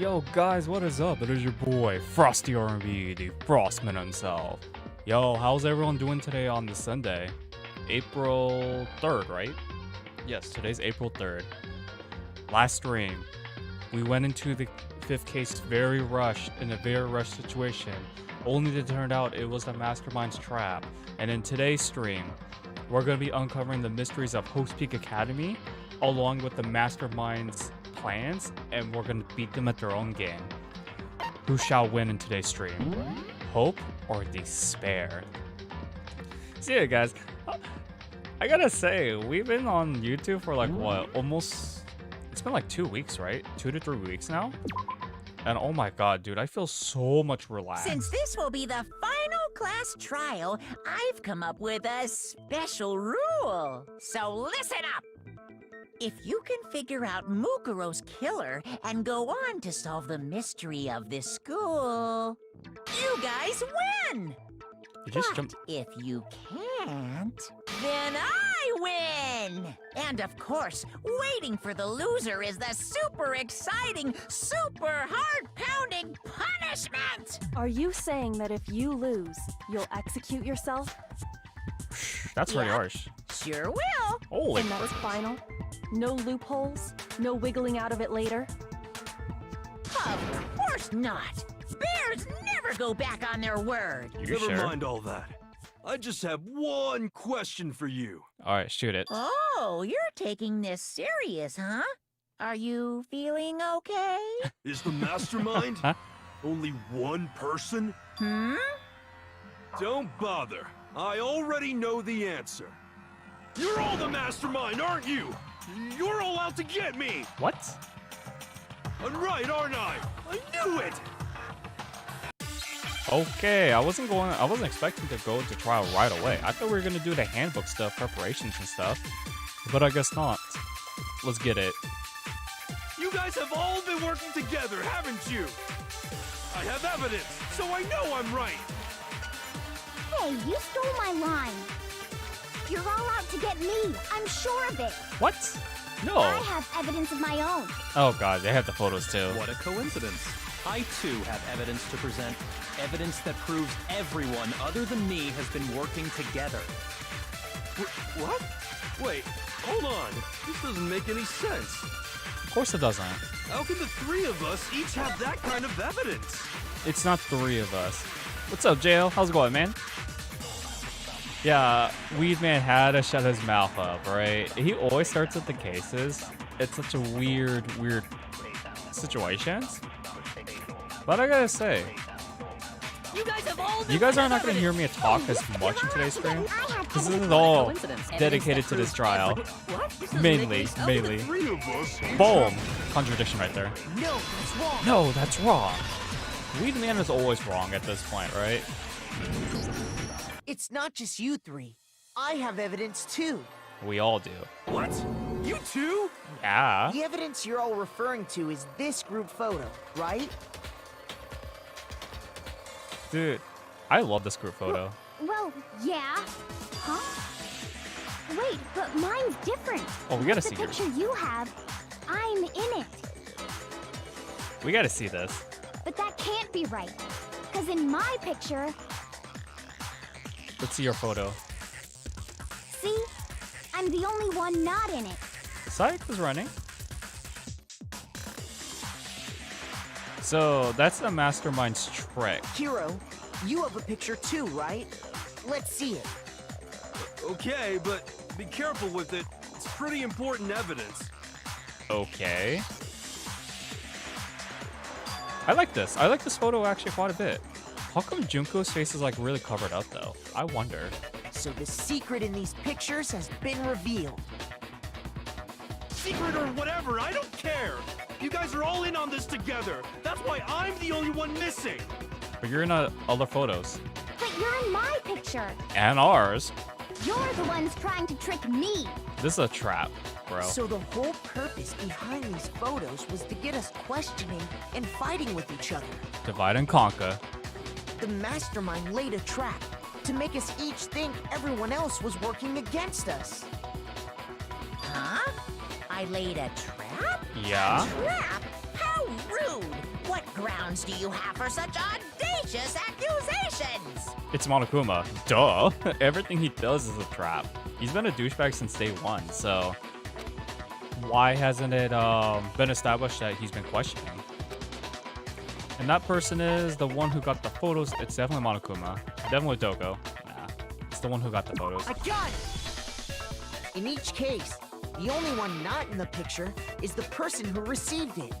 Yo guys, what is up? It is your boy, Frosty R&B, the Frostman himself. Yo, how's everyone doing today on this Sunday? April 3rd, right? Yes, today's April 3rd. Last stream, we went into the 5th case very rushed, in a very rushed situation, only to turn out it was the Mastermind's trap. And in today's stream, we're going to be uncovering the mysteries of Hope's Peak Academy, along with the Mastermind's plans, and we're gonna beat them at their own game. Who shall win in today's stream? Hope or despair? So yeah, guys, I gotta say, we've been on YouTube for like what, almost, it's been like 2 weeks, right? 2 to 3 weeks now. And oh my god, dude, I feel so much relaxed. Since this will be the final class trial, I've come up with a special rule. So listen up. If you can figure out Mukuro's killer and go on to solve the mystery of this school, you guys win! You just jumped. If you can't, then I win! And of course, waiting for the loser is the super exciting, super heart-pounding punishment! Are you saying that if you lose, you'll execute yourself? That's pretty harsh. Sure will! Holy And that's final? No loopholes? No wiggling out of it later? Of course not! Bears never go back on their word! You Never sure? mind all that. I just have one question for you. Alright, shoot it. Oh, you're taking this serious, huh? Are you feeling okay? Is the mastermind Huh? only one person? Hmm? Don't bother. I already know the answer. You're all the mastermind, aren't you? You're all out to get me! What? I'm right, aren't I? I knew it! Okay, I wasn't expecting to go to trial right away. I thought we were gonna do the handbook stuff, preparations and stuff. But I guess not. Let's get it. You guys have all been working together, haven't you? I have evidence, so I know I'm right. Hey, you stole my line. You're all out to get me. I'm sure of it. What? No. I have evidence of my own. Oh god, they have the photos too. What a coincidence. I too have evidence to present. Evidence that proves everyone other than me has been working together. What? Wait, hold on. This doesn't make any sense. Of course it doesn't. How can the three of us each have that kind of evidence? It's not 3 of us. What's up, Jail? How's it going, man? Yeah, Weedman had to shut his mouth up, right? He always starts with the cases. It's such a weird situations. But I gotta say, you guys are not gonna hear me talk as much in today's stream, because this is all dedicated to this trial. Mainly. Three of us. Boom! Contradiction right there. No, that's wrong. No, that's wrong. Weedman is always wrong at this point, right? It's not just you three. I have evidence too. We all do. What? You two? Yeah. The evidence you're all referring to is this group photo, right? Dude, I love this group photo. Well, yeah. Huh? Wait, but mine's different. Oh, we gotta The see yours. picture you have, I'm in it. We gotta see this. But that can't be right. Because in my picture, Let's see your photo. see? I'm the only one not in it. Psych was running. So that's the Mastermind's trick. Hiro, you have a picture too, right? Let's see it. Okay, but be careful with it. It's pretty important evidence. Okay. I like this. I like this photo actually quite a bit. How come Junko's face is like really covered up though? I wonder. So the secret in these pictures has been revealed. Secret or whatever, I don't care. You guys are all in on this together. That's why I'm the only one missing. But you're in other photos. But you're in my picture. And ours. You're the ones trying to trick me. This is a trap, bro. So the whole purpose behind these photos was to get us questioning and fighting with each other. Divide and conquer. The mastermind laid a trap to make us each think everyone else was working against us. Huh? I laid a trap? Yeah. Trap? How rude! grounds do you have for such audacious accusations? It's Monokuma. Duh. Everything he does is a trap. He's been a douchebag since day one, so why hasn't it been established that he's been questioning? And that person is the one who got the photos. It's definitely Monokuma. Definitely Doko. Nah, it's the one who got the photos. I got it! In each case, the only one not in the picture is the person who received it.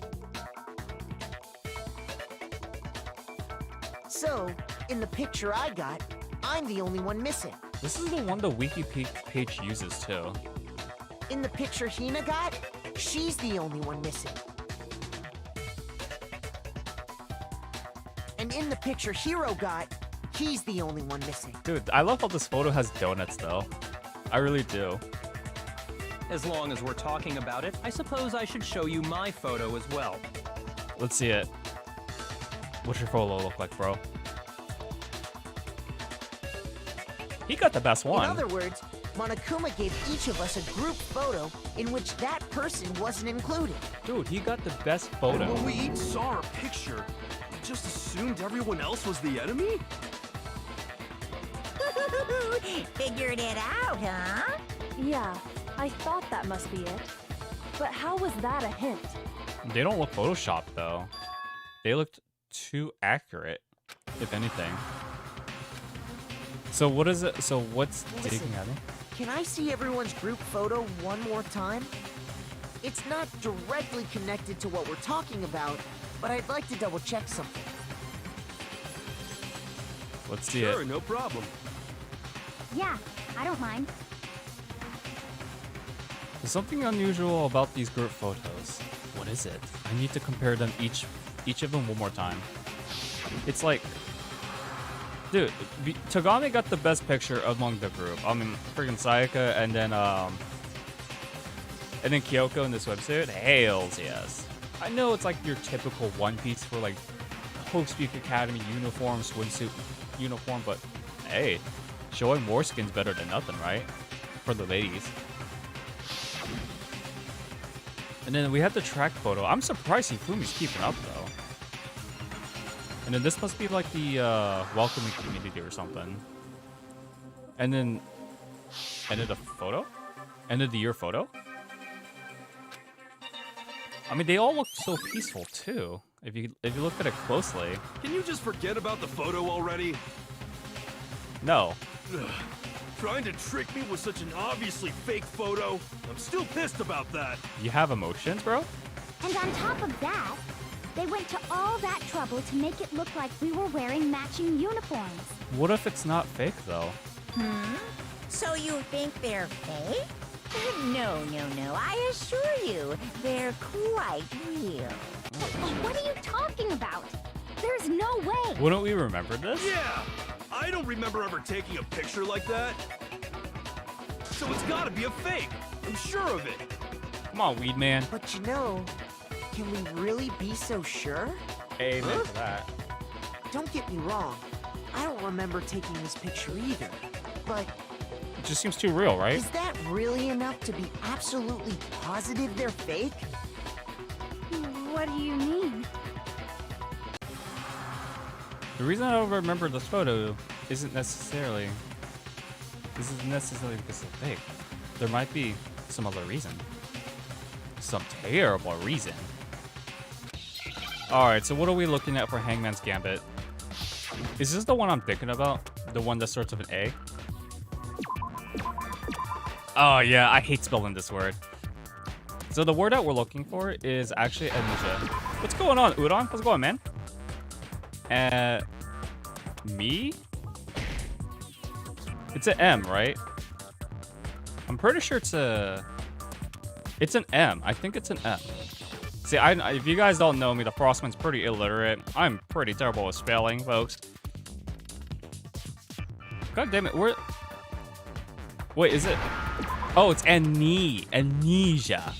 So, in the picture I got, I'm the only one missing. This is the one the wiki page uses too. In the picture Hina got, she's the only one missing. And in the picture Hiro got, he's the only one missing. Dude, I love how this photo has donuts though. I really do. As long as we're talking about it, I suppose I should show you my photo as well. Let's see it. What's your photo look like, bro? He got the best one. In other words, Monokuma gave each of us a group photo in which that person wasn't included. Dude, he got the best photo. When we each saw our picture, we just assumed everyone else was the enemy? Figured it out, huh? Yeah, I thought that must be it. But how was that a hint? They don't look photoshopped though. They looked too accurate, if anything. So what is it? So what's Listen, taking at him? Can I see everyone's group photo one more time? It's not directly connected to what we're talking about, but I'd like to double check something. Let's see Sure, it. no problem. Yeah, I don't mind. There's something unusual about these group photos. What is it? I need to compare them each of them one more time. It's like, dude, Togami got the best picture among the group. I mean, freaking Sayaka and then Kyoko in this websuit. Hails yes. I know it's like your typical One Piece for like Hope's Peak Academy uniform, swimsuit uniform, but hey, showing more skin's better than nothing, right? For the ladies. And then we have the track photo. I'm surprised Hifumi's keeping up though. And then this must be like the welcoming community or something. And then end of the photo? End of the year photo? I mean, they all look so peaceful too. If you look at it closely. Can you just forget about the photo already? No. Ugh. Trying to trick me with such an obviously fake photo? I'm still pissed about that. You have emotions, bro? And on top of that, they went to all that trouble to make it look like we were wearing matching uniforms. What if it's not fake though? So you think they're fake? No, I assure you, they're quite real. What are you talking about? There's no way. Wouldn't we remember this? Yeah! I don't remember ever taking a picture like that. So it's gotta be a fake. I'm sure of it. Come on, weed man. But you know, can we really be so sure? Amen to that. Don't get me wrong, I don't remember taking this picture either. But It just seems too real, right? is that really enough to be absolutely positive they're fake? What do you mean? The reason I don't remember this photo isn't necessarily because it's fake. There might be some other reason. Some terrible reason. Alright, so what are we looking at for Hangman's Gambit? Is this the one I'm thinking about? The one that starts with an A? Oh yeah, I hate spelling this word. So the word that we're looking for is actually amnesia. What's going on, Udon? What's going on, man? Me? It's an M, right? I'm pretty sure it's an M. I think it's an M. See, if you guys don't know me, the Frostman's pretty illiterate. I'm pretty terrible with spelling, folks. God damn it, wait, is it? Oh, it's amnesia.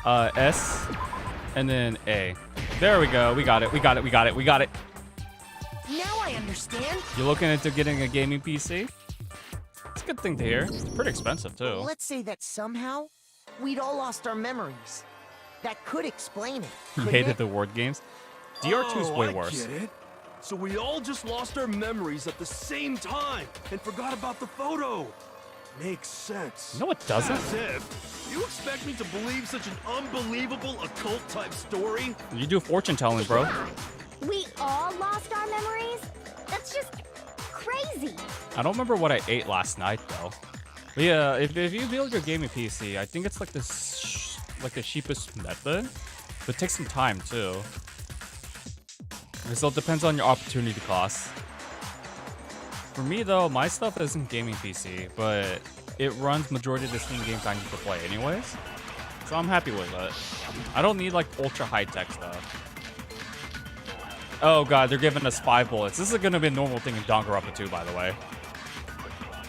S, and then A. There we go. We got it. Now I understand. You looking into getting a gaming PC? It's a good thing to hear. It's pretty expensive too. Let's say that somehow we'd all lost our memories. that could explain it. You couldn't hated it? the word games. DR2's way I worse. Get it. So we all just lost our memories at the same time and forgot about the photo. Makes sense. No, it doesn't. As if. You expect me to believe such an unbelievable occult type story? You do fortune telling, bro. We all lost our memories? That's just crazy. I don't remember what I ate last night though. But yeah, if you build your gaming PC, I think it's like this, like the cheapest method, but it takes some time too. So it depends on your opportunity cost. For me though, my stuff isn't gaming PC, but it runs majority of the Steam games I need to play anyways. So I'm happy with it. I don't need like ultra high tech stuff. Oh god, they're giving us 5 bullets. This is gonna be a normal thing in Danganronpa 2, by the way.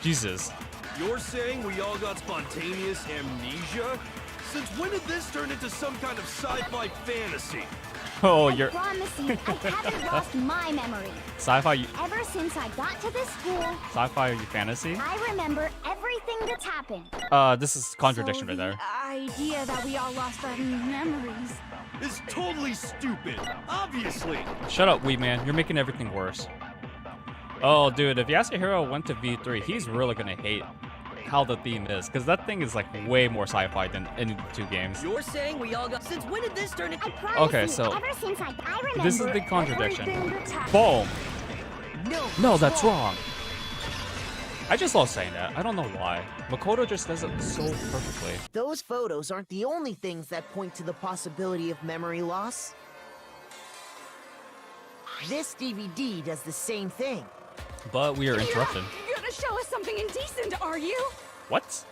Jesus. You're saying we all got spontaneous amnesia? Since when did this turn into some kind of sci-fi fantasy? Oh, I you're promise you, I haven't lost my memory. sci-fi. Ever since I got to this school, Sci-fi fantasy. I remember everything that's happened. This is contradiction right there. idea that we all lost our memories. It's totally stupid. Obviously. Shut up, Wee Man. You're making everything worse. Oh, dude, if Yasuhiro went to V3, he's really gonna hate how the theme is, because that thing is like way more sci-fi than any of the 2 games. You're saying we all got. Since when did this turn into? I promise Okay, you, so ever since I remember this is the contradiction. everything that's happened. Boom. No, that's wrong. I just love saying that. I don't know why. Makoto just does it so perfectly. Those photos aren't the only things that point to the possibility of memory loss. This DVD does the same thing. But we are interrupted. You're gonna show us something indecent, are you? What?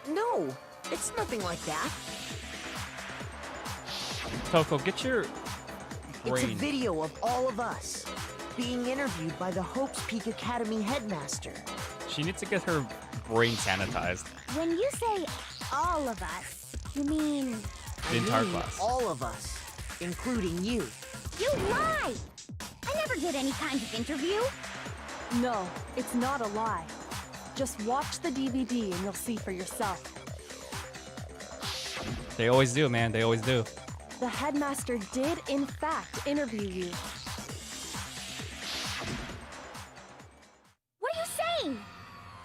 No, it's nothing like that. Toko, get your It's a brain. video of all of us being interviewed by the Hope's Peak Academy headmaster. She needs to get her brain sanitized. When you say all of us, you mean The entire I mean class. all of us, including you. you lie? I never did any kind of interview. No, it's not a lie. Just watch the DVD and you'll see for yourself. They always do, man. They always do. The headmaster did, in fact, interview you. What are you saying?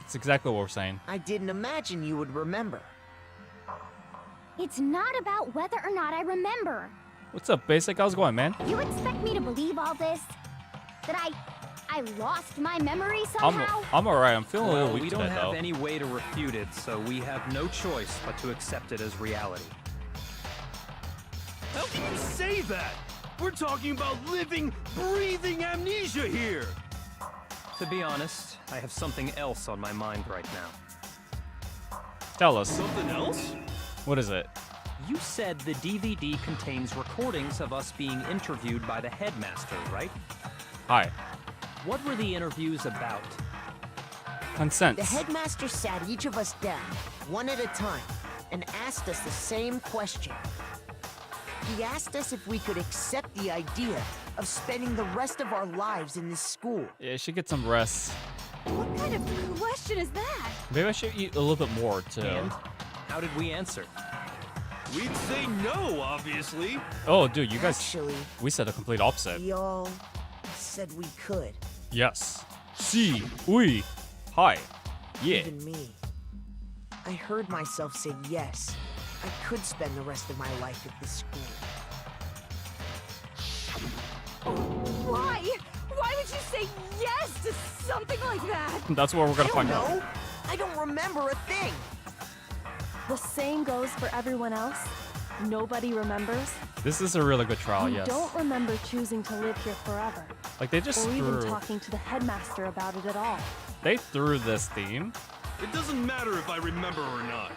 It's exactly what we're saying. I didn't imagine you would remember. It's not about whether or not I remember. What's up, Basic? How's it going, man? You expect me to believe all this? That I lost my memory somehow? I'm alright. I'm feeling a little Well, weak we don't today, have though. any way to refute it, so we have no choice but to accept it as reality. How can you say that? We're talking about living, breathing amnesia here. To be honest, I have something else on my mind right now. Tell us. Something else? What is it? You said the DVD contains recordings of us being interviewed by the headmaster, right? Hi. What were the interviews about? Consent. The headmaster sat each of us down, one at a time, and asked us the same question. He asked us if we could accept the idea of spending the rest of our lives in this school. Yeah, she get some rest. What kind of question is that? Maybe I should eat a little bit more, too. And how did we answer? We'd say no, obviously. Oh, dude, you guys... Actually, We said the complete opposite. we all said we could. Yes. Si. Oui. Hi. Yeah. Even me. I heard myself say yes. I could spend the rest of my life at this school. Why? Why would you say yes to something like that? That's what we're gonna I find don't out. know. I don't remember a thing. The same goes for everyone else. Nobody remembers. This is a really good trial, You yes. don't remember choosing to live here forever, Like, they just or even threw... talking to the headmaster about it at all. They threw this theme. It doesn't matter if I remember or not.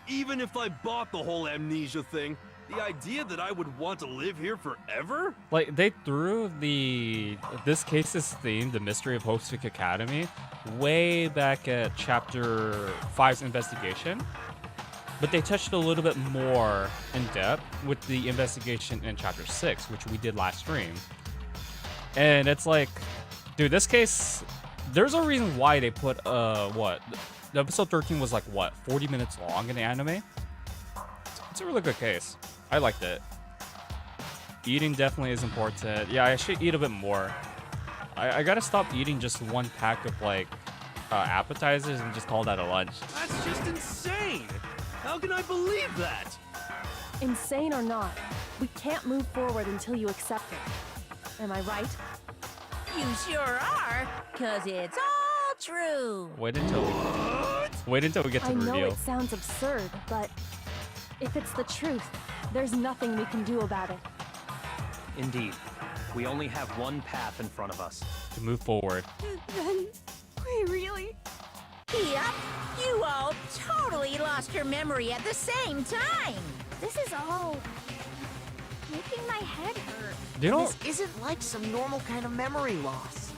Even if I bought the whole amnesia thing, the idea that I would want to live here forever? Like, they threw this case's theme, the Mystery of Hope's Peak Academy, way back at Chapter 5's investigation. But they touched a little bit more in depth with the investigation in Chapter 6, which we did last stream. And it's like, dude, this case, there's a reason why they put, what? The episode 13 was like, what, 40 minutes long in the anime? It's a really good case. I liked it. Eating definitely is important. Yeah, I should eat a bit more. I gotta stop eating just one pack of like appetizers and just call that a lunch. That's just insane! How can I believe that? Insane or not, we can't move forward until you accept it. Am I right? You sure are, 'cause it's all true. Wait until we get to I the know reveal. it sounds absurd, but if it's the truth, there's nothing we can do about it. Indeed. We only have one path in front of us. To move forward. Then, we really... Yep, you all totally lost your memory at the same time. This is all making my head hurt. They don't. This isn't like some normal kind of memory loss.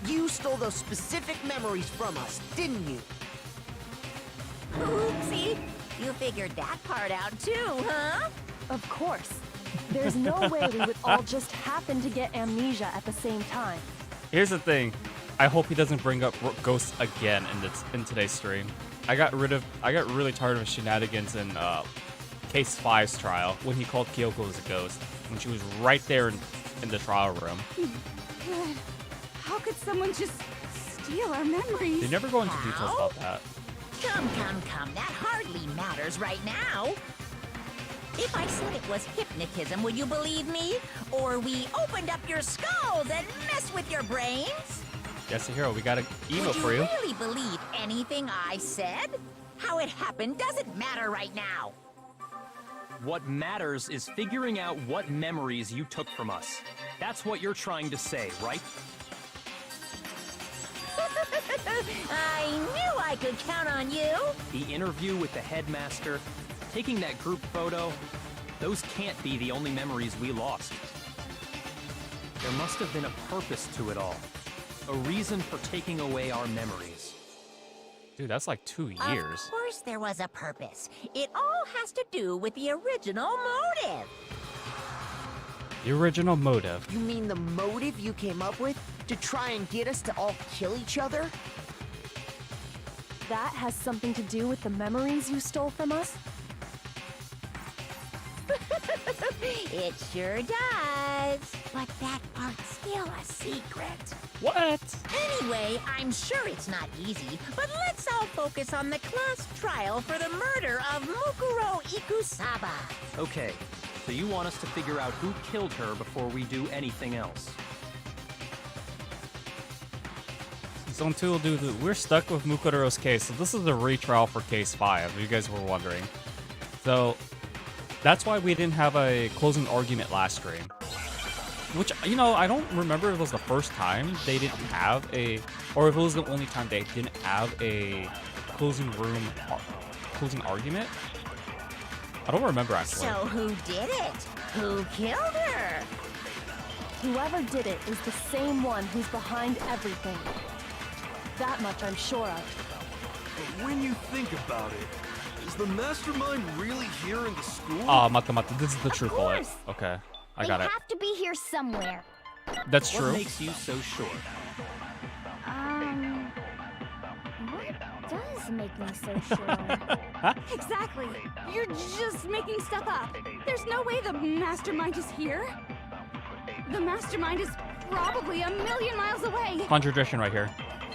You stole those specific memories from us, didn't you? Oopsie, you figured that part out too, huh? Of course. There's no way we would all just happen to get amnesia at the same time. Here's the thing. I hope he doesn't bring up ghosts again in today's stream. I got really tired of his shenanigans in Case 5's trial when he called Kyoko as a ghost when she was right there in the trial room. But how could someone just steal our memories? They never go into details about that. Come, that hardly matters right now. If I said it was hypnotism, would you believe me? Or we opened up your skulls and messed with your brains? Yes, hero, we got an email Would for you you. really believe anything I said? How it happened doesn't matter right now. What matters is figuring out what memories you took from us. That's what you're trying to say, right? I knew I could count on you. The interview with the headmaster, taking that group photo, those can't be the only memories we lost. There must have been a purpose to it all. A reason for taking away our memories. Dude, that's like 2 years. Of course there was a purpose. It all has to do with the original motive. The original motive. You mean the motive you came up with to try and get us to all kill each other? That has something to do with the memories you stole from us? It sure does. But that part's still a secret. What? Anyway, I'm sure it's not easy, but let's all focus on the class trial for the murder of Mukuro Ikusaba. Okay, so you want us to figure out who killed her before we do anything else. Zone 2 will do the... We're stuck with Mukuro's case, so this is the retrial for Case 5, if you guys were wondering. So, that's why we didn't have a closing argument last stream. Which, you know, I don't remember if it was the first time they didn't have a... Or if it was the only time they didn't have a closing argument. I don't remember, actually. So who did it? Who killed her? Whoever did it is the same one who's behind everything. That much I'm sure of. But when you think about it, is the Mastermind really here in the school? Mata, this is the true bullet. course. Okay, I They got it. have to be here somewhere. That's true. What makes you so sure? What does make me so sure? Exactly. You're just making stuff up. There's no way the Mastermind is here. The Mastermind is probably a million miles away. Contradiction right here.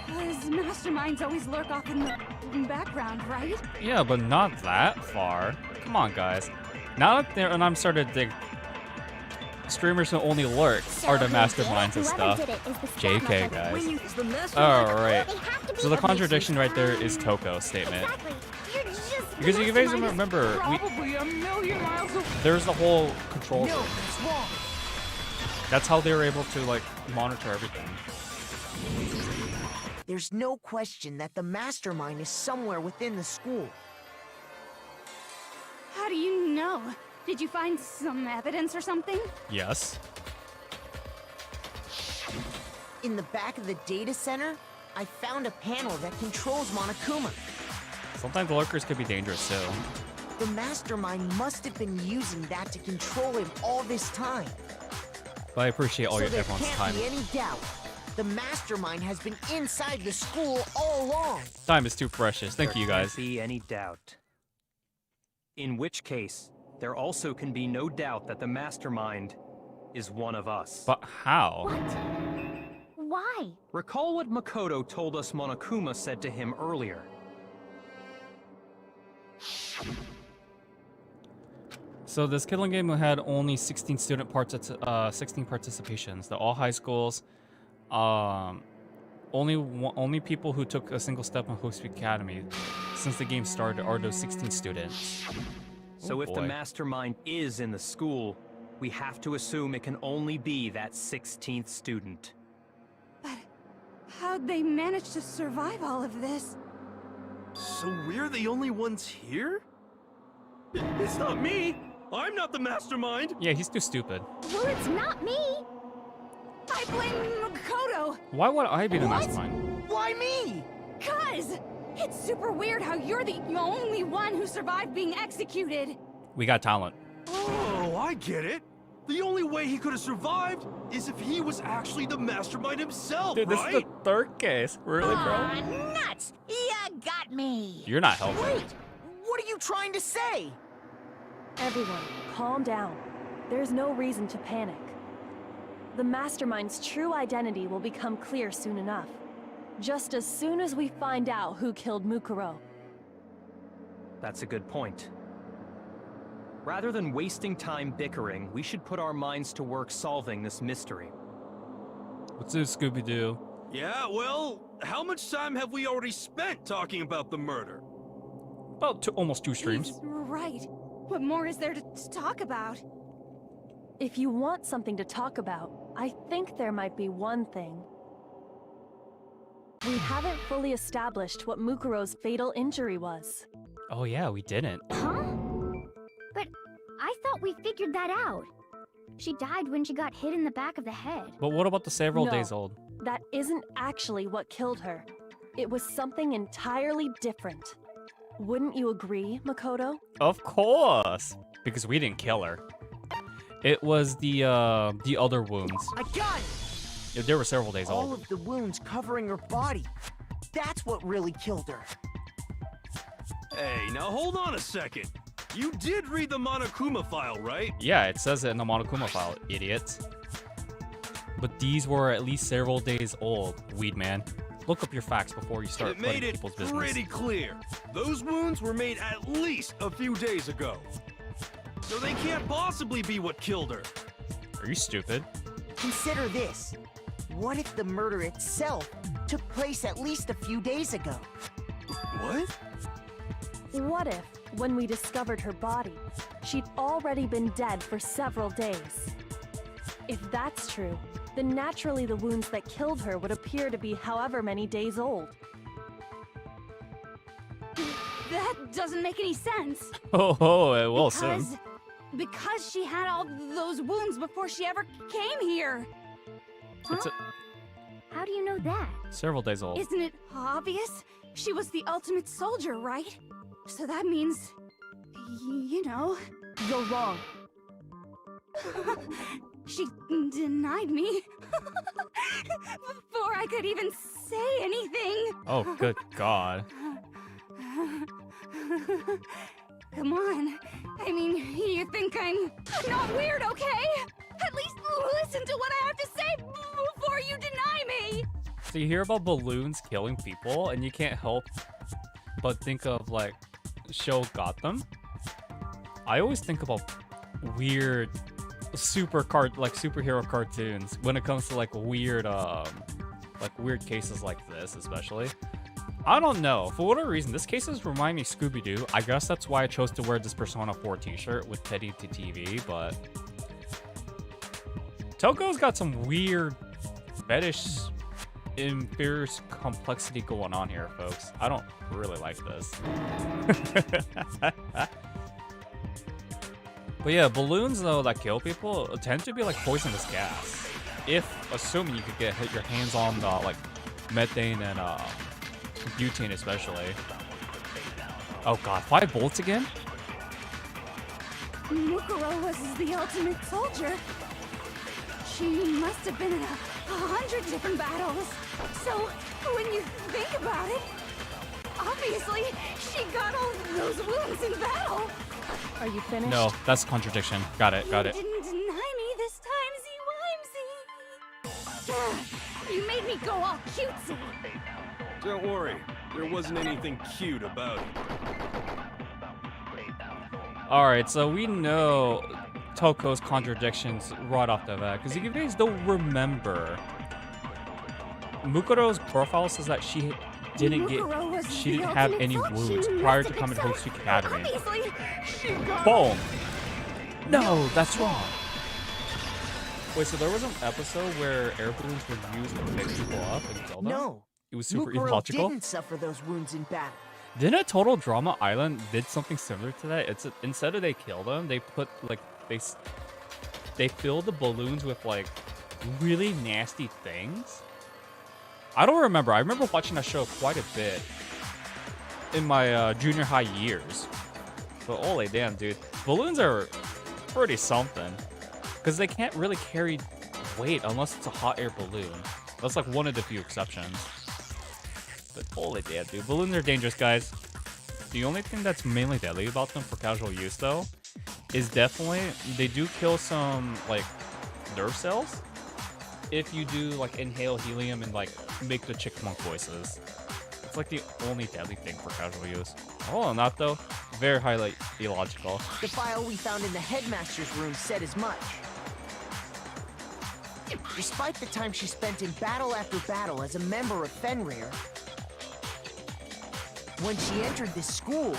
Because Masterminds always lurk off in the background, right? Yeah, but not that far. Come on, guys. Now that they're, and I'm starting to think streamers who only lurk are the masterminds and stuff. JK, guys. Is the Mastermind? Alright. They have to be So the here. contradiction right there is Toko's statement. Exactly. You're just Because you guys remember, Probably a million miles away. there's the whole control room. No, it's wrong. That's how they were able to, like, monitor everything. There's no question that the Mastermind is somewhere within the school. How do you know? Did you find some evidence or something? Yes. In the back of the data center, I found a panel that controls Monokuma. Sometimes lurkers could be dangerous, too. The Mastermind must have been using that to control him all this time. But I appreciate all So your there everyone's can't time. be any doubt. The Mastermind has been inside the school all along. Time is too precious. Thank you, There guys. can't be any doubt. In which case, there also can be no doubt that the Mastermind is one of us. But how? What? Why? Recall what Makoto told us Monokuma said to him earlier. So this killing game had only 16 participations. They're all high schools. Only people who took a single step in Host Academy since the game started are those 16 students. So if the Mastermind is in the school, we have to assume it can only be that 16th student. But how'd they manage to survive all of this? So we're the only ones here? It's not me! I'm not the Mastermind! Yeah, he's too stupid. Well, it's not me. I blame Makoto! Why would I be the What? Mastermind? Why me? 'Cause it's super weird how you're the only one who survived being executed. We got talent. Oh, I get it! The only way he could have survived is if he was actually the Mastermind himself, Dude, this right? is the third case. Really, bro? Aw, nuts! You got me! You're not helping. Wait! What are you trying to say? Everyone, calm down. There's no reason to panic. The Mastermind's true identity will become clear soon enough. Just as soon as we find out who killed Mukuro. That's a good point. Rather than wasting time bickering, we should put our minds to work solving this mystery. What's this, Scooby-Doo? Yeah, well, how much time have we already spent talking about the murder? About almost 2 streams. He's right. What more is there to talk about? If you want something to talk about, I think there might be one thing. We haven't fully established what Mukuro's fatal injury was. Oh yeah, we didn't. Huh? But I thought we figured that out. She died when she got hit in the back of the head. But what about the several No. days old? That isn't actually what killed her. It was something entirely different. Wouldn't you agree, Makoto? Of course! Because we didn't kill her. It was the other wounds. I got it! Yeah, they were several days All old. of the wounds covering her body. That's what really killed her. Hey, now hold on a second. You did read the Monokuma file, right? Yeah, it says it in the Monokuma file, idiot. But these were at least several days old, Weed Man. Look up your facts before you start It made putting it people's business. pretty clear. Those wounds were made at least a few days ago. So they can't possibly be what killed her. Are you stupid? Consider this. What if the murder itself took place at least a few days ago? What? What if, when we discovered her body, she'd already been dead for several days? If that's true, then naturally the wounds that killed her would appear to be however many days old. That doesn't make any sense. Oh, it will soon. Because she had all those wounds before she ever came here. It's How do you know that? several days old. Isn't it obvious? She was the ultimate soldier, right? So that means, you know, You're wrong. she denied me before I could even say anything. Oh, good God. Come on. I mean, you think I'm not weird, okay? At least listen to what I have to say before you deny me. So you hear about balloons killing people, and you can't help but think of, like, show Gotham? I always think about weird superhero cartoons when it comes to like weird cases like this, especially. I don't know, for whatever reason this cases remind me of Scooby-Doo. I guess that's why I chose to wear this Persona 4 t-shirt with Teddy to TV, but Toko's got some weird fetish inferiors complexity going on here, folks. I don't really like this. But yeah, balloons though that kill people tend to be like poisonous gas. If assuming you could get your hands on the like methane and butane especially. Oh god, 5 bullets again? Mukuro was the ultimate soldier. She must have been in 100 different battles. So, when you think about it, obviously, she got all those wounds in battle. Are you finished? No, that's a contradiction. Got it, got You it. didn't deny me this time, Wimsey. You made me go all cutesy. Don't worry, there wasn't anything cute about it. Alright, so we know Toko's contradictions right off the bat, because if you guys don't remember, Mukuro's profile says that she didn't have any wounds prior to coming to Hope's Academy. Obviously, she got... Boom! No, that's wrong. Wait, so there was an episode where air balloons were used to pick people up and kill them? No. It was super Mukuro illogical. didn't suffer those wounds in battle. Didn't Total Drama Island did something similar to that? It's instead of they kill them, they put like they fill the balloons with like really nasty things. I don't remember. I remember watching that show quite a bit in my junior high years. But holy damn, dude, balloons are pretty something because they can't really carry weight unless it's a hot air balloon. That's like one of the few exceptions. But holy damn, dude. Balloons are dangerous, guys. The only thing that's mainly deadly about them for casual use, though, is definitely they do kill some, like, nerve cells if you do, like, inhale helium and, like, make the chipmunk voices. It's, like, the only deadly thing for casual use. Oh, not, though. Very highly illogical. The file we found in the headmaster's room said as much. Despite the time she spent in battle after battle as a member of Fenrir, when she entered this school,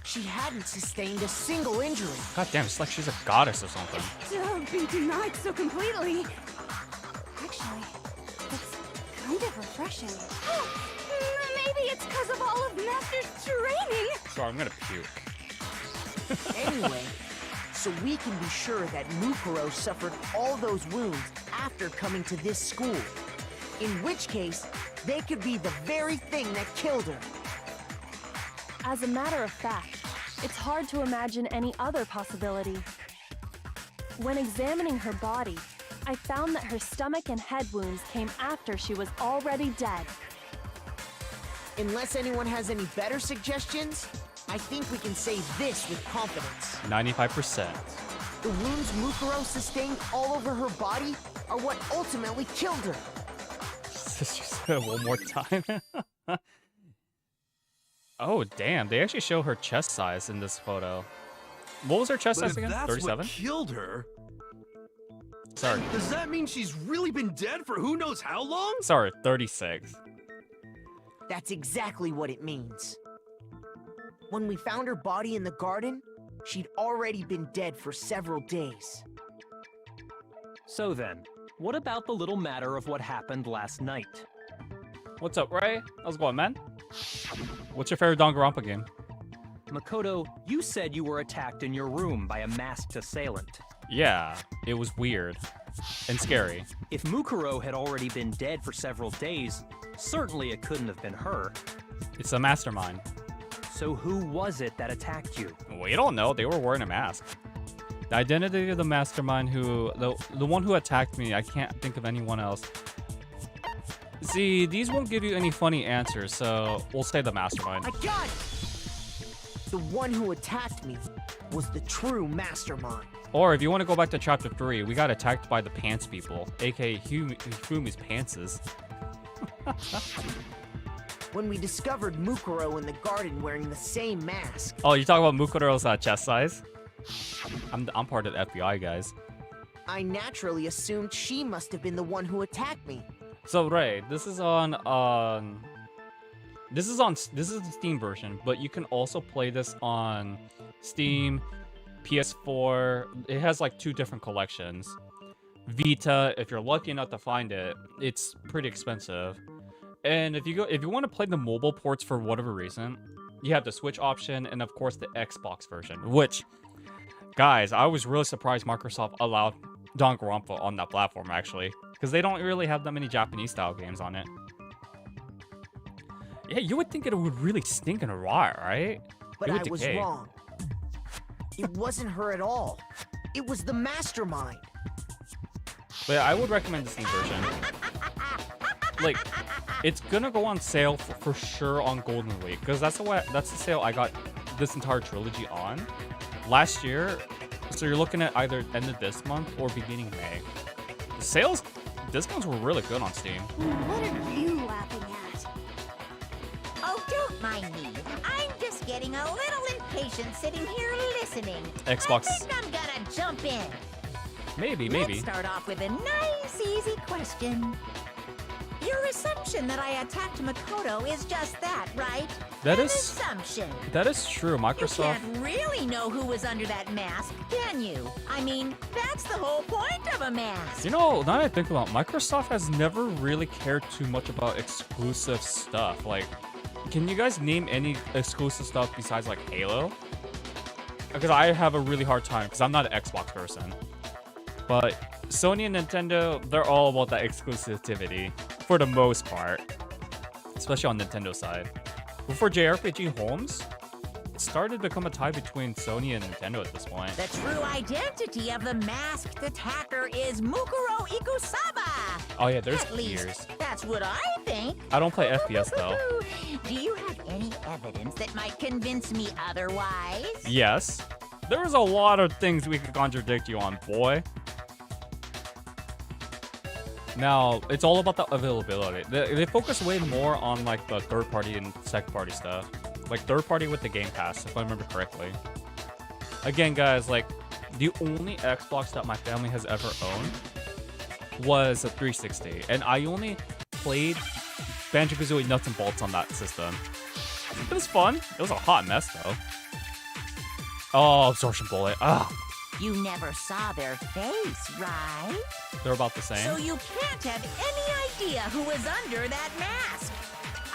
she hadn't sustained a single injury. God damn, it's like she's a goddess or something. To be denied so completely. Actually, it's kind of refreshing. Maybe it's because of all of Master's training. Sorry, I'm gonna puke. Anyway, so we can be sure that Mukuro suffered all those wounds after coming to this school. In which case, they could be the very thing that killed her. As a matter of fact, it's hard to imagine any other possibility. When examining her body, I found that her stomach and head wounds came after she was already dead. Unless anyone has any better suggestions, I think we can say this with confidence. 95%. The wounds Mukuro sustained all over her body are what ultimately killed her. Just say it one more time. Oh, damn. They actually show her chest size in this photo. What was her chest But size if again? that's 37? what killed her, Sorry. does that mean she's really been dead for who knows how long? Sorry, 36. That's exactly what it means. When we found her body in the garden, she'd already been dead for several days. So then, what about the little matter of what happened last night? What's up, Ray? How's it going, man? What's your favorite Danganronpa game? Makoto, you said you were attacked in your room by a masked assailant. Yeah, it was weird and scary. If Mukuro had already been dead for several days, certainly it couldn't have been her. It's a mastermind. So who was it that attacked you? We don't know. They were wearing a mask. The identity of the mastermind the one who attacked me, I can't think of anyone else. See, these won't give you any funny answers, so we'll say the mastermind. I got it! The one who attacked me was the true mastermind. Or if you want to go back to chapter 3, we got attacked by the pants people, aka Fumi's pantses. When we discovered Mukuro in the garden wearing the same mask. Oh, you're talking about Mukuro's chest size? I'm part of the FBI, guys. I naturally assumed she must have been the one who attacked me. So Ray, this is the Steam version, but you can also play this on Steam, PS4. It has like 2 different collections. Vita, if you're lucky enough to find it, it's pretty expensive. And if you want to play the mobile ports for whatever reason, you have the Switch option and of course the Xbox version, which, guys, I was really surprised Microsoft allowed Danganronpa on that platform actually, because they don't really have that many Japanese style games on it. Yeah, you would think it would really stink and rot, right? But It I would was decay. wrong. It wasn't her at all. It was the mastermind. But I would recommend the Steam version. Like, it's gonna go on sale for sure on Golden Week, because that's the sale I got this entire trilogy on. last year, so you're looking at either end of this month or beginning May. The sales discounts were really good on Steam. What are you laughing at? Oh, don't mind me. I'm just getting a little impatient sitting here listening. Xbox. I think I'm gonna jump in. Maybe. Let's start off with a nice, easy question. Your assumption that I attacked Makoto is just that, right? That An is- assumption. That is true. Microsoft. You can't really know who was under that mask, can you? I mean, that's the whole point of a mask. You know, now that I think about it, Microsoft has never really cared too much about exclusive stuff. Like, can you guys name any exclusive stuff besides like Halo? Because I have a really hard time because I'm not an Xbox person. But Sony and Nintendo, they're all about that exclusivity for the most part, especially on Nintendo side. But for JRPG Homes, it started to become a tie between Sony and Nintendo at this point. The true identity of the masked attacker is Mukuro Ikusaba. Oh yeah, there's At least, years. that's what I think. I don't play FPS though. Do you have any evidence that might convince me otherwise? Yes. There's a lot of things we could contradict you on, boy. Now, it's all about the availability. They focus way more on like the third party and second party stuff. Like third party with the Game Pass, if I remember correctly. Again, guys, like the only Xbox that my family has ever owned was a 360. And I only played Banjo-Kazooie Nuts and Bolts on that system. It was fun. It was a hot mess though. Oh, absorption bullet. Ah, You never saw their face, right? they're about the same. So you can't have any idea who was under that mask.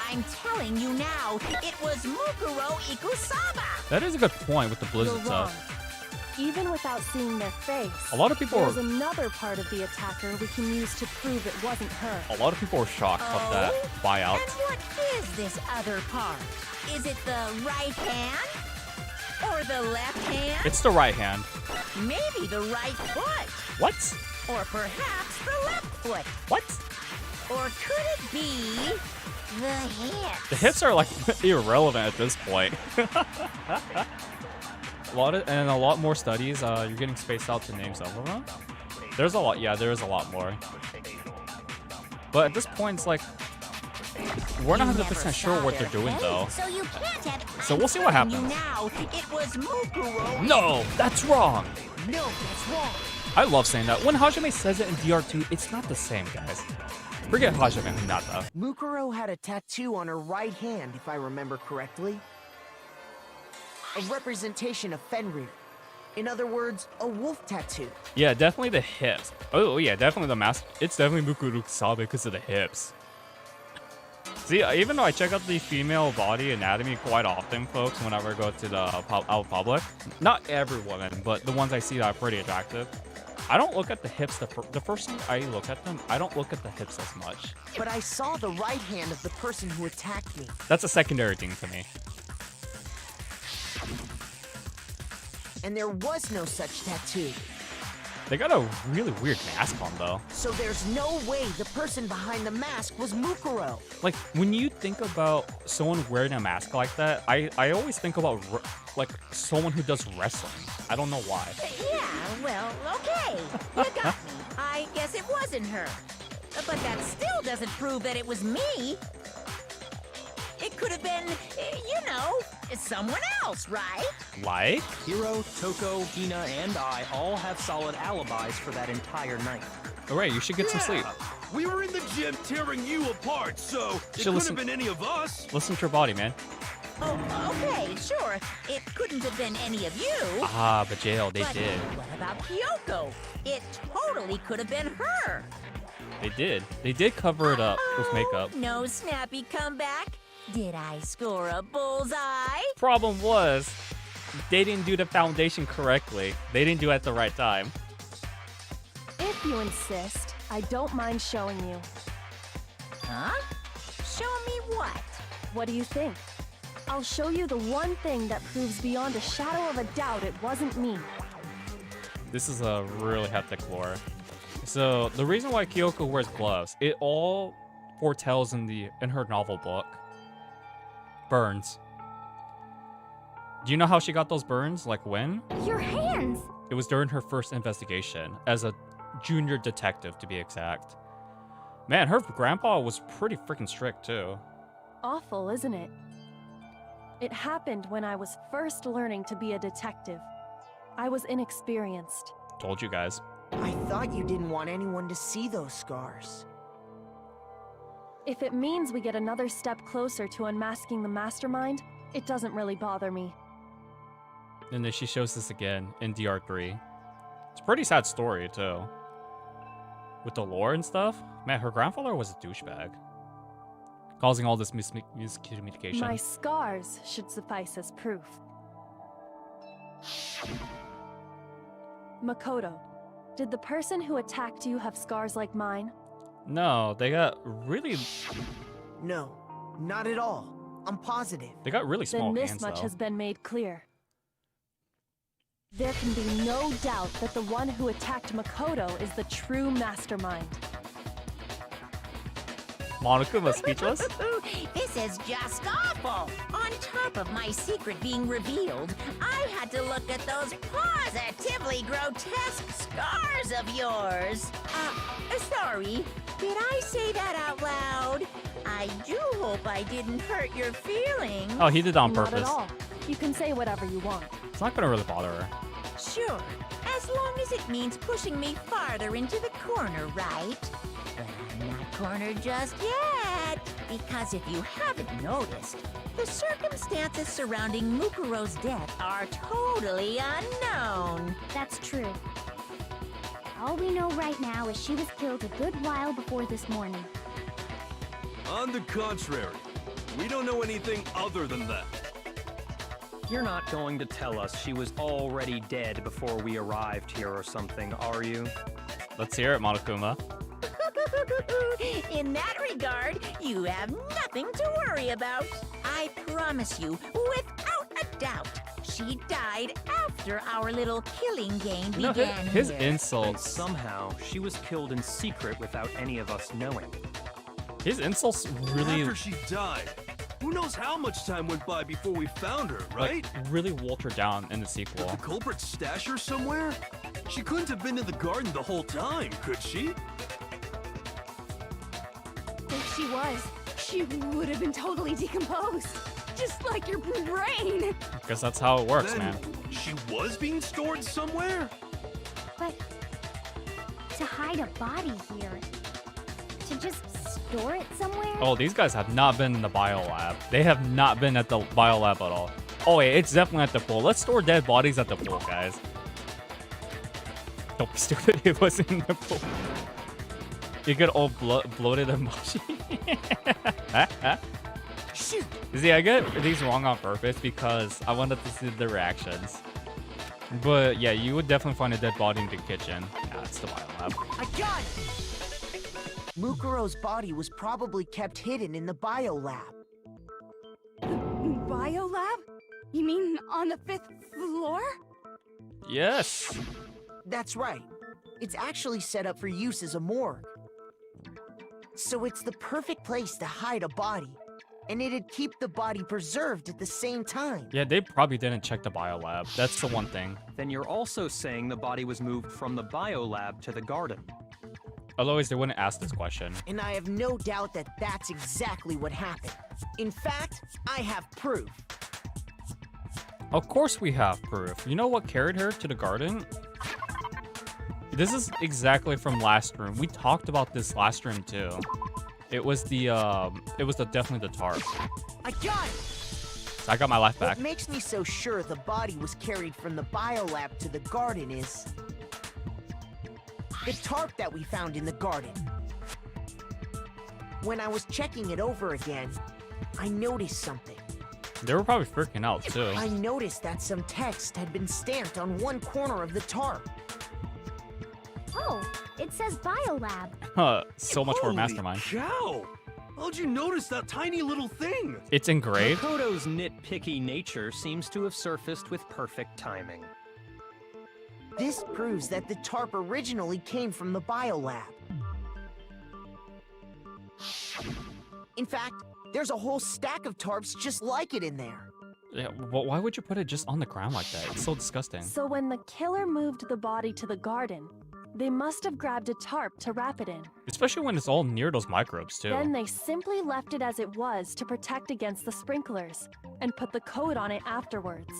I'm telling you now, it was Mukuro Ikusaba. That is a good point with the You're Blizzard wrong. stuff. Even without seeing their face, A lot of people there's are another part of the attacker we can use to prove it wasn't her. a lot of people were shocked about that Oh? buyout. And what is this other part? Is it the right hand? Or the left hand? It's the right hand. Maybe the right foot. What? Or perhaps the left foot. What? Or could it be the hips? The hits are like irrelevant at this point. a lot more studies. You're getting spaced out to name some of them. There's a lot. Yeah, there is a lot more. But at this point, it's like we're not You 100% never sure saw what their they're doing face, though. So you can't have. So we'll see what I'm telling happens. You now, it was Mukuro. No, that's wrong. No, that's wrong. I love saying that. When Hajime says it in DR2, it's not the same, guys. Forget Hajime Hinata. Mukuro had a tattoo on her right hand, if I remember correctly. A representation of Fenrir. In other words, a wolf tattoo. Yeah, definitely the hips. Oh yeah, definitely the mask. It's definitely Mukuro Sabe because of the hips. See, even though I check out the female body anatomy quite often, folks, whenever I go to the out public, not every woman, but the ones I see that are pretty attractive, I don't look at the hips. The first time I look at them, I don't look at the hips as much. But I saw the right hand of the person who attacked me. That's a secondary thing to me. And there was no such tattoo. They got a really weird mask on though. So there's no way the person behind the mask was Mukuro. Like when you think about someone wearing a mask like that, I always think about like someone who does wrestling. I don't know why. Yeah, well, okay. You got me. I guess it wasn't her. But that still doesn't prove that it was me. It could have been, you know, someone else, right? Like? Hiro, Toko, Hina, and I all have solid alibis for that entire night. Alright, you should get some sleep. We were in the gym tearing you apart, so it couldn't listen- have been any of us. Listen to your body, man. Oh, okay, sure. It couldn't have been any of you. Ah, but jail, they But did. what about Kyoko? It totally could have been her. They did. They did cover it up with makeup. Oh, no snappy comeback. Did I score a bullseye? Problem was, they didn't do the foundation correctly. They didn't do it at the right time. If you insist, I don't mind showing you. Huh? Show me what? What do you think? I'll show you the one thing that proves beyond a shadow of a doubt it wasn't me. This is a really hectic lore. So the reason why Kyoko wears gloves, it all foretells in her novel book. Burns. Do you know how she got those burns? Like when? Your hands! It was during her first investigation, as a junior detective to be exact. Man, her grandpa was pretty freaking strict too. Awful, isn't it? It happened when I was first learning to be a detective. I was inexperienced. Told you guys. I thought you didn't want anyone to see those scars. If it means we get another step closer to unmasking the Mastermind, it doesn't really bother me. And then she shows this again in DR3. It's a pretty sad story too. With the lore and stuff. Man, her grandfather was a douchebag. Causing all this miscommunication. My scars should suffice as proof. Makoto, did the person who attacked you have scars like mine? No, they got really... No, not at all. I'm positive. They got really small Then hands, this much though. has been made clear. There can be no doubt that the one who attacked Makoto is the true mastermind. Monokuma speechless? This is just awful! On top of my secret being revealed, I had to look at those positively grotesque scars of yours. Sorry, did I say that out loud? I do hope I didn't hurt your feelings. Oh, he did it on Not purpose. at all. You can say whatever you want. It's not gonna really bother her. Sure, as long as it means pushing me farther into the corner, right? But I'm not cornered just yet, because if you haven't noticed, the circumstances surrounding Mukuro's death are totally unknown. That's true. All we know right now is she was killed a good while before this morning. On the contrary, we don't know anything other than that. You're not going to tell us she was already dead before we arrived here or something, are you? Let's hear it, Monokuma. In that regard, you have nothing to worry about. I promise you, without a doubt, she died after our little killing game No, began his here. And insults. somehow, she was killed in secret without any of us knowing. His insults really, After she died, who knows how much time went by before we found her, right? like, really watered down in the Did sequel. the culprit stash her somewhere? She couldn't have been in the garden the whole time, could she? If she was, she would have been totally decomposed. Just like your brain. Because that's how it works, Then man. she was being stored somewhere? But to hide a body here, to just store it somewhere? Oh, these guys have not been in the biolab. They have not been at the biolab at all. Oh, yeah, it's definitely at the pool. Let's store dead bodies at the pool, guys. Don't be stupid. It wasn't in the pool. You get all bloated and mushy. Shoot! See, I get these wrong on purpose because I wanted to see the reactions. But yeah, you would definitely find a dead body in the kitchen. Nah, it's the biolab. I got it! Mukuro's body was probably kept hidden in the biolab. Biolab? You mean on the 5th floor? Yes. That's right. It's actually set up for use as a morgue. So it's the perfect place to hide a body. And it'd keep the body preserved at the same time. Yeah, they probably didn't check the biolab. That's the one thing. Then you're also saying the body was moved from the biolab to the garden. Otherwise, they wouldn't ask this question. And I have no doubt that that's exactly what happened. In fact, I have proof. Of course we have proof. You know what carried her to the garden? This is exactly from last room. We talked about this last room too. It was definitely the tarp. I got it! So I got my life back. What makes me so sure the body was carried from the biolab to the garden is the tarp that we found in the garden. When I was checking it over again, I noticed something. They were probably freaking out too. I noticed that some text had been stamped on one corner of the tarp. Oh, it says biolab. Huh, so much for Holy Mastermind. cow! How'd you notice that tiny little thing? It's engraved. Makoto's nitpicky nature seems to have surfaced with perfect timing. This proves that the tarp originally came from the biolab. In fact, there's a whole stack of tarps just like it in there. Yeah, why would you put it just on the ground like that? It's so disgusting. So when the killer moved the body to the garden, they must have grabbed a tarp to wrap it in. Especially when it's all near those microbes, too. Then they simply left it as it was to protect against the sprinklers, and put the coat on it afterwards.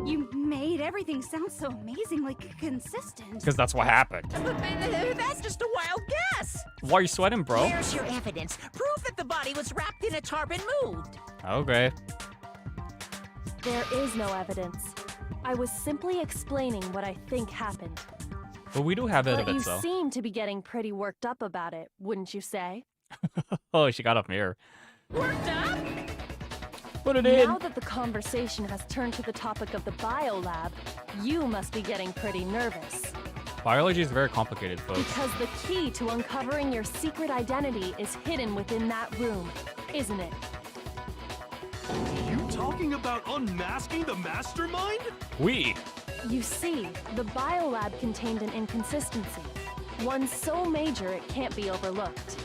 You made everything sound so amazingly consistent. Because that's what happened. That's just a wild guess. Why are you sweating, bro? Where's your evidence? Proof that the body was wrapped in a tarp and moved. Okay. There is no evidence. I was simply explaining what I think happened. But we do have But you evidence, though. seem to be getting pretty worked up about it, wouldn't you say? Oh, she got up here. Worked up? Put it in. Now that the conversation has turned to the topic of the biolab, you must be getting pretty nervous. Biology is very complicated, folks. Because the key to uncovering your secret identity is hidden within that room, isn't it? You talking about unmasking the Mastermind? You see, the biolab contained an inconsistency. One so major it can't be overlooked.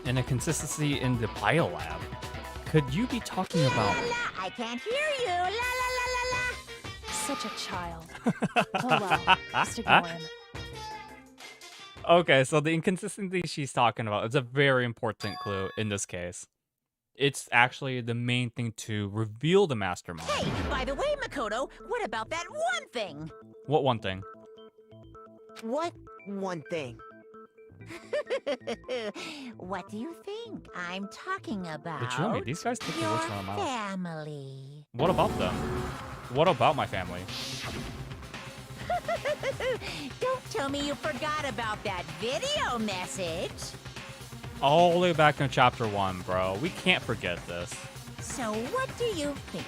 An inconsistency in the biolab. Could you be talking about... I can't hear you. La la la la la. Such a child. Oh well, stick going. Okay, so the inconsistency she's talking about is a very important clue in this case. It's actually the main thing to reveal the Mastermind. Hey, by the way, Makoto, what about that one thing? What one thing? What one thing? What do you think I'm talking about? But you know me, these guys take the Your words from my mouth. family. What about them? What about my family? Don't tell me you forgot about that video message. All the way back in chapter 1, bro. We can't forget this. So what do you think?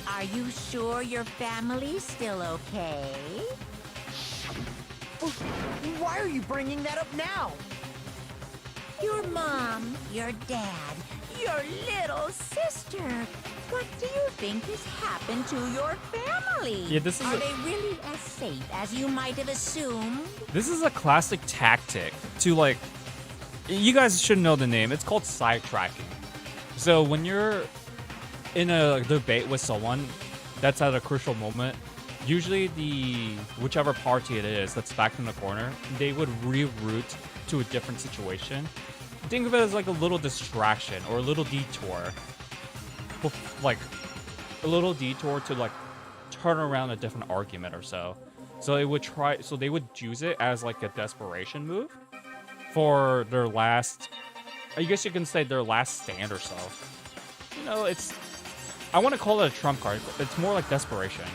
Are you sure your family's still okay? Why are you bringing that up now? Your mom, your dad, your little sister. What do you think has happened to your family? Yeah, this is Are a- they really as safe as you might have assumed? This is a classic tactic to, like... You guys should know the name. It's called sidetracking. So when you're in a debate with someone that's at a crucial moment, usually whichever party it is that's back in the corner, they would reroute to a different situation. Think of it as like a little distraction or a little detour. Like a little detour to like turn around a different argument or so. So they would use it as like a desperation move for their last, I guess you can say their last stand or so. You know, I want to call it a trump card. It's more like desperation.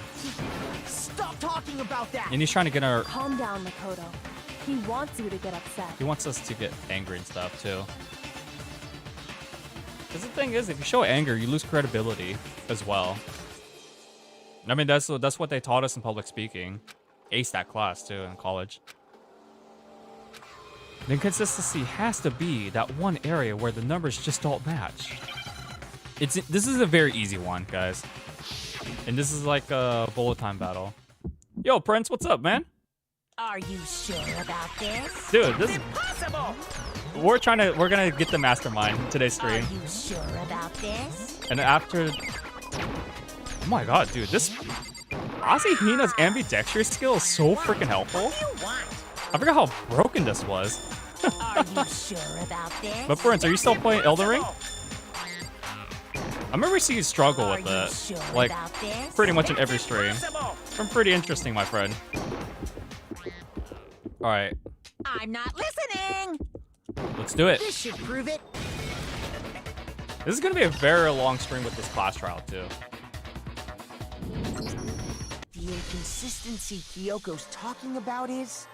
Stop talking about that! And he's trying to get our... Calm down, Makoto. He wants you to get upset. He wants us to get angry and stuff, too. Because the thing is, if you show anger, you lose credibility as well. I mean, that's what they taught us in public speaking. Aced that class, too, in college. The inconsistency has to be that one area where the numbers just don't match. This is a very easy one, guys. And this is like a bullet time battle. Yo, Prince, what's up, man? Are you sure about this? Dude, this is... Impossible! We're gonna get the Mastermind today's stream. Are you sure about this? And after... Oh my god, dude, this... Honestly, Hina's ambidextrous skill is so freaking helpful. What do you want? I forgot how broken this was. Are you sure about this? But Prince, are you still playing Elden Ring? I remember seeing you struggle Are with you it. sure Like, about this? pretty much in every stream. I'm pretty interesting, my friend. Alright, I'm not listening. let's do it. This should prove it. This is gonna be a very long stream with this class trial, too. The inconsistency Kyoko's talking about is...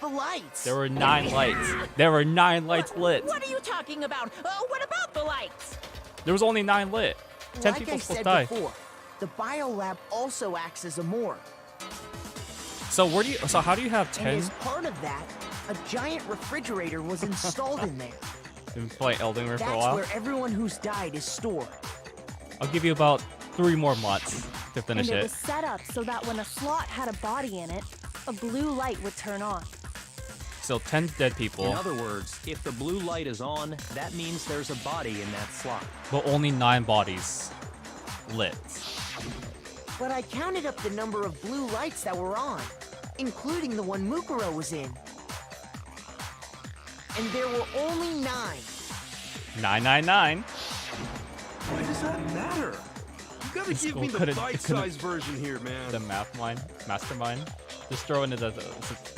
the lights! There were 9 lights. There were 9 lights lit. What are you talking about? What about the lights? There was only 9 lit. 10 like people I supposed to said die. before, the biolab also acts as a morgue. So how do you have And 10? as part of that, a giant refrigerator was installed in there. Been playing Elden Ring for a That's while? where everyone who's died is stored. I'll give you about 3 more months to finish And it it. was set up so that when a slot had a body in it, a blue light would turn on. So 10 dead people. In other words, if the blue light is on, that means there's a body in that slot. But only 9 bodies lit. But I counted up the number of blue lights that were on, including the one Mukuro was in. And there were only 9. 999. Why does that matter? You gotta This give school me the couldn't- bite-sized version here, man. The mastermind. Just throw into the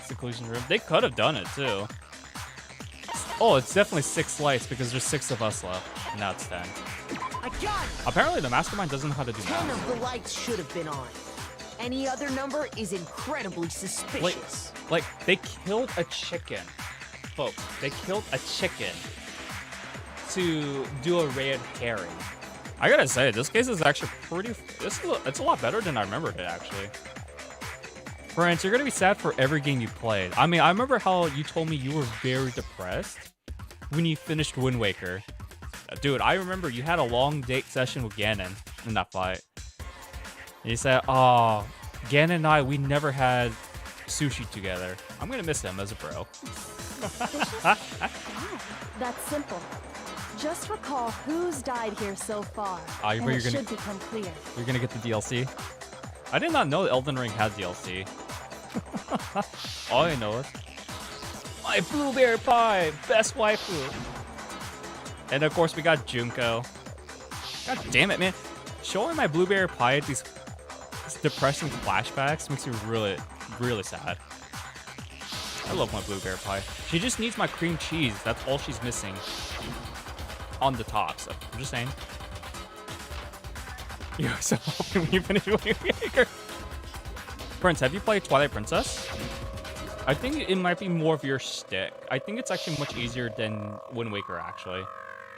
seclusion room. They could have done it too. Oh, it's definitely 6 lights because there's 6 of us left. Now it's 10. I got it! Apparently the mastermind doesn't know how to do 10 math. of the lights should have been on. Any other number is incredibly suspicious. Like they killed a chicken. Folks, they killed a chicken to do a red herring. I gotta say, this case is actually pretty... It's a lot better than I remembered it, actually. Friends, you're gonna be sad for every game you played. I mean, I remember how you told me you were very depressed when you finished Wind Waker. Dude, I remember you had a long date session with Ganon in that fight. And you said, oh, Ganon and I, we never had sushi together. I'm gonna miss him as a bro. That's simple. Just recall who's died here so far, Ah, and you're it gonna- should become clear. You're gonna get the DLC? I did not know Elden Ring had DLC. All I know is my blueberry pie, best waifu. And of course we got Junko. God damn it, man! Showing my blueberry pie at these depressing flashbacks makes me really, really sad. I love my blueberry pie. She just needs my cream cheese. That's all she's missing on the top. So I'm just saying. You're so hoping when you finish Wind Waker. Prince, have you played Twilight Princess? I think it might be more of your stick. I think it's actually much easier than Wind Waker, actually.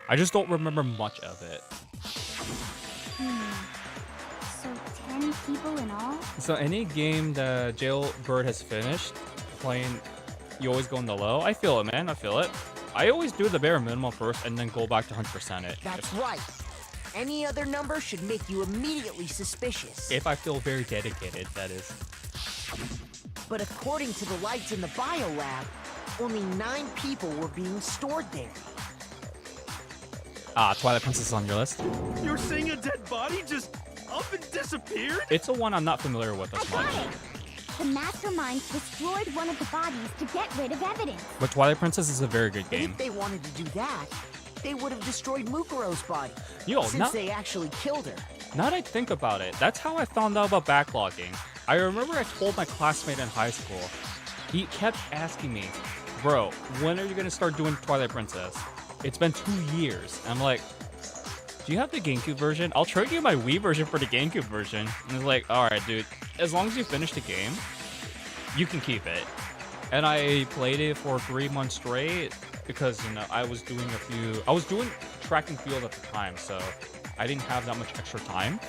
I just don't remember much of it. So 10 people in all? So any game that Jailbird has finished playing, you always go in the low. I feel it, man. I feel it. I always do the bare minimum first and then go back to 100% it. That's right. Any other number should make you immediately suspicious. If I feel very dedicated, that is. But according to the lights in the biolab, only 9 people were being stored there. Ah, Twilight Princess is on your list. You're saying a dead body just up and disappeared? It's a one I'm not familiar with I as got much. it! The Mastermind destroyed one of the bodies to get rid of evidence. But Twilight Princess is a very good And game. if they wanted to do that, they would have destroyed Mukuro's body. Yo, since they actually killed her. Now that I think about it, that's how I found out about backlogging. I remember I told my classmate in high school. He kept asking me, bro, when are you going to start doing Twilight Princess? It's been 2 years. And I'm like, do you have the GameCube version? I'll trade you my Wii version for the GameCube version. And he's like, alright, dude, as long as you finish the game, you can keep it. And I played it for 3 months straight because, you know, I was doing track and field at the time, so I didn't have that much extra time.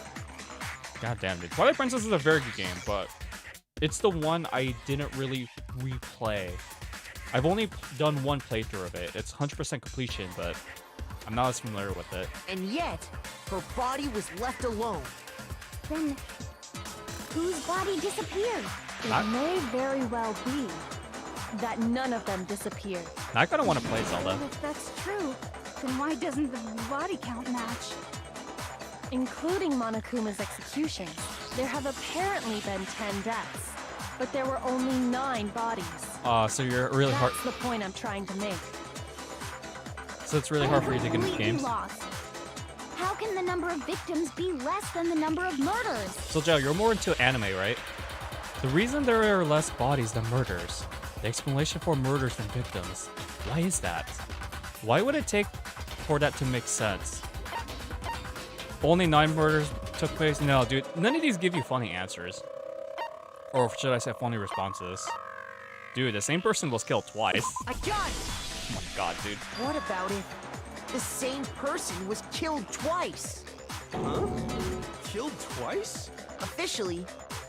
God damn, dude. Twilight Princess is a very good game, but it's the one I didn't really replay. I've only done one playthrough of it. It's 100% completion, but I'm not as familiar with it. And yet, her body was left alone. Then, whose body disappeared? It may very well be that none of them disappeared. I kind of want to play Zelda. Well, if that's true, then why doesn't the body count match? Including Monokuma's executions, there have apparently been 10 deaths, but there were only 9 bodies. So you're really hard. That's the point I'm trying to make. So it's really hard for you to get into Completely games. lost. How can the number of victims be less than the number of murders? So Joe, you're more into anime, right? The reason there are less bodies than murders, the explanation for murders than victims. Why is that? Why would it take for that to make sense? Only 9 murders took place? No, dude, none of these give you funny answers. Or should I say funny responses? Dude, the same person was killed twice. I got it! Oh my god, dude. What about if the same person was killed twice? Huh? Killed twice? Officially,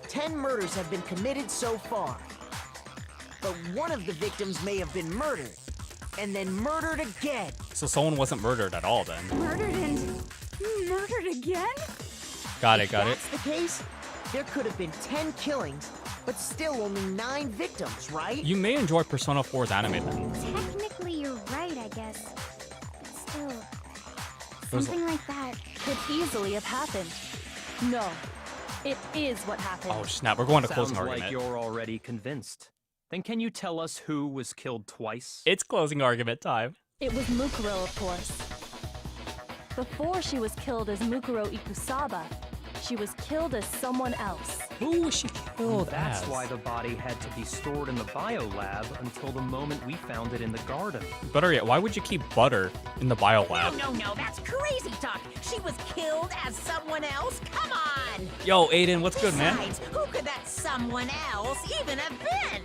10 murders have been committed so far. But one of the victims may have been murdered, and then murdered again. So someone wasn't murdered at all then. Murdered and murdered again? Got it, If got it. that's the case, there could have been 10 killings But still only 9 victims, right? You may enjoy Persona 4's anime then. Technically, you're right, I guess. But still, There's- something like that. Could easily have happened. No, it is what happened. Oh snap, we're going to Sounds closing like argument. you're already convinced. Then can you tell us who was killed twice? It's closing argument time. It was Mukuro, of course. Before she was killed as Mukuro Ikusaba, she was killed as someone else. Who was she killed That's as? why the body had to be stored in the biolab until the moment we found it in the garden. Better yet, why would you keep butter in the biolab? No, that's crazy talk. She was killed as someone else? Come on! Yo, Aiden, what's good, man? Besides, who could that someone else even have been?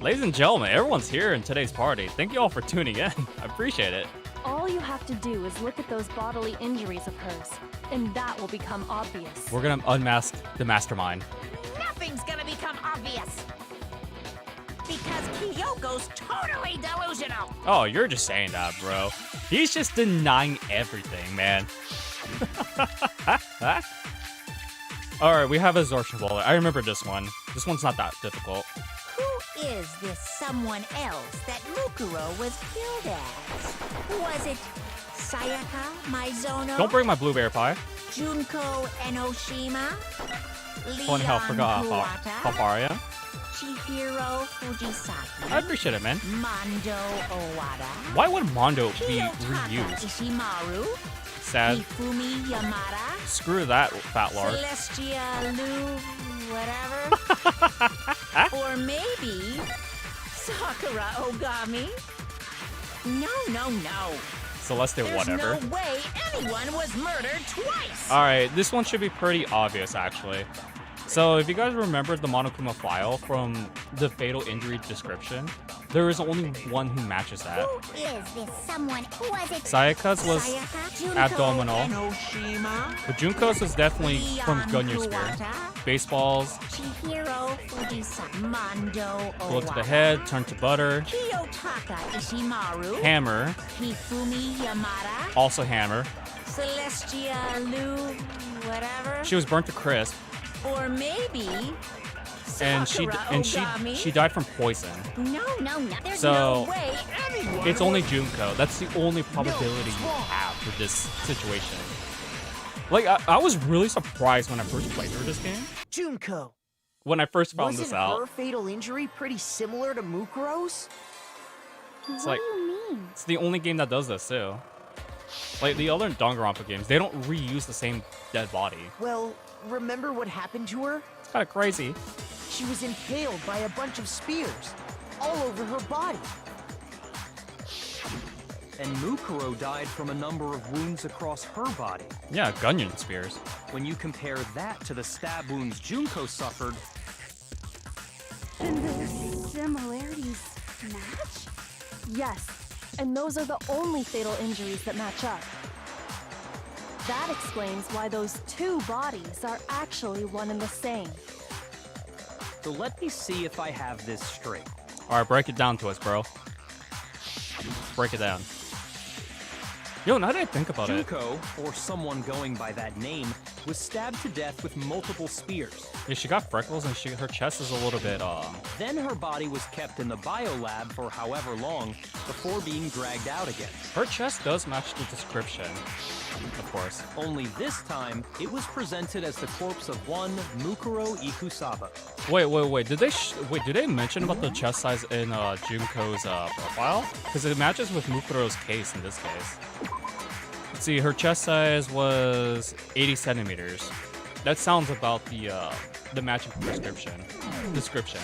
Ladies and gentlemen, everyone's here in today's party. Thank you all for tuning in. I appreciate it. All you have to do is look at those bodily injuries of hers, and that will become obvious. We're gonna unmask the mastermind. Nothing's gonna become obvious. Because Kyoko's totally delusional. Oh, you're just saying that, bro. He's just denying everything, man. Alright, we have absorption ball. I remember this one. This one's not that difficult. Who is this someone else that Mukuro was killed as? Was it Sayaka Maizono? Don't bring my blueberry pie. Junko Enoshima? Funny how I Leon forgot about Kuwata? Paparia. Chihiro Fujisaki? I appreciate it, man. Mondo Owada? Why would Mondo be Kiyotaka reused? Ishimaru? Sad. Hifumi Yamada? Screw that, fat lard. Celestia Lu, whatever. Or maybe Sakura Ogami? No. Celeste, There's whatever. no way anyone was murdered twice. Alright, this one should be pretty obvious, actually. So, if you guys remember the Monokuma file from the fatal injury description, there is only one who matches that. Who is this someone? Was it Sayaka's was Sayaka, Junko abdominal. Enoshima, But Junko's was definitely from Leon Gunyo Spear. Kuwata, Baseballs, Chihiro Fujisaki, Mondo bullet to the Owada, head, turn to butter, Kiyotaka Ishimaru, hammer, Hifumi Yamada, also hammer. Celestia Lu, whatever. She was burnt to crisp, Or maybe and Sakura she Ogami. died from poison. No. There's So No way anyone it's only would- Junko. That's the only probability you have for this situation. Like I was really surprised when I first played through this game. Junko. When I first found Wasn't this out, her fatal injury pretty similar to Mukuro's? It's what like- do you mean? it's the only game that does this too. Like the other Danganronpa games, they don't reuse the same dead body. Well, remember what happened to her? It's kind of crazy. She was impaled by a bunch of spears all over her body. And Mukuro died from a number of wounds across her body. Yeah, Gunyon spears. When you compare that to the stab wounds Junko suffered, And the similarities match? Yes, and those are the only fatal injuries that match up. That explains why those two bodies are actually one and the same. so let me see if I have this straight. All right, break it down to us, bro. Break it down. Yo, now that I think about it, Junko, or someone going by that name, was stabbed to death with multiple spears. yeah, she got freckles and her chest is a little bit Then her body was kept in the biolab for however long before being dragged out again. her chest does match the description, of course. Only this time, it was presented as the corpse of one Mukuro Ikusaba. Wait. Did they mention about the chest size in Junko's profile? Because it matches with Mukuro's case in this case. Let's see, her chest size was 80 centimeters. That sounds about the matching description.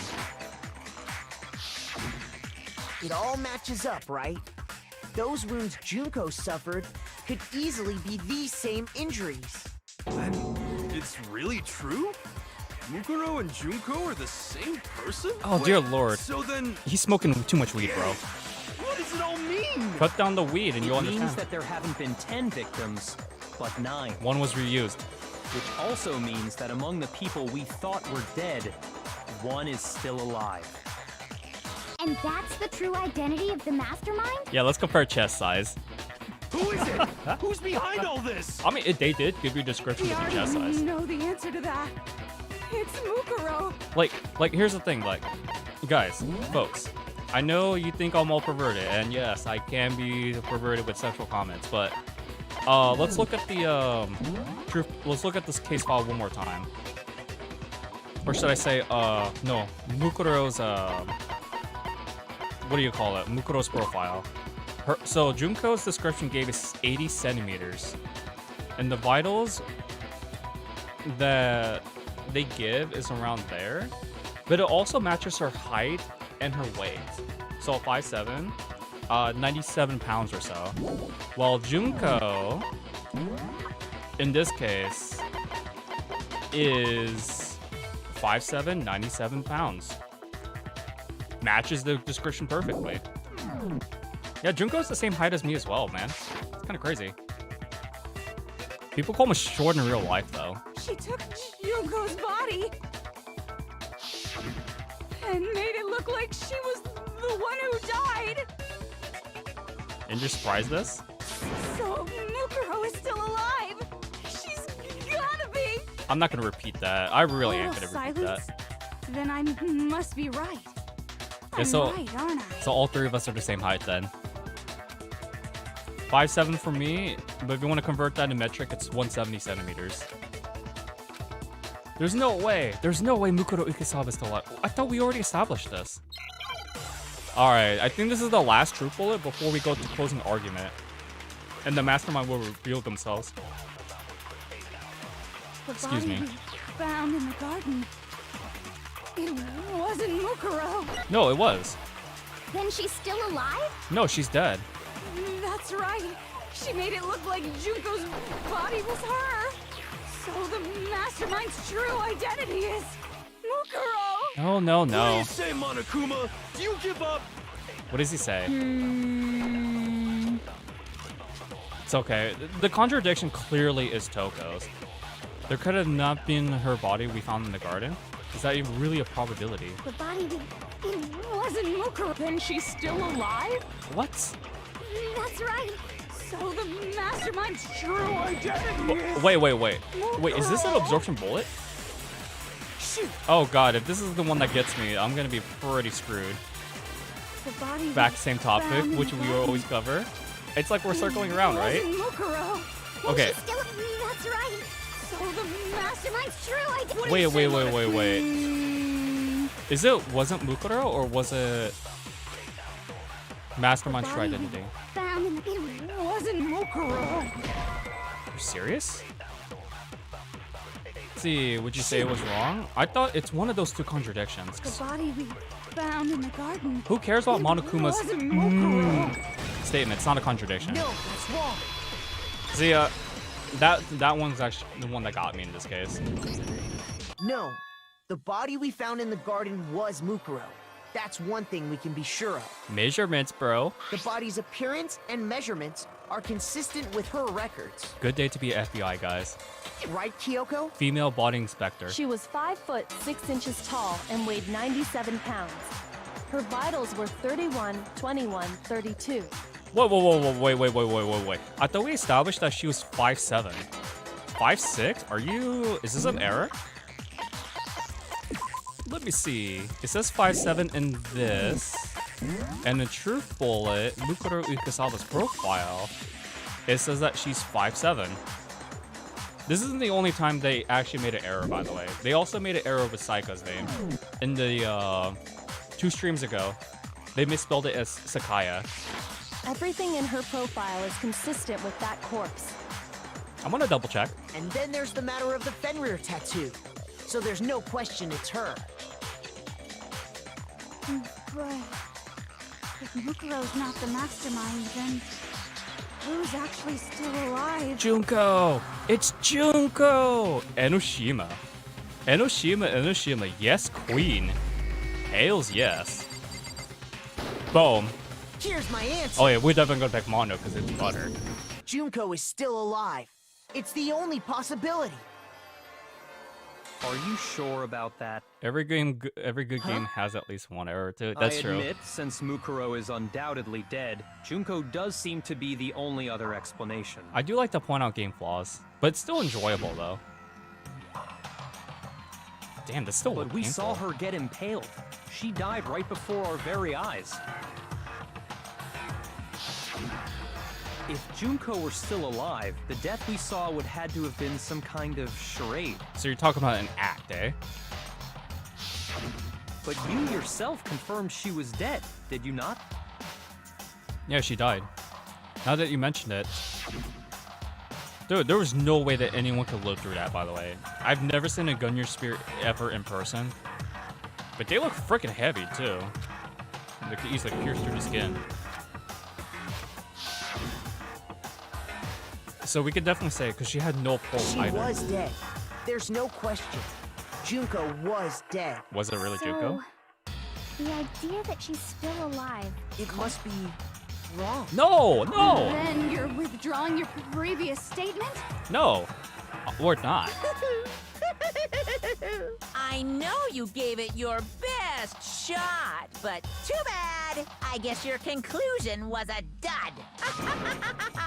It all matches up, right? Those wounds Junko suffered could easily be these same injuries. Then it's really true? Mukuro and Junko are the same person? Oh, dear lord. So then, He's smoking too much weed, bro. what does it all mean? Cut down the weed and you'll It means understand. that there haven't been 10 victims, but 9. One was reused. Which also means that among the people we thought were dead, one is still alive. And that's the true identity of the Mastermind? Yeah, let's compare chest size. Who is it? Who's behind all this? I mean, they did give you a description We of the already chest size. know the answer to that. It's Mukuro. Like, here's the thing, like, guys, folks, I know you think I'm all perverted, and yes, I can be perverted with sexual comments, but let's look at the let's look at this case file one more time. Or should I say, no, Mukuro's what do you call it? Mukuro's profile. So Junko's description gave us 80 centimeters, and the vitals that they give is around there, but it also matches her height and her weight. So 5'7", 97 pounds or so. While Junko, in this case, is 5'7", 97 pounds. Matches the description perfectly. Yeah, Junko's the same height as me as well, man. It's kind of crazy. People call him short in real life, though. She took Junko's body and made it look like she was the one who died. And you're surprised this? So Mukuro is still alive. She's gotta be. I'm not gonna repeat that. I really ain't gonna repeat silence? that. Then I must be right. Yeah, I'm so, right, aren't I? so all three of us are the same height then. 5'7" for me, but if you want to convert that to metric, it's 170 centimeters. There's no way Mukuro Ukesawa is still alive. I thought we already established this. Alright, I think this is the last truth bullet before we go to closing argument. And the Mastermind will reveal themselves. The Excuse me. body we found in the garden. It wasn't Mukuro. No, it was. Then she's still alive? No, she's dead. That's right. She made it look like Junko's body was her. So the Mastermind's true identity is Mukuro. No, no, What do no. you say, Monokuma? Do you give up? What does he say? It's okay. The contradiction clearly is Toko's. There could have not been her body we found in the garden. Is that even really a probability? The body It wasn't Mukuro. Then she's still alive? What? That's right. So the Mastermind's true identity is Wait. Wait, is this an absorption bullet? Shoot. Oh god, if this is the one that gets me, I'm gonna be pretty screwed. The body Back we same topic, found in which the we garden. always cover. It's like we're circling around, right? Wasn't Mukuro. Then Okay. she's still. That's right. So the Mastermind's true identity. Wait. Is it wasn't Mukuro or was it Mastermind's true body identity? Found in the It wasn't Mukuro. You're serious? See, would you say it was wrong? I thought it's one of those two contradictions. The body we found in the garden. Who cares about It Monokuma's wasn't Mukuro. statement? It's not a contradiction. No, that's wrong. See, that one's actually the one that got me in this case. No, the body we found in the garden was Mukuro. That's one thing we can be sure of. Measurements, bro. The body's appearance and measurements are consistent with her records. Good day to be FBI, guys. Right, Kyoko? Female body inspector. She was 5 foot 6 inches tall and weighed 97 pounds. Her vitals were 31, 21, 32. Wait. I thought we established that she was 5'7". 5'6"? Is this an error? Let me see. It says 5'7" in this. And the truth bullet, Mukuro Ukesawa's profile, it says that she's 5'7". This isn't the only time they actually made an error, by the way. They also made an error with Saika's name. In the 2 streams ago, they misspelled it as Sakaya. Everything in her profile is consistent with that corpse. I'm gonna double check. And then there's the matter of the Fenrir tattoo. So there's no question it's her. But if Mukuro's not the Mastermind, then who's actually still alive? Junko! It's Junko! Enoshima. Enoshima. Yes, queen. Hails yes. Boom. Here's my answer. Oh yeah, we're definitely gonna pick Mono because it's butter. Junko is still alive. It's the only possibility. Are you sure about that? Every good game has at least one error to it. That's I true. admit, since Mukuro is undoubtedly dead, Junko does seem to be the only other explanation. I do like to point out game flaws, but it's still enjoyable though. Damn, that's still But we painful. saw her get impaled. She died right before our very eyes. If Junko were still alive, the death we saw would had to have been some kind of charade. So you're talking about an act, eh? But you yourself confirmed she was dead, did you not? Yeah, she died. Now that you mentioned it. Dude, there was no way that anyone could live through that, by the way. I've never seen a Gungnir Spear ever in person. But they look freaking heavy, too. They could easily pierce through the skin. So we could definitely say, because she had no pulse She either. was dead. There's no question. Junko was dead. Was it really Junko? The idea that she's still alive. It must be wrong. No, no, Then you're withdrawing your previous statement? no. Or not. I know you gave it your best shot, but too bad. I guess your conclusion was a dud.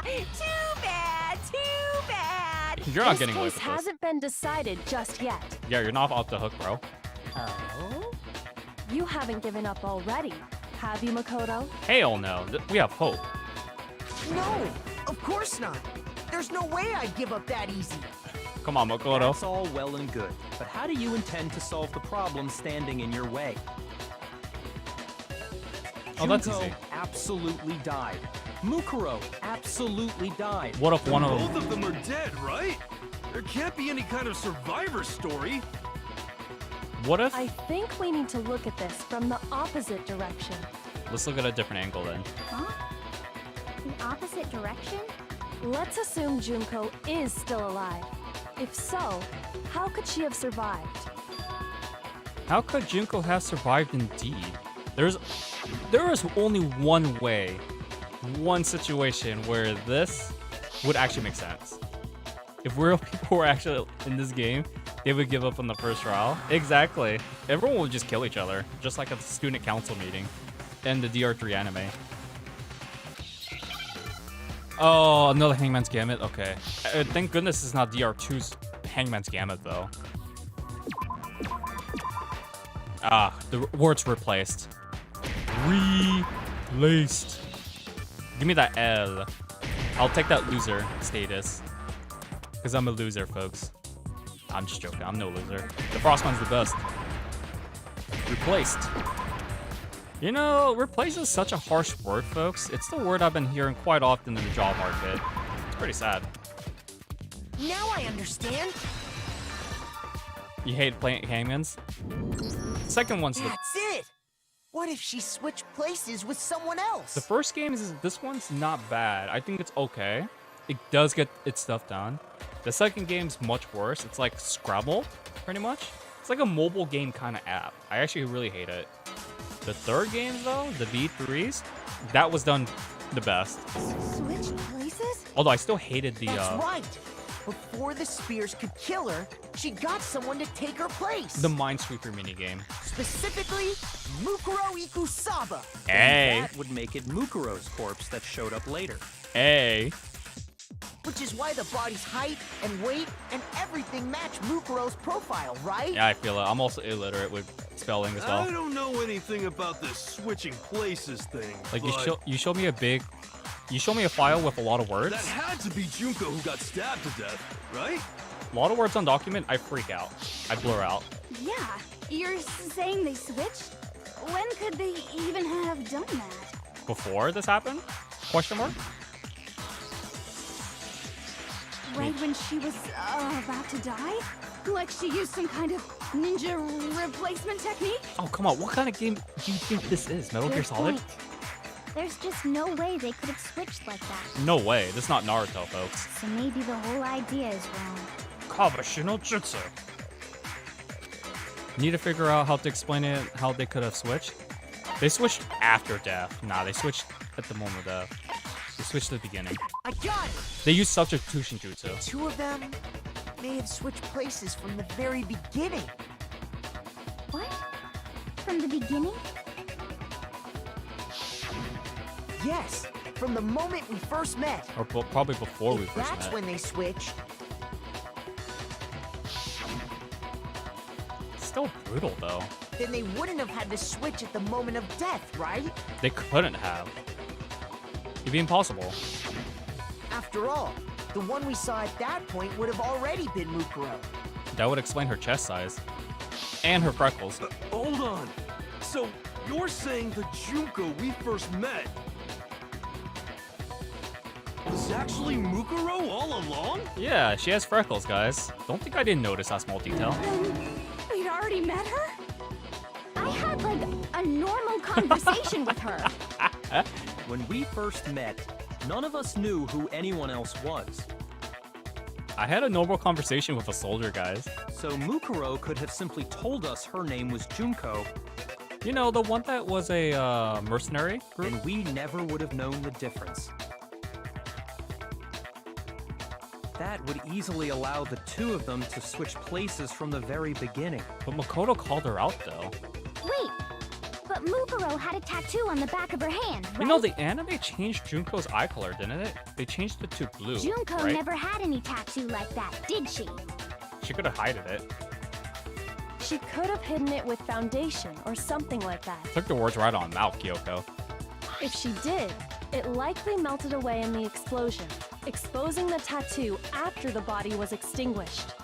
Too bad, too bad. You're not This getting away case with this. hasn't been decided just yet. Yeah, you're not off the hook, bro. Oh? You haven't given up already, have you, Makoto? Hell no. We have hope. No, of course not. There's no way I'd give up that easy. Come on, Makoto. That's all well and good, but how do you intend to solve the problem standing in your way? Oh, that's Junko easy. absolutely died. Mukuro absolutely died. What if one of Both them... of them are dead, right? There can't be any kind of survivor story. What if... I think we need to look at this from the opposite direction. Let's look at a different angle then. Huh? The opposite direction? Let's assume Junko is still alive. If so, how could she have survived? How could Junko have survived indeed? There is only one way, one situation where this would actually make sense. If real people were actually in this game, they would give up on the first trial. Exactly. Everyone would just kill each other, just like a student council meeting in the DR3 anime. Oh, another Hangman's Gambit? Okay. Thank goodness it's not DR2's Hangman's Gambit, though. Ah, the word's replaced. Replaced. Give me that L. I'll take that loser status. Because I'm a loser, folks. I'm just joking. I'm no loser. The Frostman's the best. Replaced. You know, replace is such a harsh word, folks. It's the word I've been hearing quite often in the job market. It's pretty sad. Now I understand. You hate playing Hangmans? Second one's the... That's it. What if she switched places with someone else? The first game is... This one's not bad. I think it's okay. It does get its stuff done. The second game's much worse. It's like Scrabble, pretty much. It's like a mobile game kind of app. I actually really hate it. The third game, though, the V3s, that was done the best. Switch places? Although I still hated the... That's right. Before the spears could kill her, she got someone to take her place. The Minesweeper minigame. Specifically, Mukuro Ikusaba. Hey. That would make it Mukuro's corpse that showed up later. Hey. Which is why the body's height and weight and everything match Mukuro's profile, right? Yeah, I feel it. I'm also illiterate with spelling as I well. don't know anything about this switching places thing. Like, but you show me a file with a lot of words. that had to be Junko who got stabbed to death, right? A lot of words on document, I freak out. I blur out. Yeah, you're saying they switched? When could they even have done that? Before this happened? Question mark? Right when she was about to die? Like she used some kind of ninja replacement technique? Oh, come on. What kind of game do you think this is? Metal Gear Good Solid? point. There's just no way they could have switched like that. No way. This is not Naruto, folks. So maybe the whole idea is wrong. Kabashi no Jutsu. Need to figure out how to explain it, how they could have switched. They switched after death. Nah, they switched at the moment of death. They switched at the beginning. I got it. They used substitution jutsu. Two of them may have switched places from the very beginning. What? From the beginning? Yes, from the moment we first met. Or probably before we If first that's met. when they switched. still brutal, though. Then they wouldn't have had to switch at the moment of death, right? They couldn't have. It'd be impossible. After all, the one we saw at that point would have already been Mukuro. That would explain her chest size. And her freckles. Hold on. So, you're saying the Junko we first met was actually Mukuro all along? Yeah, she has freckles, guys. Don't think I didn't notice that small detail. We'd already met her? I had, like, a normal conversation with her. When we first met, none of us knew who anyone else was. I had a normal conversation with a soldier, guys. So Mukuro could have simply told us her name was Junko, You know, the one that was a mercenary group? and we never would have known the difference. That would easily allow the two of them to switch places from the very beginning. But Makoto called her out, though. Wait, but Mukuro had a tattoo on the back of her hand, right? You know, the anime changed Junko's eye color, didn't it? They changed it to blue, Junko right? never had any tattoo like that, did she? She could have hidden it. She could have hidden it with foundation or something like that. Took the words right on mouth, Kyoko. If she did, it likely melted away in the explosion, exposing the tattoo after the body was extinguished.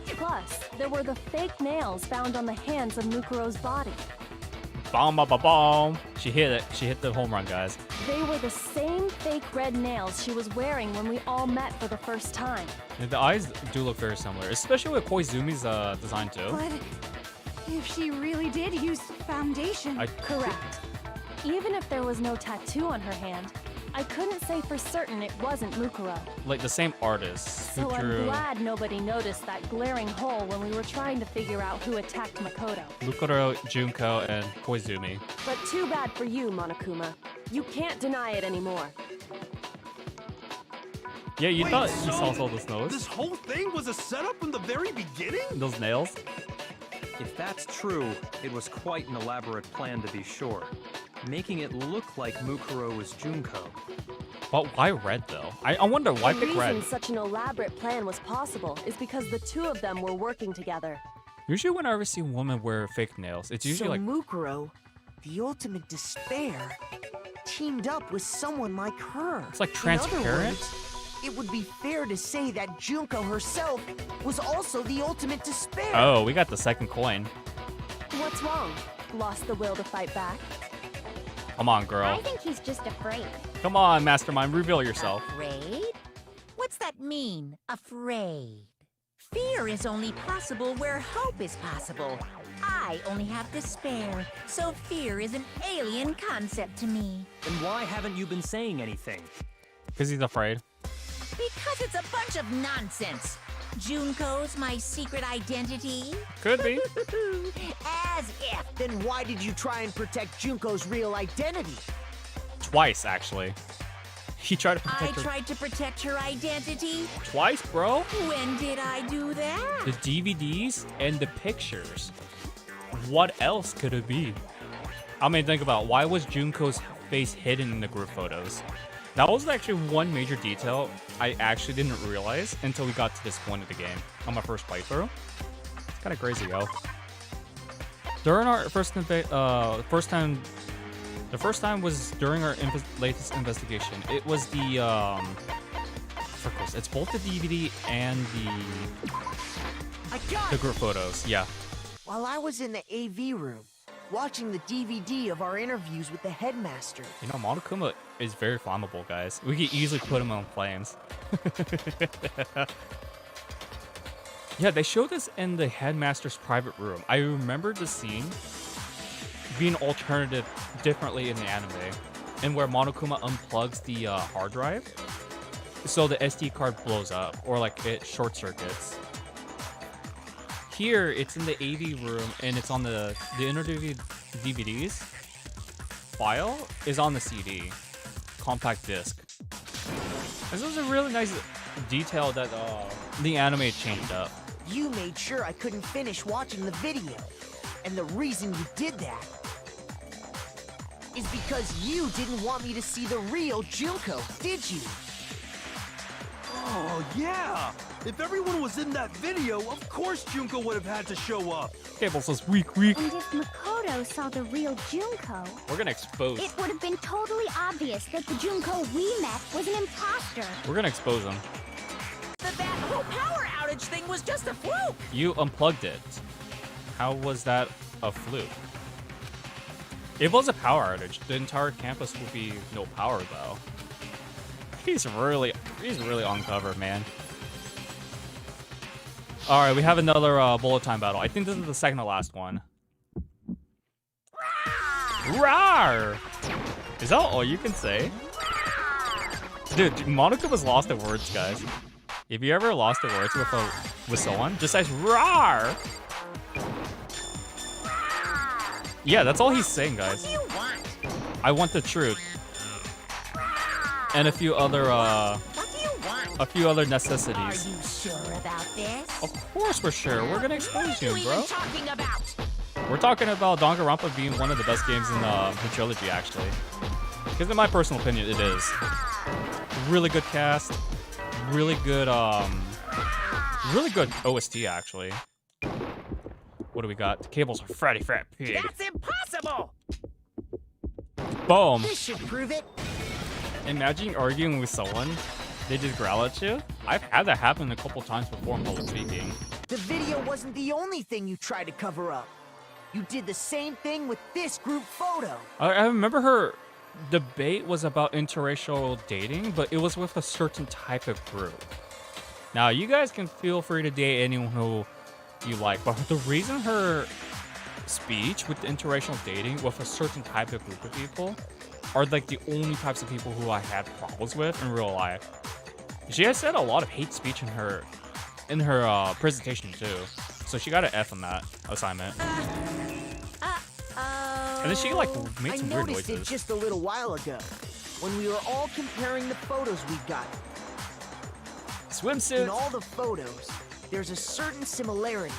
Plus, there were the fake nails found on the hands of Mukuro's body. Bomb, bomb, bomb, bomb. She hit it. She hit the home run, guys. They were the same fake red nails she was wearing when we all met for the first time. And the eyes do look very similar, especially with Koizumi's design, too. But if she really did use foundation... Correct. Even if there was no tattoo on her hand, I couldn't say for certain it wasn't Mukuro. Like the same artist So who I'm drew glad nobody noticed that glaring hole when we were trying to figure out who attacked Makoto. Mukuro, Junko, and Koizumi. But too bad for you, Monokuma. You can't deny it anymore. Yeah, you Wait, thought so you saw those nose? This whole thing was a setup from the very beginning? Those nails? If that's true, it was quite an elaborate plan to be sure, making it look like Mukuro was Junko. But why red, though? I wonder why The pick reason red. such an elaborate plan was possible is because the two of them were working together. Usually when I ever see women wear fake nails, it's usually So like... Mukuro, the ultimate despair, teamed up with someone like her. It's like In other transparent? words, it would be fair to say that Junko herself was also the ultimate despair. Oh, we got the second coin. What's wrong? Lost the will to fight back? Come on, I girl. think he's just afraid. Come on, Mastermind, reveal yourself. Afraid? What's that mean, afraid? Fear is only possible where hope is possible. I only have despair, so fear is an alien concept to me. Then why haven't you been saying anything? Because he's afraid. Because it's a bunch of nonsense. Junko's my secret identity? Could be. As if. Then why did you try and protect Junko's real identity? Twice, actually. He tried to I protect her tried to protect her identity? twice, bro. When did I do that? The DVDs and the pictures. What else could it be? I mean, think about why was Junko's face hidden in the group photos? That was actually one major detail I actually didn't realize until we got to this point of the game on my first playthrough. It's kind of crazy, yo. During our first time was during our latest investigation. It was the circles. It's both the DVD and I got the it! group photos. Yeah. While I was in the AV room, watching the DVD of our interviews with the headmaster, You know, Monokuma is very flammable, guys. We could easily put him on flames. Yeah, they showed this in the headmaster's private room. I remember the scene being alternative differently in the anime, and where Monokuma unplugs the hard drive, so the SD card blows up, or like it short circuits. Here, it's in the AV room, and it's on the interview DVDs. File is on the CD, compact disc. This is a really nice detail that the anime changed up. you made sure I couldn't finish watching the video. And the reason you did that is because you didn't want me to see the real Junko, did you? Oh, yeah! If everyone was in that video, of course Junko would have had to show up. Cable says weak, weak. And if Makoto saw the real Junko, We're gonna expose. it would have been totally obvious that the Junko we met was an imposter. We're gonna expose him. That whole power outage thing was just a fluke. You unplugged it. How was that a fluke? If it was a power outage, the entire campus would be no power though. He's really on cover, man. All right, we have another bullet time battle. I think this is the second to last one. Rawr! Is that all you can say? Dude, Monica was lost at words, guys. If you ever lost at words with someone, just says "rawr." Yeah, that's all he's saying, guys. What do you want? I want the truth. And a few other What do you want? a few other Are necessities. you sure about this? Of course we're sure. We're gonna expose you, What are you bro. even talking about? We're talking about Danganronpa being one of the best games in the trilogy, actually. Because in my personal opinion, it is. Really good cast. Really good OST, actually. What do we got? The cables are Freddy Fat Pig. That's impossible. Boom. This should prove it. Imagine arguing with someone, they just growl at you. I've had that happen a couple times before in public speaking. The video wasn't the only thing you tried to cover up. You did the same thing with this group photo. I remember her debate was about interracial dating, but it was with a certain type of group. Now, you guys can feel free to date anyone who you like, but the reason her speech with interracial dating with a certain type of group of people are like the only types of people who I had problems with in real life. She has said a lot of hate speech in her presentation too, so she got an F on that assignment. And then she like made some I weird noticed it noises. just a little while ago, when we were all comparing the photos we got. Swimsuit. In all the photos, there's a certain similarity,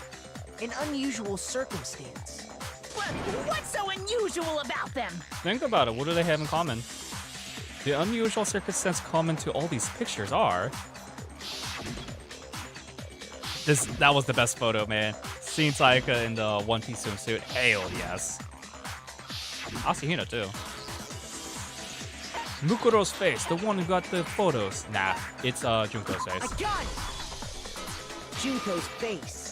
an unusual circumstance. What's so unusual about them? Think about it. What do they have in common? The unusual circumstance common to all these pictures are. That was the best photo, man. Seeing Sayaka in the one-piece swimsuit. Hell yes. Asahina too. Mukuro's face, the one who got the photos. Nah, it's Junko's I face. got it! Junko's face.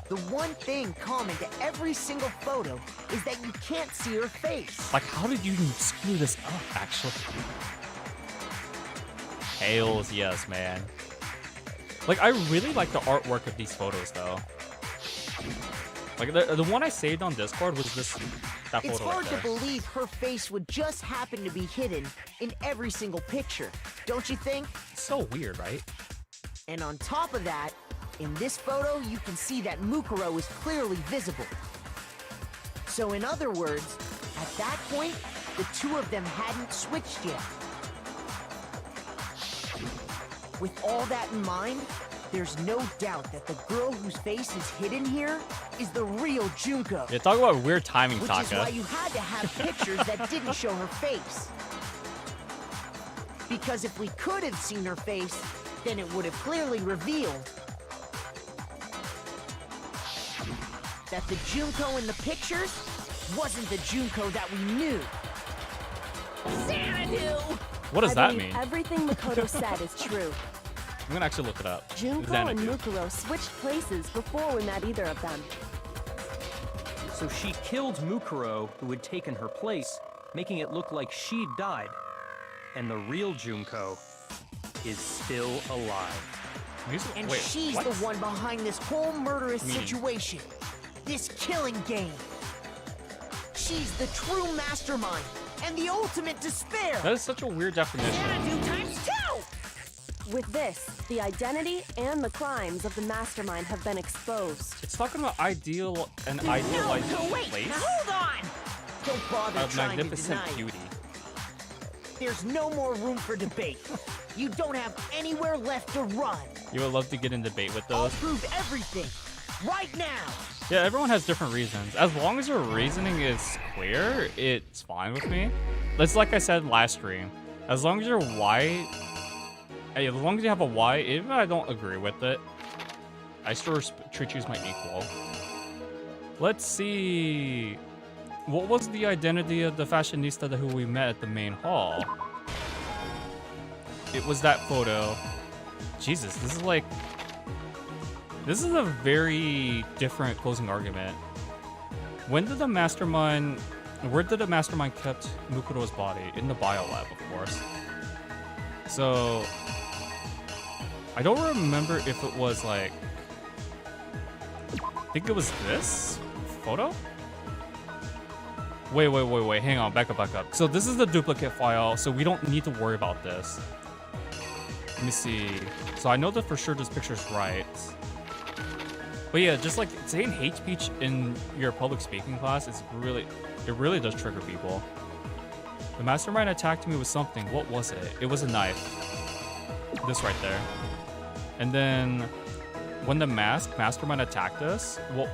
The one thing common to every single photo is that you can't see her face. Like, how did you even screw this up, actually? Hails, yes, man. Like, I really like the artwork of these photos, though. Like, the one I saved on Discord was that It's photo hard right to there. believe her face would just happen to be hidden in every single picture, don't you think? It's so weird, right? And on top of that, in this photo, you can see that Mukuro is clearly visible. So in other words, at that point, the two of them hadn't switched yet. With all that in mind, there's no doubt that the girl whose face is hidden here is the real Junko. Yeah, talk about weird timing, Which is why Taka. you had to have pictures that didn't show her face. Because if we could have seen her face, then it would have clearly revealed that the Junko in the pictures wasn't the Junko that we knew. Xanadu! What does I that believe mean? everything Makoto said is true. I'm gonna actually look it up. Junko and Xanadu. Mukuro switched places before we met either of them. So she killed Mukuro, who had taken her place, making it look like she'd died. And the real Junko is still alive. And Wait, she's what? the one behind this whole murderous Meaning? situation. This killing game. She's the true mastermind and the ultimate despair. That is such a weird definition. Xanadu times 2! With this, the identity and the crimes of the Mastermind have been exposed. It's talking about idealized No, wait! place Now hold on! Don't bother of trying to magnificent deny it. beauty. There's no more room for debate. You don't have anywhere left to run. You would love to get in debate with I'll those. prove everything right now. Yeah, everyone has different reasons. As long as your reasoning is clear, it's fine with me. It's like I said last stream. As long as your why Hey, as long as you have a Y, even if I don't agree with it, I still treat you as my equal. Let's see. What was the identity of the fashionista who we met at the main hall? It was that photo. Jesus, this is like... This is a very different closing argument. When did the Mastermind... Where did the Mastermind kept Mukuro's body? In the biolab, of course. So... I don't remember if it was like... I think it was this photo? Wait, hang on, back up. So this is the duplicate file, so we don't need to worry about this. Let me see. So I know that for sure this picture's right. But yeah, just like saying hate speech in your public speaking class, it really does trigger people. The Mastermind attacked me with something. What was it? It was a knife. This right there. And then when the Mastermind attacked us, well,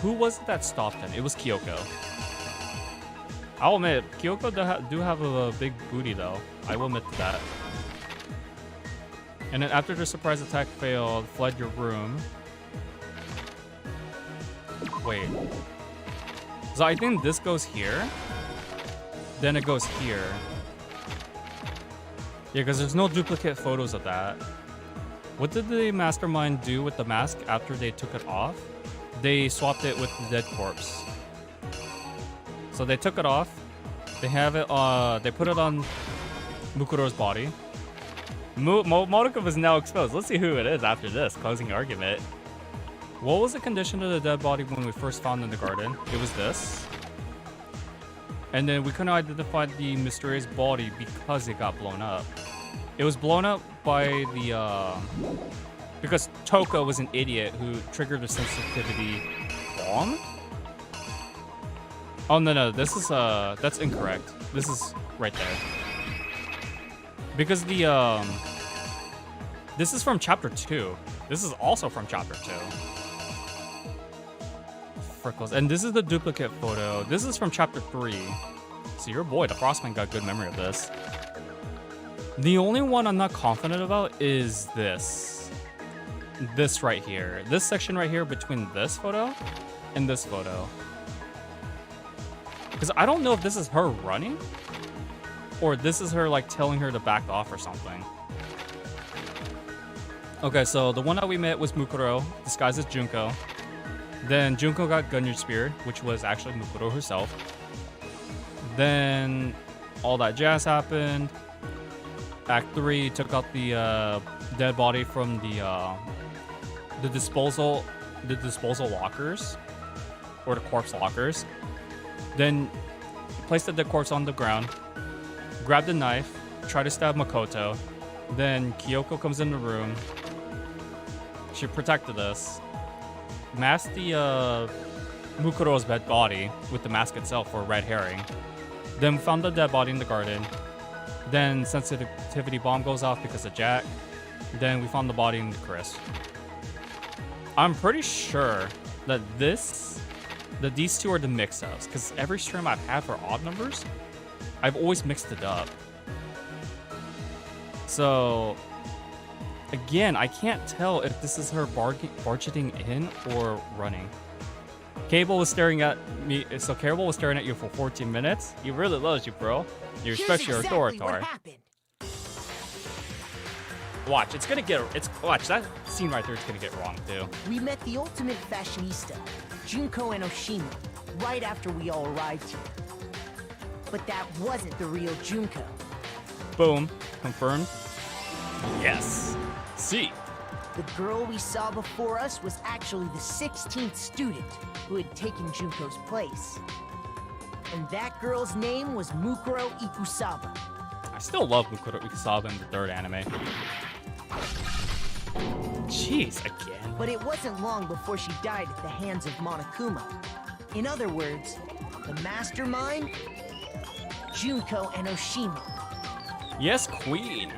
who was it that stopped him? It was Kyoko. I'll admit, Kyoko do have a big booty though. I will admit to that. And then after the surprise attack failed, fled your room. Wait. So I think this goes here. Then it goes here. Yeah, because there's no duplicate photos of that. What did the Mastermind do with the mask after they took it off? They swapped it with the dead corpse. So they took it off. They have it. They put it on Mukuro's body. Motoka is now exposed. Let's see who it is after this closing argument. What was the condition of the dead body when we first found it in the garden? It was this. And then we couldn't identify the mysterious body because it got blown up. It was blown up by the because Toko was an idiot who triggered the sensitivity bomb. Oh no, this is that's incorrect. This is right there. Because the this is from chapter 2. This is also from chapter 2. Frickles. And this is the duplicate photo. This is from chapter 3. So your boy, the Frostman, got good memory of this. The only one I'm not confident about is this. This right here. This section right here between this photo and this photo. Because I don't know if this is her running or this is her like telling her to back off or something. Okay, so the one that we met was Mukuro, disguised as Junko. Then Junko got Gunyan speared, which was actually Mukuro herself. Then all that jazz happened. Act 3 took out the dead body from the disposal lockers, or the corpse lockers. Then placed the dead corpse on the ground, grabbed the knife, tried to stab Makoto. Then Kyoko comes in the room. She protected us. Masked the Mukuro's dead body with the mask itself for a red herring. Then we found the dead body in the garden. Then sensitivity bomb goes off because of Jack. Then we found the body in the Chris. I'm pretty sure that these two are the mix-ups, because every stream I've had for odd numbers, I've always mixed it up. So again, I can't tell if this is her barging in or running. Cable was staring at me, so Cable was staring at you for 14 minutes. He really loves you, bro. You respect your authority. Watch, watch, that scene right there is gonna get wrong too. We met the ultimate fashionista, Junko and Oshima, right after we all arrived here. But that wasn't the real Junko. Boom, confirmed. Yes. See. The girl we saw before us was actually the 16th student who had taken Junko's place. And that girl's name was Mukuro Ikusaba. I still love Mukuro Ikusaba in the third anime. Jeez, again. But it wasn't long before she died at the hands of Monokuma. In other words, the Mastermind, Junko, and Oshima. Yes, Queen.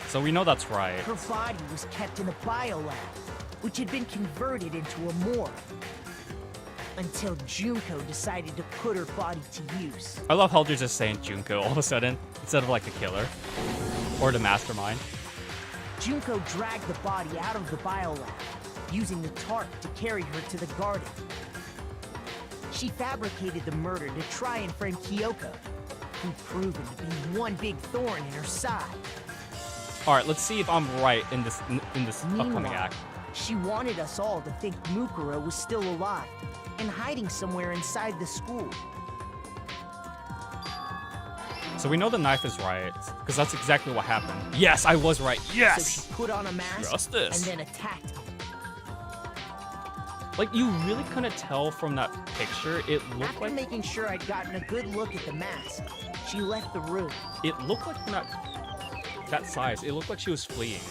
So we know that's right. Her body was kept in a biolab, which had been converted into a morgue. Until Junko decided to put her body to use. I love how they're just saying Junko all of a sudden, instead of like a killer. Or the Mastermind. Junko dragged the body out of the biolab, using the tarp to carry her to the garden. She fabricated the murder to try and frame Kyoko, who'd proven to be one big thorn in her side. All right, let's see if I'm right in this upcoming Meanwhile, act. she wanted us all to think Mukuro was still alive and hiding somewhere inside the school. So we know the knife is right, because that's exactly what happened. Yes, I was right. Yes. So she put on a mask Justice. and then attacked me. Like, you really couldn't tell from that picture. It looked After like making sure I'd gotten a good look at the mask, she left the room. it looked like from that size. It looked like she was fleeing.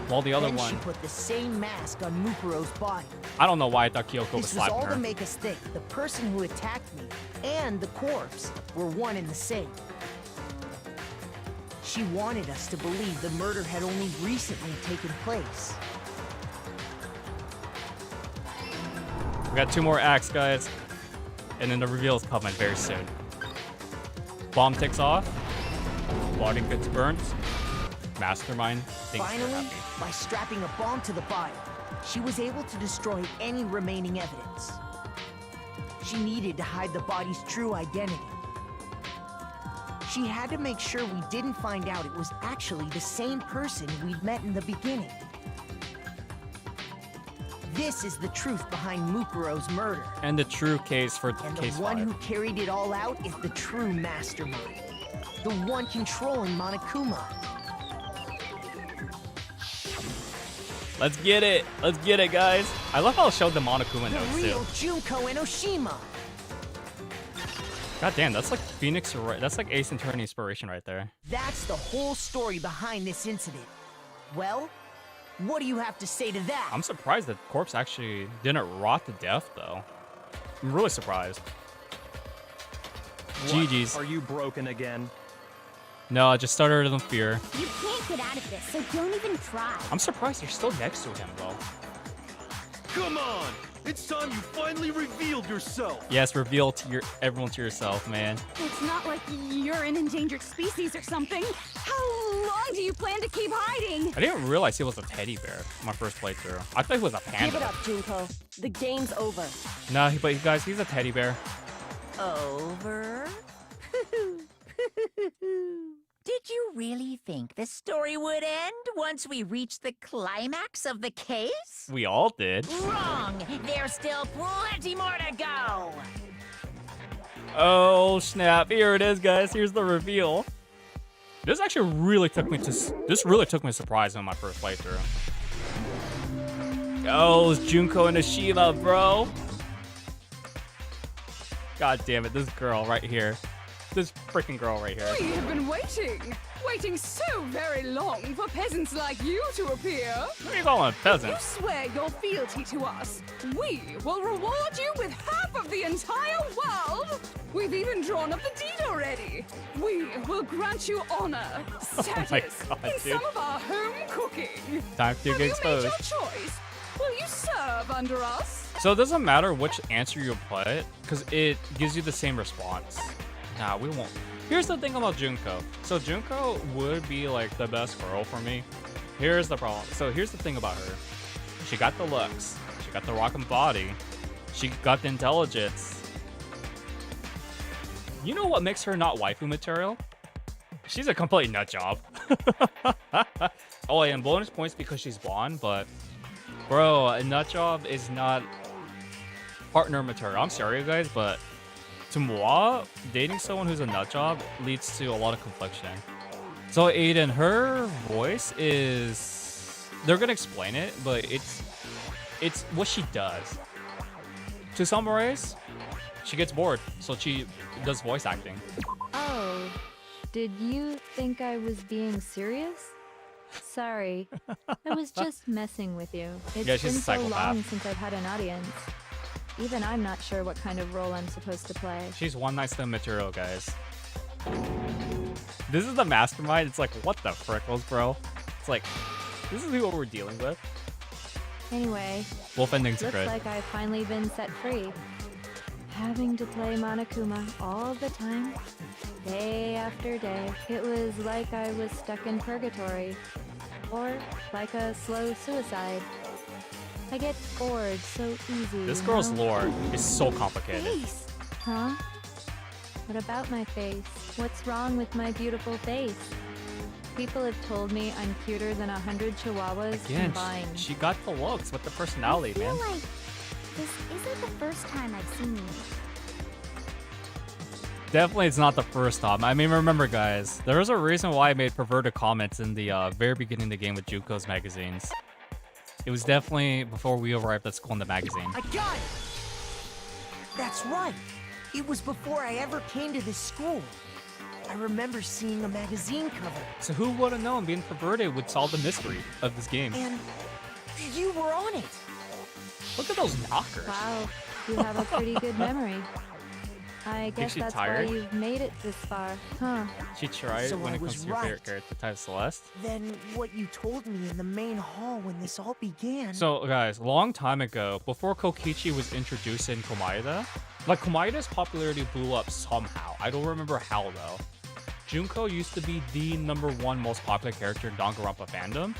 While the other Then one, she put the same mask on Mukuro's body. I don't know why I thought Kyoko was This was slapping all her. to make us think the person who attacked me and the corpse were one and the same. She wanted us to believe the murder had only recently taken place. We got 2 more acts, guys. And then the reveal is coming very soon. Bomb takes off. Body gets burnt. Mastermind thinks they're Finally, happy. by strapping a bomb to the body, she was able to destroy any remaining evidence. She needed to hide the body's true identity. She had to make sure we didn't find out it was actually the same person we'd met in the beginning. This is the truth behind Mukuro's murder. And the true case for And the case one 5. who carried it all out is the true mastermind. The one controlling Monokuma. Let's get it. Let's get it, guys. I love how it showed the Monokuma The notes, real too. Junko Enoshima. God damn, that's like Phoenix, that's like Ace Attorney inspiration right there. That's the whole story behind this incident. Well, what do you have to say to that? I'm surprised that corpse actually didn't rot to death, though. I'm really surprised. What? GG's. Are you broken again? No, I just started in fear. You can't get out of this, so don't even try. I'm surprised you're still next to him, though. Come on! It's time you finally revealed yourself! Yes, reveal to everyone to yourself, man. It's not like you're an endangered species or something. How long do you plan to keep hiding? I didn't realize he was a teddy bear on my first playthrough. I thought he was a panda. Give it up, Junko. The game's over. No, but guys, he's a teddy bear. Over? Did you really think the story would end once we reached the climax of the case? We all did. Wrong! There's still plenty more to go! Oh snap! Here it is, guys. Here's the reveal. This actually really took me surprise on my first playthrough. Oh, it's Junko Enoshima, bro. God damn it, this girl right here. This freaking girl right here. We have been waiting so very long for peasants like you to appear. What are you calling a If peasant? you swear your fealty to us, we will reward you with half of the entire world. We've even drawn up the deed already. We will grant you honor, status, God, and dude. some of our home cooking. Time to Have get you made exposed. your choice? Will you serve under us? So it doesn't matter which answer you put, because it gives you the same response. Nah, we won't. Here's the thing about Junko. So Junko would be like the best girl for me. Here's the problem. So here's the thing about her. She got the looks. She got the rockin' body. She got the intelligence. You know what makes her not waifu material? She's a complete nut job. Oh, and bonus points because she's blonde, but bro, a nut job is not partner material. I'm sorry, you guys, but to moi, dating someone who's a nut job leads to a lot of confliction. So Aiden, her voice is... They're gonna explain it, but it's what she does. To summarize, she gets bored, so she does voice acting. Oh, did you think I was being serious? Sorry, I was just messing with you. It's Yeah, she's been a so psychopath. long since I've had an audience. Even I'm not sure what kind of role I'm supposed to play. She's one night stand material, guys. This is the mastermind. It's like, what the frickles, bro? It's like, this is what we're dealing with. Anyway, Wolf ending looks secret. like I've finally been set free. Having to play Monokuma all the time. day after day. It was like I was stuck in purgatory, or like a slow suicide. I get bored so easy. This you girl's know? lore is so complicated. Face. Huh? What about my face? What's wrong with my beautiful face? People have told me I'm cuter than 100 chihuahuas Again, combined. she got the looks with the personality, I feel man. like this isn't the first time I've seen you. Definitely it's not the first time. I mean, remember guys, there was a reason why I made perverted comments in the very beginning of the game with Junko's magazines. It was definitely before we arrived at school in the magazine. I got it! That's right. It was before I ever came to this school. I remember seeing a magazine cover. So who would have known being perverted would solve the mystery of this game? And you were on it. Look at those knockers. Wow, you have a pretty good memory. I guess she that's tired? why you've made it this far, huh? She tried So when I it comes was to your favorite right. character type, Celeste. Then what you told me in the main hall when this all began. So guys, long time ago, before Kokichi was introduced in Komaeda, like Komaida's popularity blew up somehow. I don't remember how though. Junko used to be the #1 most popular character in Danganronpa fandom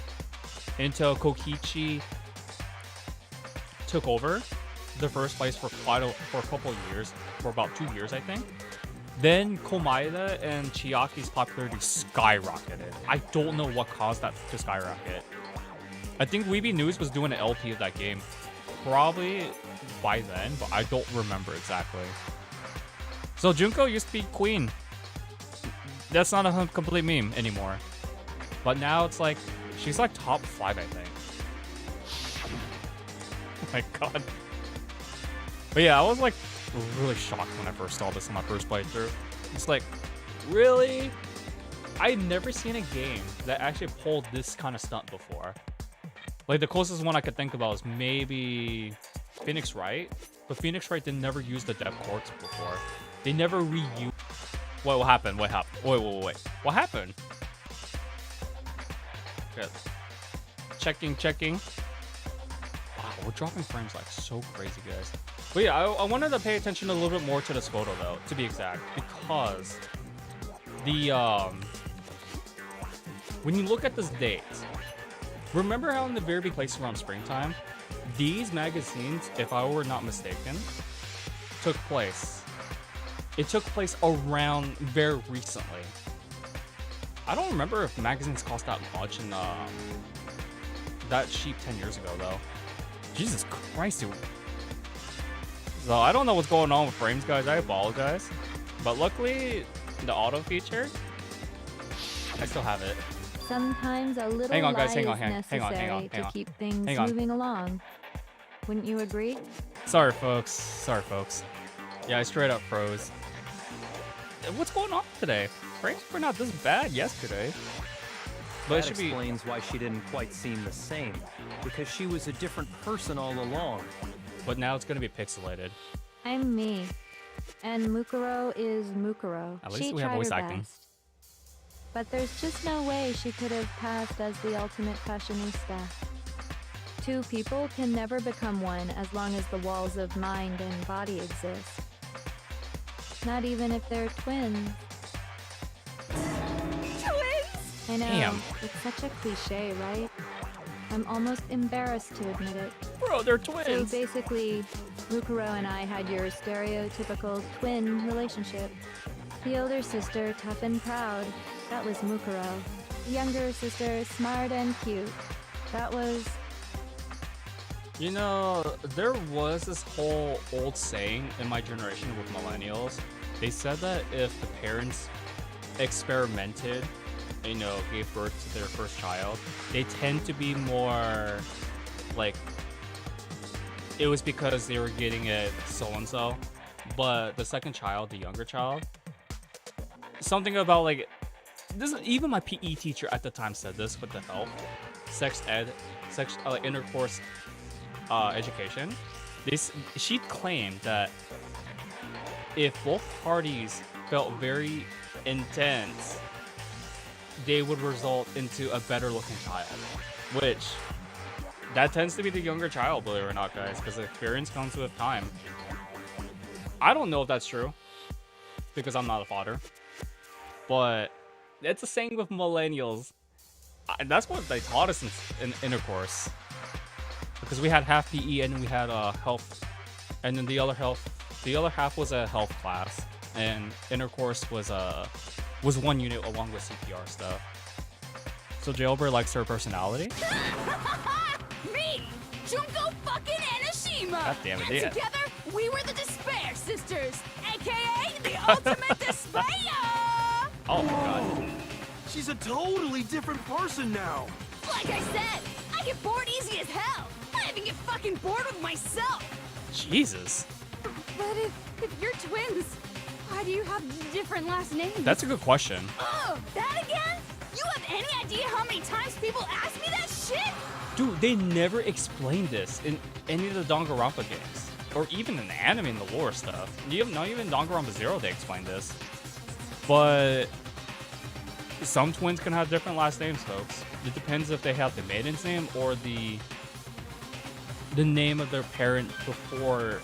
until Kokichi took over the first place for a couple of years, for about 2 years I think. Then Komaeda and Chiaki's popularity skyrocketed. I don't know what caused that to skyrocket. I think Weeby News was doing an LP of that game probably by then, but I don't remember exactly. So Junko used to be queen. That's not a complete meme anymore. But now it's like, she's like top 5, I think. Oh my god. But yeah, I was like really shocked when I first saw this in my first playthrough. It's like, really? I've never seen a game that actually pulled this kind of stunt before. Like the closest one I could think about is maybe Phoenix Wright. But Phoenix Wright did never use the dev courts before. They never reused. What happened? What happened? Wait. What happened? Good. Checking. Wow, we're dropping frames like so crazy, guys. But yeah, I wanted to pay attention a little bit more to this photo though, to be exact, because the when you look at this date, remember how in the very big place around springtime, these magazines, if I were not mistaken, took place. It took place around very recently. I don't remember if magazines cost that much in that cheap 10 years ago though. Jesus Christ, dude. So I don't know what's going on with frames, guys. I apologize. But luckily, the auto feature, I still have it. Sometimes a little Hang on, guys. lie Hang on. is Hang necessary on. to keep things Hang on. moving along. Wouldn't you agree? Sorry, folks. Yeah, I straight up froze. What's going on today? Frames were not this bad yesterday. But That it should be. explains why she didn't quite seem the same. Because she was a different person all along. But now it's gonna be pixelated. I'm me. And Mukuro is Mukuro. At least She we have tried voice her acting. best. But there's just no way she could have passed as the ultimate fashionista. Two people can never become one as long as the walls of mind and body exist. Not even if they're twins. Twins! I know, Damn. it's such a cliche, right? I'm almost embarrassed to admit it. Bro, they're So twins. basically, Mukuro and I had your stereotypical twin relationship. The older sister, tough and proud. That was Mukuro. The younger sister, smart and cute. That was... You know, there was this whole old saying in my generation with millennials. They said that if the parents experimented, you know, gave birth to their first child, they tend to be more like, it was because they were getting it so-and-so. But the second child, the younger child, something about like, this, even my PE teacher at the time said this with the health, intercourse education. She claimed that if both parties felt very intense, they would result into a better looking child, which that tends to be the younger child, believe it or not, guys, because experience comes with time. I don't know if that's true because I'm not a father, But it's the same with millennials. That's what they taught us in intercourse. Because we had half PE and we had health, and then the other half was a health class, and intercourse was one unit along with CPR stuff. So Jailbird likes her personality. Me, Junko fucking Enoshima. God damn it, And yeah. together, we were the Despair Sisters, aka the ultimate despair. Oh my god. She's a totally different person now. Like I said, I get bored easy as hell. I even get fucking bored with myself. Jesus. But if you're twins, why do you have different last names? That's a good question. Oh, that again? You have any idea how many times people ask me that shit? Dude, they never explained this in any of the Danganronpa games. Or even in the anime and the lore stuff. Not even Danganronpa 0 they explained this. But some twins can have different last names, folks. It depends if they have the maiden's name or the name of their parent before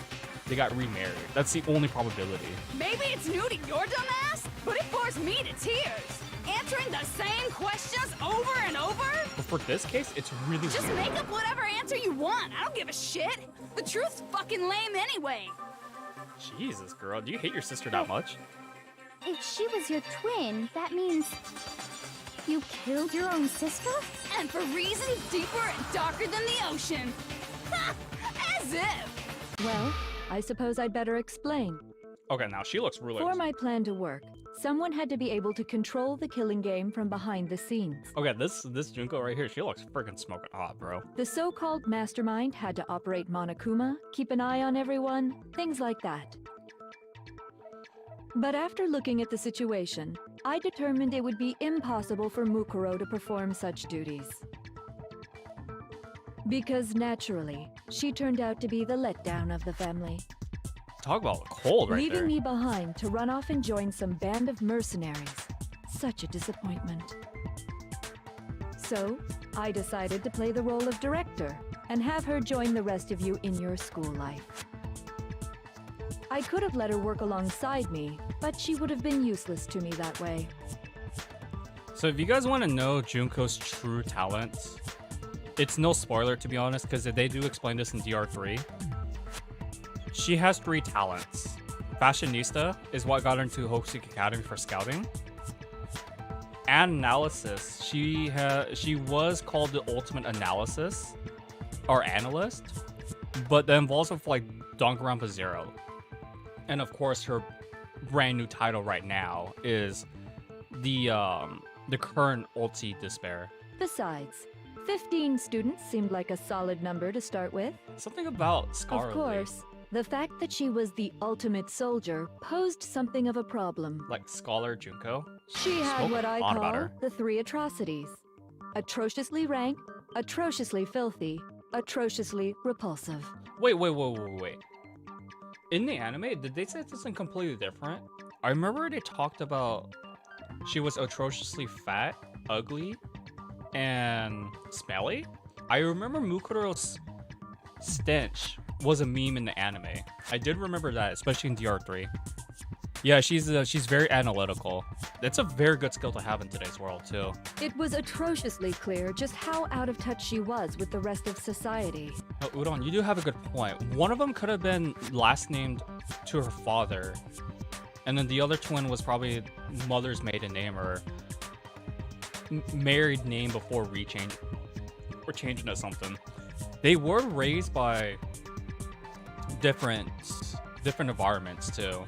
they got remarried. That's the only probability. Maybe it's new to your dumb ass, but it bores me to tears. Answering the same questions over and over? But for this case, it's really Just weird. make up whatever answer you want. I don't give a shit. The truth's fucking lame anyway. Jesus, girl. Do you hate your sister that much? If she was your twin, that means you killed your own sister? And for reasons deeper and darker than the ocean. Ha! As if. Well, I suppose I'd better explain. Okay, now she looks really... For my plan to work, someone had to be able to control the killing game from behind the scenes. Okay, this Junko right here, she looks freaking smoking hot, bro. The so-called Mastermind had to operate Monokuma, keep an eye on everyone, things like that. But after looking at the situation, I determined it would be impossible for Mukuro to perform such duties. Because naturally, she turned out to be the letdown of the family, Talk about cold right leaving there. me behind to run off and join some band of mercenaries. Such a disappointment. So, I decided to play the role of director and have her join the rest of you in your school life. I could have let her work alongside me, but she would have been useless to me that way. So if you guys want to know Junko's true talents, it's no spoiler to be honest, because they do explain this in DR3. She has 3 talents. Fashionista is what got her into Hokuseki Academy for scouting. And analysis. She was called the ultimate analysis or analyst, but that involves with like Danganronpa 0. And of course, her brand new title right now is the current Ulti Despair. Besides, 15 students seemed like a solid number to start with. Something about Scarlet. Of course, the fact that she was the ultimate soldier posed something of a problem. Like Scholar Junko. She had Spoke what I on about call her. the 3 atrocities. Atrociously rank, atrociously filthy, atrociously repulsive. Wait. In the anime, did they say something completely different? I remember they talked about she was atrociously fat, ugly, and smelly. I remember Mukuro's stench was a meme in the anime. I did remember that, especially in DR3. Yeah, she's very analytical. That's a very good skill to have in today's world, too. It was atrociously clear just how out of touch she was with the rest of society. Oh, Udon, you do have a good point. One of them could have been last named to her father, and then the other twin was probably mother's maiden name or married name before or changing to something. They were raised by different environments too.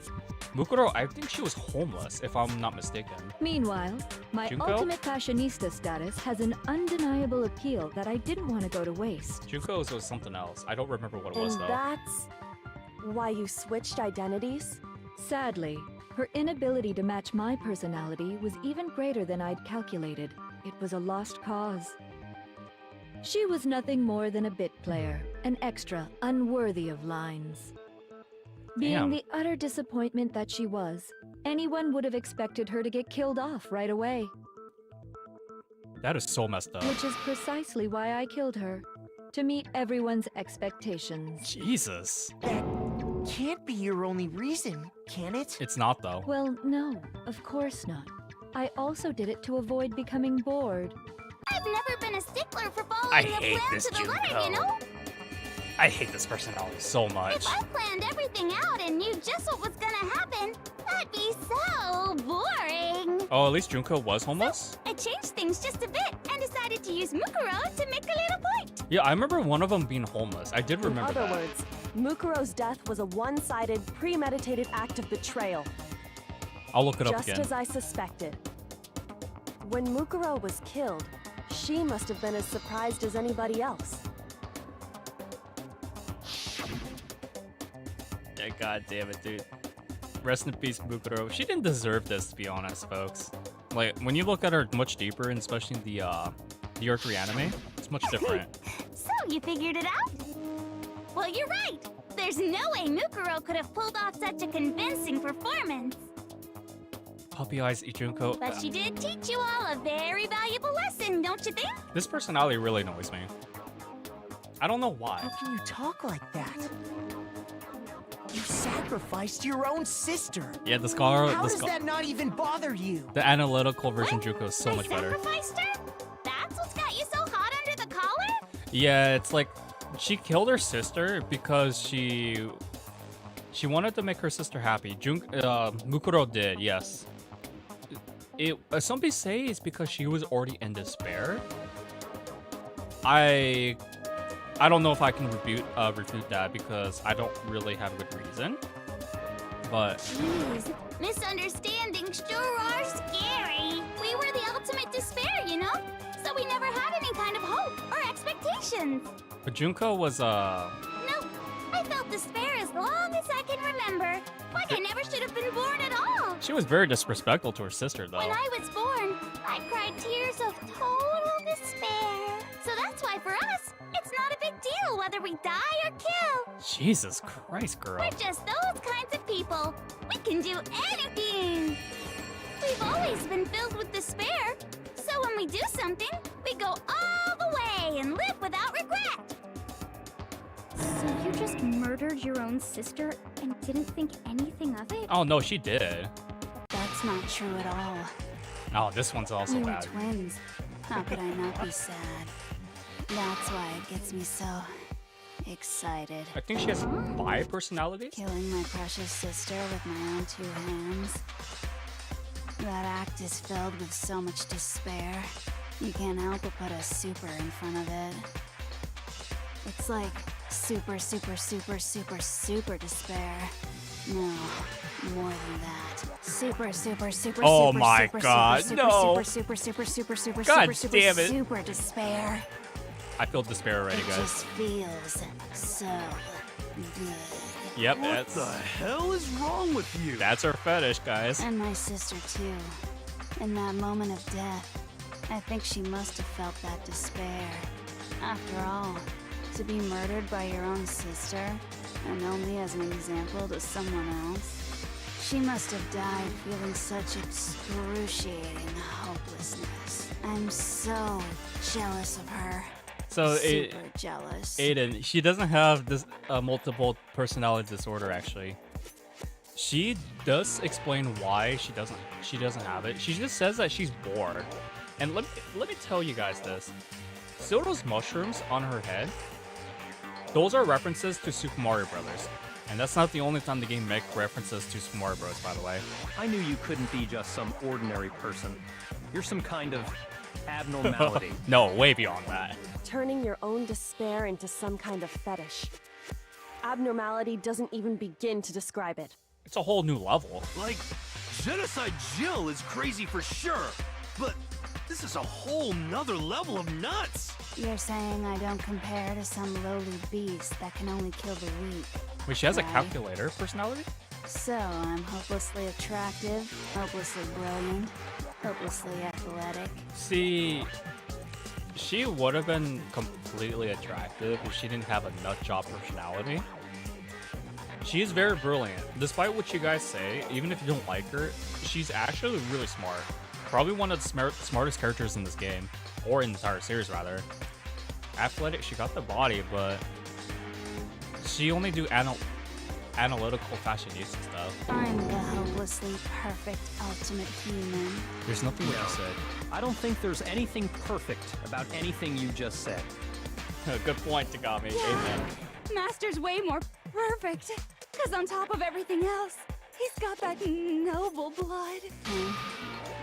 Mukuro, I think she was homeless, if I'm not mistaken. Meanwhile, my Junko? ultimate fashionista status has an undeniable appeal that I didn't want to go to waste. Junko's was something else. I don't remember what it was And though. that's why you switched identities? Sadly, her inability to match my personality was even greater than I'd calculated. It was a lost cause. She was nothing more than a bit player, an extra unworthy of lines. Being Damn. the utter disappointment that she was, anyone would have expected her to get killed off right away. That is so messed up. Which is precisely why I killed her. To meet everyone's expectations. Jesus. That can't be your only reason, can it? It's not though. Well, no, of course not. I also did it to avoid becoming bored. I've never been a stickler for I following a hate plan this to the letter, you Junko. know? I hate this personality so much. If I planned everything out and knew just what was gonna happen, that'd be so boring. Oh, at least Junko was homeless? I changed things just a bit and decided to use Mukuro to make a little point. Yeah, I remember one of them being homeless. I did remember In other that. words, Mukuro's death was a one-sided, premeditated act of betrayal. I'll look it up Just again. as I suspected. When Mukuro was killed, she must have been as surprised as anybody else. Yeah, god damn it, dude. Rest in peace, Mukuro. She didn't deserve this, to be honest, folks. Like, when you look at her much deeper, and especially in the Arc 3 anime, it's much different. So, you figured it out? Well, you're right. There's no way Mukuro could have pulled off such a convincing performance. Puppy Eyes Junko. But she did teach you all a very valuable lesson, don't you think? This personality really annoys me. I don't know why. How can you talk like that? You sacrificed your own sister. Yeah, the scar. How does that not even bother you? The analytical version Junko is so much better. Sacrificed her? That's what's got you so hot under the collar? Yeah, it's like she killed her sister because she wanted to make her sister happy. Mukuro did, yes. Some people say it's because she was already in despair. I don't know if I can refute that because I don't really have a good reason. But Jeez, misunderstandings sure are scary. We were the ultimate despair, you know? So we never had any kind of hope or expectations. Junko was Nope, I felt despair as long as I can remember. Like I never should have been born at all. she was very disrespectful to her sister though. When I was born, I cried tears of total despair. So that's why for us, it's not a big deal whether we die or kill. Jesus Christ, girl. We're just those kinds of people. We can do anything. We've always been filled with despair. So when we do something, we go all the way and live without regret. So you just murdered your own sister and didn't think anything of it? Oh no, she did. That's not true at all. Oh, this one's also You were bad. twins. How could I not be sad? That's why it gets me so excited. I think she has 5 personalities. Killing my precious sister with my own 2 hands. That act is filled with so much despair. You can't help but put a super in front of it. It's like super, super, super, super, super despair. No, more than that. Super, super, super, Oh super, my super, God, super, no. super, super, super, super, God super, super, damn it. super despair. I feel despair already, It guys. just feels so good. Yep, What that's the hell is wrong with you? that's her fetish, guys. And my sister too. In that moment of death, I think she must have felt that despair. After all, to be murdered by your own sister, and only as an example to someone else, she must have died feeling such excruciating hopelessness. I'm so jealous of her. So Super jealous. Aiden, she doesn't have this multiple personality disorder. Actually, she does explain why she doesn't have it. She just says that she's bored. And let me tell you guys this: see those mushrooms on her head? Those are references to Super Mario Brothers. And that's not the only time the game makes references to Super Mario Bros. By the way. I knew you couldn't be just some ordinary person. You're some kind of abnormality. No, way beyond that. Turning your own despair into some kind of fetish. Abnormality doesn't even begin to describe it. It's a whole new level. Like, Genocide Jill is crazy for sure, but this is a whole nother level of nuts. You're saying I don't compare to some lowly beast that can only kill the weak. Wait, she has a Right. calculator personality? So I'm hopelessly attractive, hopelessly brilliant, hopelessly athletic. See, she would have been completely attractive if she didn't have a nutjob personality. She is very brilliant. Despite what you guys say, even if you don't like her, she's actually really smart. Probably one of the smartest characters in this game, or in the entire series rather. Athletic, she got the body, but she only do analytical fashionista stuff. I'm the hopelessly perfect ultimate human. There's nothing what you said. I don't think there's anything perfect about anything you just said. Good point, Tagami. Amen. Master's way more perfect. Because on top of everything else, he's got that noble blood.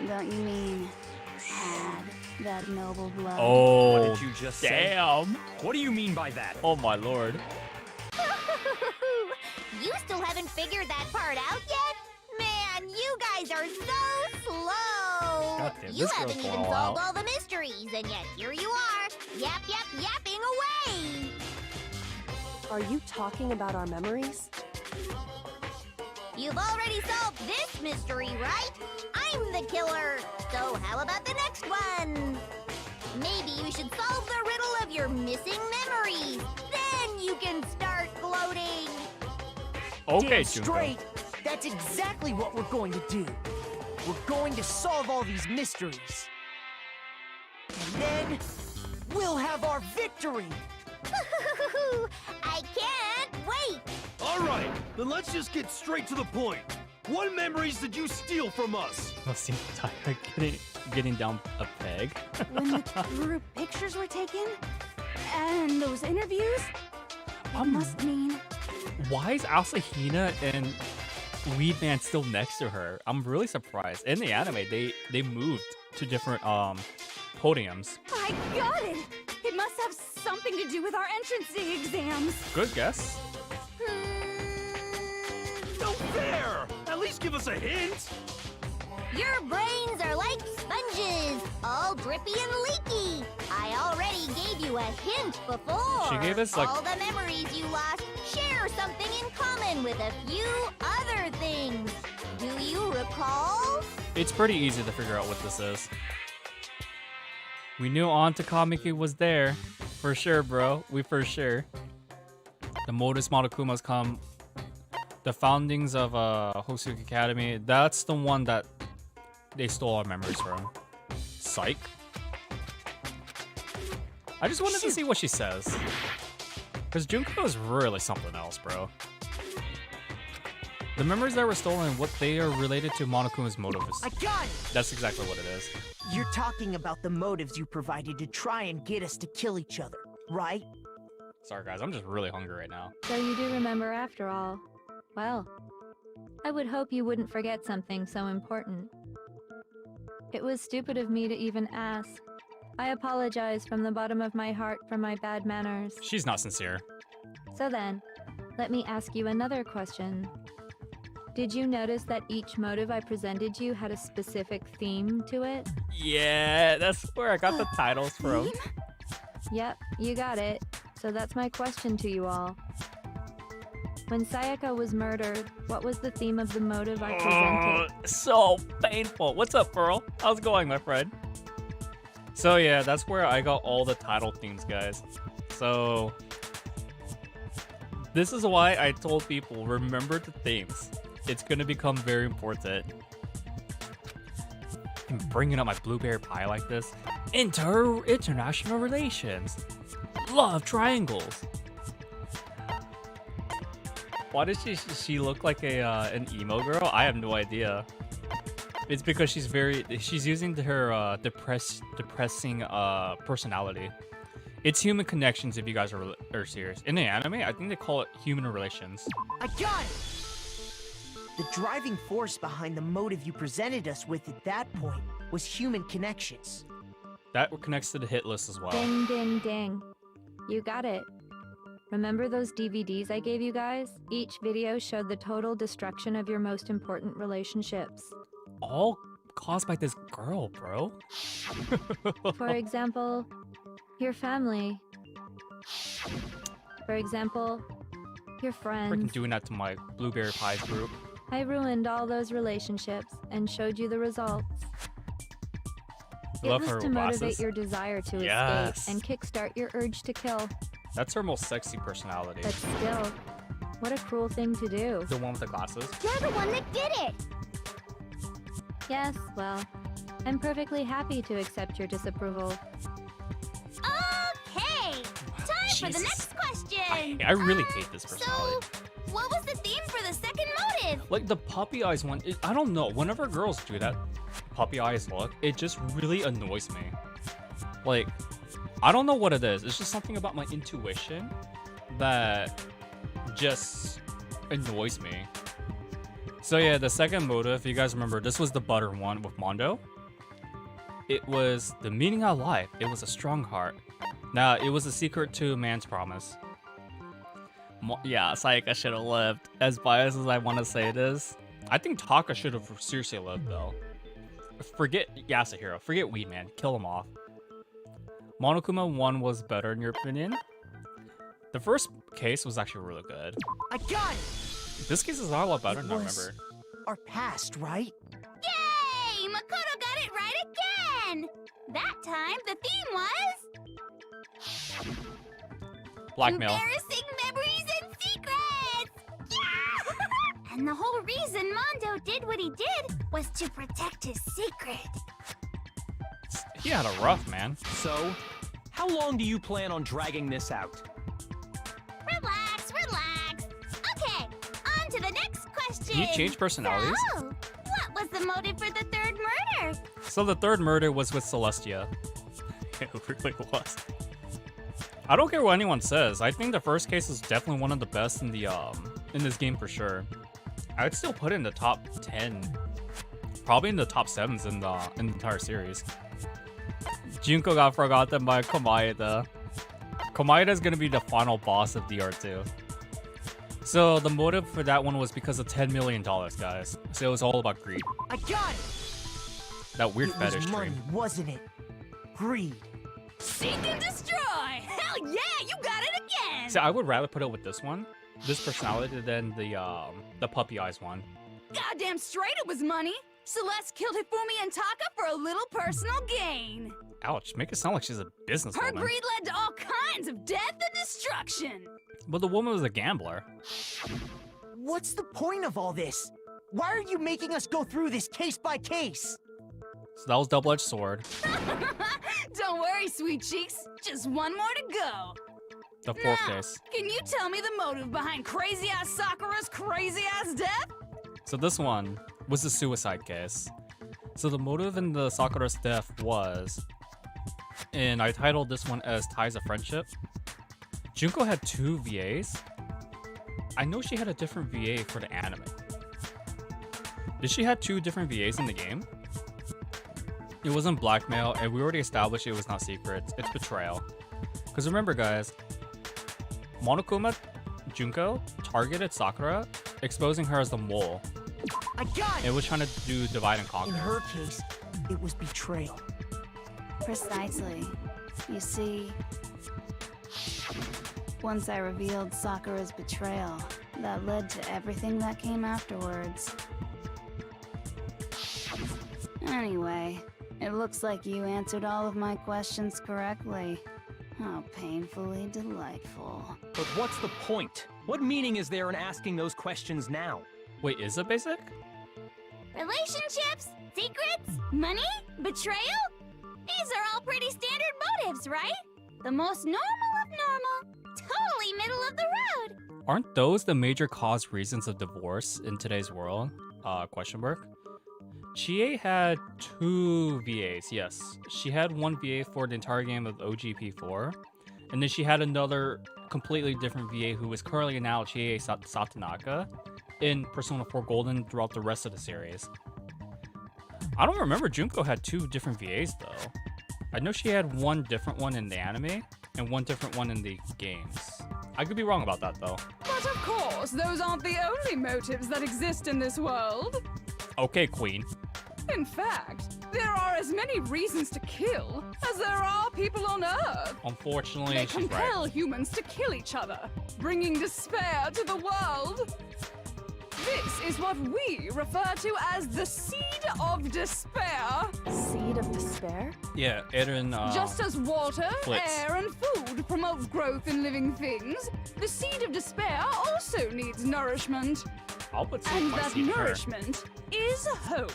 Don't you mean had that noble blood? Oh, What did you just say? damn. What do you mean by that? Oh my lord. You still haven't figured that part out yet? Man, you guys are so slow! Goddamn, You this girl's haven't going even all solved out. all the mysteries, and yet here you are, yapping away! Are you talking about our memories? You've already solved this mystery, right? I'm the killer, so how about the next one? Maybe you should solve the riddle of your missing memories. Then you can start gloating. Okay, Damn Junko. straight. That's exactly what we're going to do. We're going to solve all these mysteries. And then we'll have our victory. I can't wait. All right, then let's just get straight to the point. What memories did you steal from us? I seem tired getting down a peg. When the group pictures were taken, and those interviews, it must mean... Why is Asahina and Weedman still next to her? I'm really surprised. In the anime, they moved to different podiums. I got it! It must have something to do with our entrance exams. Good guess. No fair! At least give us a hint! Your brains are like sponges, all drippy and leaky. I already gave you a hint before. She gave us, like- all the memories you lost share something in common with a few other things. Do you recall? It's pretty easy to figure out what this is. We knew Anta Kamiki was there. For sure, bro. We for sure. The Modus Monokumas come. The foundings of Hosuke Academy. That's the one that they stole our memories from. Psych. I just wanted to see what she says. Because Junko is really something else, bro. The memories that were stolen, what they are related to Monokuma's motive is. I got it! That's exactly what it is. You're talking about the motives you provided to try and get us to kill each other, right? Sorry, guys. I'm just really hungry right now. So you do remember after all. Well, I would hope you wouldn't forget something so important. It was stupid of me to even ask. I apologize from the bottom of my heart for my bad manners. She's not sincere. So then, let me ask you another question. Did you notice that each motive I presented you had a specific theme to it? Yeah, that's where I got the titles from. Yep, you got it. So that's my question to you all. When Sayaka was murdered, what was the theme of the motive I presented? So painful. What's up, Pearl? How's it going, my friend? So yeah, that's where I got all the title themes, guys. So this is why I told people, remember the themes. It's gonna become very important. I'm bringing up my blueberry pie like this. International relations. Love triangles. Why does she look like an emo girl? I have no idea. It's because she's using her depressing personality. It's human connections if you guys are serious. In the anime, I think they call it human relations. I got it! The driving force behind the motive you presented us with at that point was human connections. That connects to the hit list as well. Ding, ding, ding. You got it. Remember those DVDs I gave you guys? Each video showed the total destruction of your most important relationships. All caused by this girl, bro. For example, your family. For example, your friends. Freaking doing that to my blueberry pies group. I ruined all those relationships and showed you the results. Love it was her to motivate glasses. your desire to Yes. escape and kickstart your urge to kill. That's her most sexy personality. But still, what a cruel thing to do. The one with the glasses. You're the one that did it. Yes, well, I'm perfectly happy to accept your disapproval. Okay, time for the Jesus. next question. I really hate this personality. So, What was the theme for the second motive? Like the puppy eyes one, I don't know. Whenever girls do that puppy eyes look, it just really annoys me. Like, I don't know what it is. It's just something about my intuition that just annoys me. So yeah, the second motive, if you guys remember, this was the butter one with Mondo. It was the meaning of life. It was a strong heart. Now, it was a secret to man's promise. Yeah, Sayaka should have lived. As biased as I want to say it is, I think Taka should have seriously lived though. Forget Yasuhiro. Forget Weedman. Kill him off. Monokuma 1 was better in your opinion? The first case was actually really good. I got it! This case is a lot better than I remember. Our past, right? Yay! Makoto got it right again! That time, the theme was... Blackmail. Embarrassing memories and secrets! Yeah! And the whole reason Mondo did what he did was to protect his secret. He had a rough, man. So, how long do you plan on dragging this out? Relax, relax. Okay, on to the next question. Can you change personalities? So, what was the motive for the third murder? So the third murder was with Celestia. It really was. I don't care what anyone says. I think the first case is definitely one of the best in the in this game for sure. I'd still put it in the top 10. Probably in the top 7s in the entire series. Junko got forgotten by Komaeda. Komaeda is gonna be the final boss of DR2. So the motive for that one was because of $10 million, guys. So it was all about greed. I got it! That weird It fetish was money, dream. wasn't it? Greed. Seek and destroy! Hell yeah, you got it again! So I would rather put it with this one, this personality, than the puppy eyes one. Goddamn straight it was money! Celeste killed Hifumi and Taka for a little personal gain. Ouch, make it sound like she's a Her businesswoman. greed led to all kinds of death and destruction. But the woman was a gambler. What's the point of all this? Why are you making us go through this case by case? So that was double-edged sword. Don't worry, sweet cheeks. Just one more to go. The fourth Now, case. can you tell me the motive behind crazy-ass Sakura's crazy-ass death? So this one was the suicide case. So the motive in the Sakura's death was, and I titled this one as Ties of Friendship. Junko had 2 VAs. I know she had a different VA for the anime. Did she have 2 different VAs in the game? It wasn't blackmail, and we already established it was not secrets. It's betrayal. Because remember, guys, Monokuma Junko targeted Sakura, exposing her as the mole. I got it! It was trying to do divide and conquer. In her case, it was betrayal. Precisely. You see, once I revealed Sakura's betrayal, that led to everything that came afterwards. Anyway, it looks like you answered all of my questions correctly. How painfully delightful. But what's the point? What meaning is there in asking those questions now? Wait, is it basic? Relationships, secrets, money, betrayal? These are all pretty standard motives, right? The most normal of normal. Totally middle of the road. Aren't those the major cause reasons of divorce in today's world? Question mark. Chie had 2 VAs, yes. She had 1 VA for the entire game of OGP4, and then she had another completely different VA who is currently now Chie Satonaka in Persona 4 Golden throughout the rest of the series. I don't remember Junko had 2 different VAs though. I know she had 1 different one in the anime and 1 different one in the games. I could be wrong about that though. But of course, those aren't the only motives that exist in this world. Okay, Queen. In fact, there are as many reasons to kill as there are people on Earth. Unfortunately, They she's compel right. humans to kill each other, bringing despair to the world. This is what we refer to as the seed of despair. Seed of despair? Yeah, Eren, Just as water, Flitz. air, and food promote growth in living things, the seed of despair also needs nourishment. I'll put some And of my that seed in her. nourishment is hope.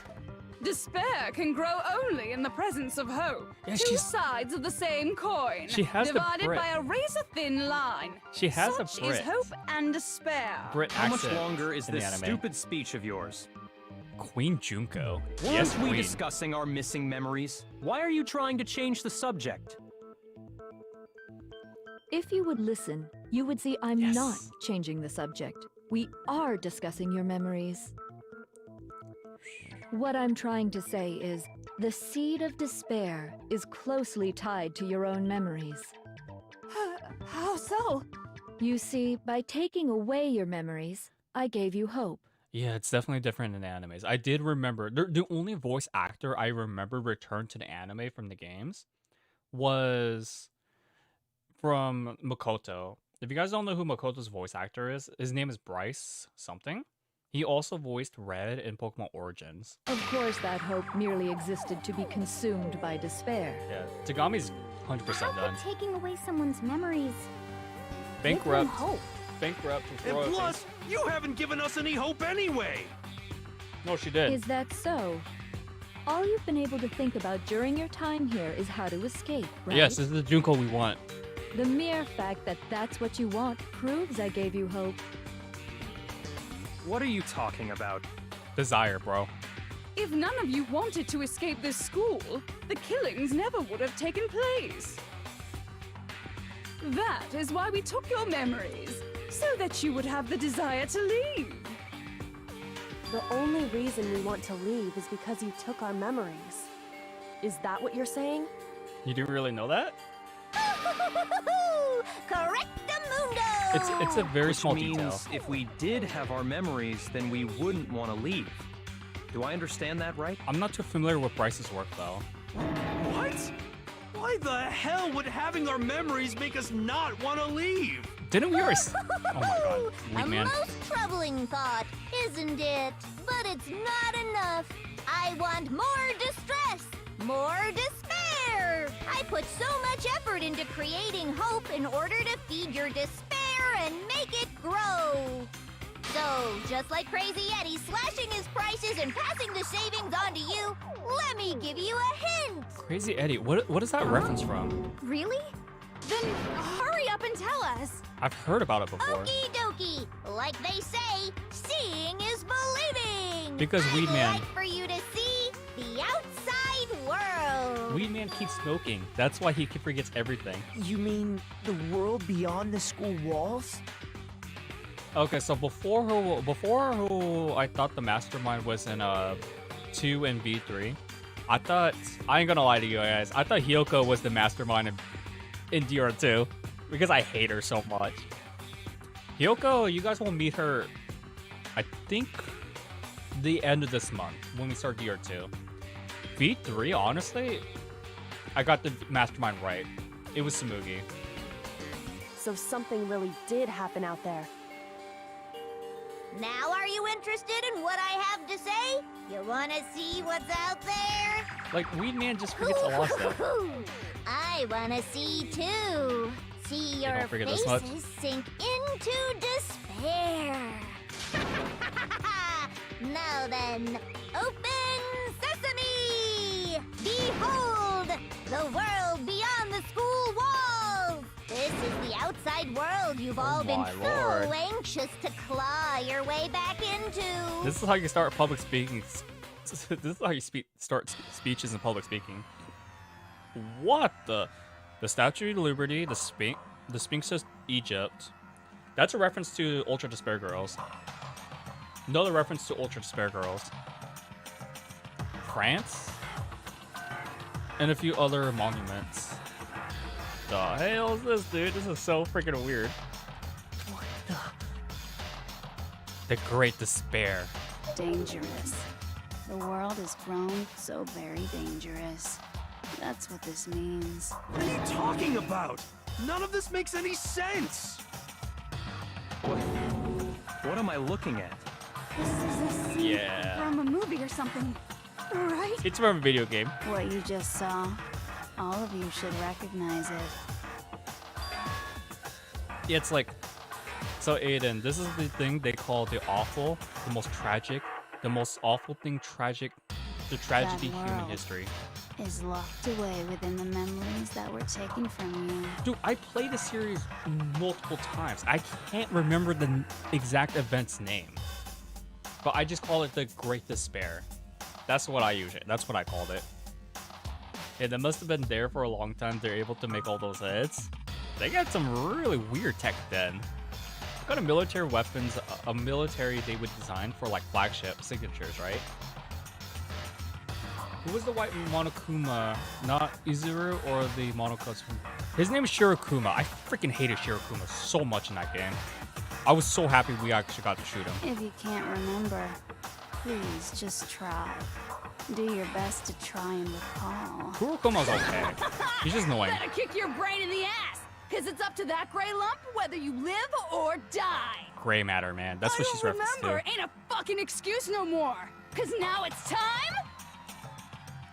Despair can grow only in the presence of hope. Yeah, Two she's- sides of the same coin. She has the divided Brit. by a razor-thin line. She has Such a Brit. is hope and despair. Brit How much accent longer is in the this anime. stupid speech of yours? Queen Junko. Weren't Yes, we Queen. discussing our missing memories? Why are you trying to change the subject? If you would listen, you would see I'm Yes. not changing the subject. We are discussing your memories. What I'm trying to say is, the seed of despair is closely tied to your own memories. How so? You see, by taking away your memories, I gave you hope. Yeah, it's definitely different in animes. I did remember the only voice actor I remember returned to the anime from the games was from Makoto. If you guys don't know who Makoto's voice actor is, his name is Bryce something. He also voiced Red in Pokemon Origins. Of course, that hope merely existed to be consumed by despair. Yeah, Tagami's 100% How done. could taking away someone's memories Bankrupt. give them hope? Bankrupt with And royalties. plus, you haven't given us any hope anyway! No, she did. Is that so? All you've been able to think about during your time here is how to escape, right? Yes, this is the Junko we want. The mere fact that that's what you want proves I gave you hope. What are you talking about? Desire, bro. If none of you wanted to escape this school, the killings never would have taken place. That is why we took your memories, so that you would have the desire to leave. The only reason we want to leave is because you took our memories. Is that what you're saying? You didn't really know that? Correctamundo! It's a very Which small means detail. if we did have our memories, then we wouldn't want to leave. Do I understand that right? I'm not too familiar with Bryce's work though. What? Why the hell would having our memories make us not want to leave? Didn't we already? Oh my god, A weak man. most troubling thought, isn't it? But it's not enough. I want more distress, more despair. I put so much effort into creating hope in order to feed your despair and make it grow. So, just like Crazy Eddie slashing his prices and passing the savings on to you, let me give you a hint. Crazy Eddie, what is that reference from? Really? Then hurry up and tell us. I've heard about it before. Okie dokie. Like they say, seeing is believing. Because I'd Weed Man- like for you to see the outside world. Weed Man keeps smoking. That's why he forgets everything. You mean the world beyond the school walls? Okay, so before who I thought the Mastermind was in 2 and V3. I ain't gonna lie to you guys. I thought Hyoko was the Mastermind in DR2 because I hate her so much. Hyoko, you guys will meet her, I think, the end of this month when we start DR2. V3, honestly, I got the Mastermind right. It was Tsumugi. So something really did happen out there. Now are you interested in what I have to say? You wanna see what's out there? Like, Weed Man just forgets a lot of stuff. I wanna see too. See your don't forget this much. faces sink into despair. Now then, open sesame! Behold, the world beyond the school walls! This is the outside world you've all been my so lord. anxious to claw your way back into. This is how you start public speaking. This is how you start speeches in public speaking. What the Statue of Liberty, the Sphinx of Egypt. That's a reference to Ultra Despair Girls. Another reference to Ultra Despair Girls. France, and a few other monuments. The hell is this, dude? This is so freaking weird. What The Great Despair. Dangerous. The world has grown so very dangerous. That's what this means. What are you talking about? None of this makes any sense! What am I looking at? This is a scene Yeah. from a movie or something, right? It's from a video game. What you just saw, all of you should recognize it. Yeah, it's like, so Aiden, this is the thing they call the awful, the most tragic, the most awful thing tragic The tragedy That human world history. is locked away within the memories that were taken from you. Dude, I played the series multiple times. I can't remember the exact event's name. But I just call it the Great Despair. That's what I called it. Yeah, that must have been there for a long time. They're able to make all those hits. They got some really weird tech then. What kind of military weapons, a military they would design for like flagship signatures, right? Who was the white Monokuma? Not Izuru or the Monokuma? His name is Shirokuma. I freaking hated Shirokuma so much in that game. I was so happy we actually got to shoot him. If you can't remember, please just try. Do your best to try and recall. Kurokuma's okay. He's just annoying. Better kick your brain in the ass, because it's up to that gray lump whether you live or die. Gray matter, man. That's what she's referenced to. Remember, ain't a fucking excuse no more. Because now it's time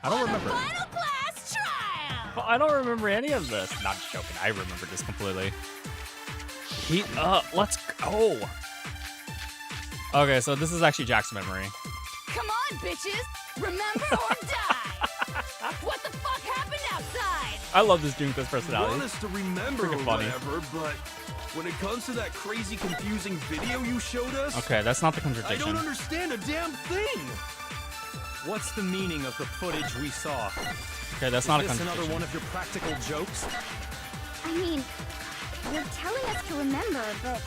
I don't for remember. the final class trial. But I don't remember any of this. Not joking. I remember this completely. Heat up. Let's go. Okay, so this is actually Jack's memory. Come on, bitches. Remember or die. What the fuck happened outside? I love this Junko's I personality. want us to remember Freaking or funny. whatever, but when it comes to that crazy, confusing video you showed us, Okay, that's not the I contradiction. don't understand a damn thing. What's the meaning of the footage we saw? Okay, that's not a Is this contradiction. another one of your practical jokes? I mean, you're telling us to remember, but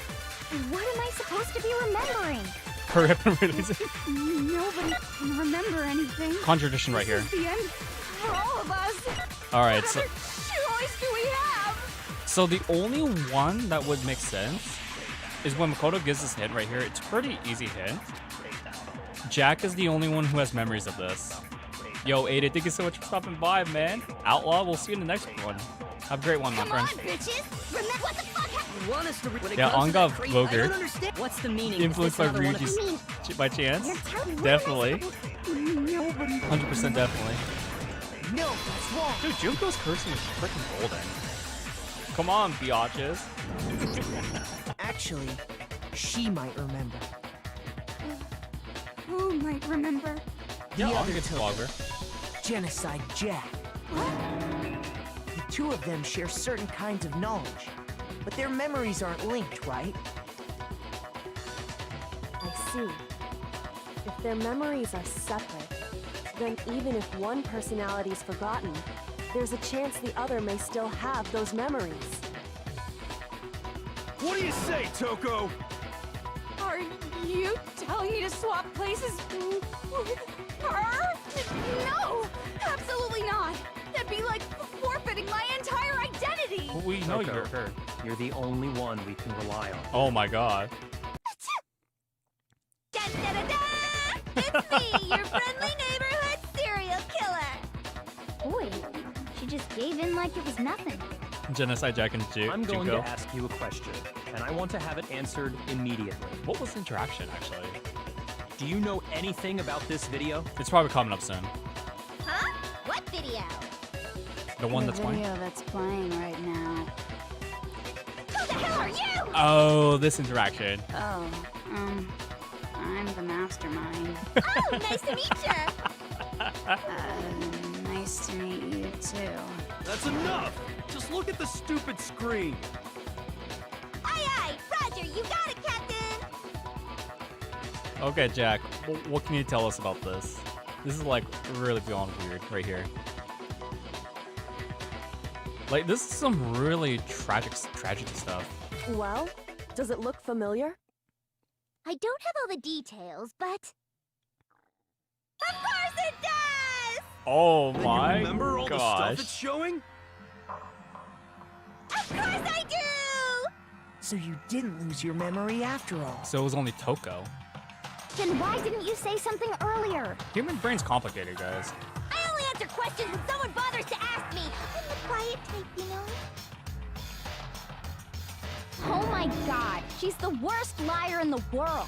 what am I supposed to be remembering? Hurry up and release it. Nobody can remember anything. Contradiction right here. This is the end for all of us. All right, What so other choice do we have? so the only one that would make sense is when Makoto gives this hint right here. It's a pretty easy hint. Jack is the only one who has memories of this. Yo, Ada, thank you so much for stopping by, man. Outlaw, we'll see you in the next one. Have a great one, my Come friend. on, bitches. Remember what the fuck happened? You want us to when it Yeah, comes to Anga that crazy, Vogler. I don't understand. What's the meaning? Influenced by Is this another one of Ryuji's by chance? You're telling Definitely. Nobody. 100% definitely. No, that's wrong. Dude, Junko's cursing is freaking golden. Come on, biatches. Actually, she might remember. Who might remember? Yeah, The I'll other get two. Vlogger. Genocide Jack. The two of them share certain kinds of knowledge, but their memories aren't linked, right? I see. If their memories are separate, then even if one personality's forgotten, there's a chance the other may still have those memories. What do you say, Toko? Are you telling me to swap places with her? No, absolutely not. That'd be like forfeiting my entire identity. We know Toko, you're her. You're the only one we can rely on. Oh my god. Da da da da! It's me, your friendly neighborhood serial killer. Boy, she just gave in like it was nothing. Genocide Jack and I'm going Junko. to ask you a question, and I want to have it answered immediately. What was the interaction, actually? Do you know anything about this video? It's probably coming up soon. Huh? What video? The one the that's playing? video that's playing right now. Who the hell are you? Oh, this interaction. Oh, I'm the Mastermind. Oh, nice to meet you. Nice to meet you too. That's enough. Just look at the stupid screen. Aye, aye. Roger, you got it, Captain. Okay, Jack, what can you tell us about this? This is like really beyond weird right here. Like, this is some really tragedy stuff. Well, does it look familiar? I don't have all the details, but... Of course it does! Oh Then my you remember all the stuff gosh. it's showing? Of course I do! So you didn't lose your memory after all. So it was only Toko. Then why didn't you say something earlier? Human brain's complicated, guys. I only answer questions when someone bothers to ask me. I'm the quiet type, you know? Oh my god, she's the worst liar in the world.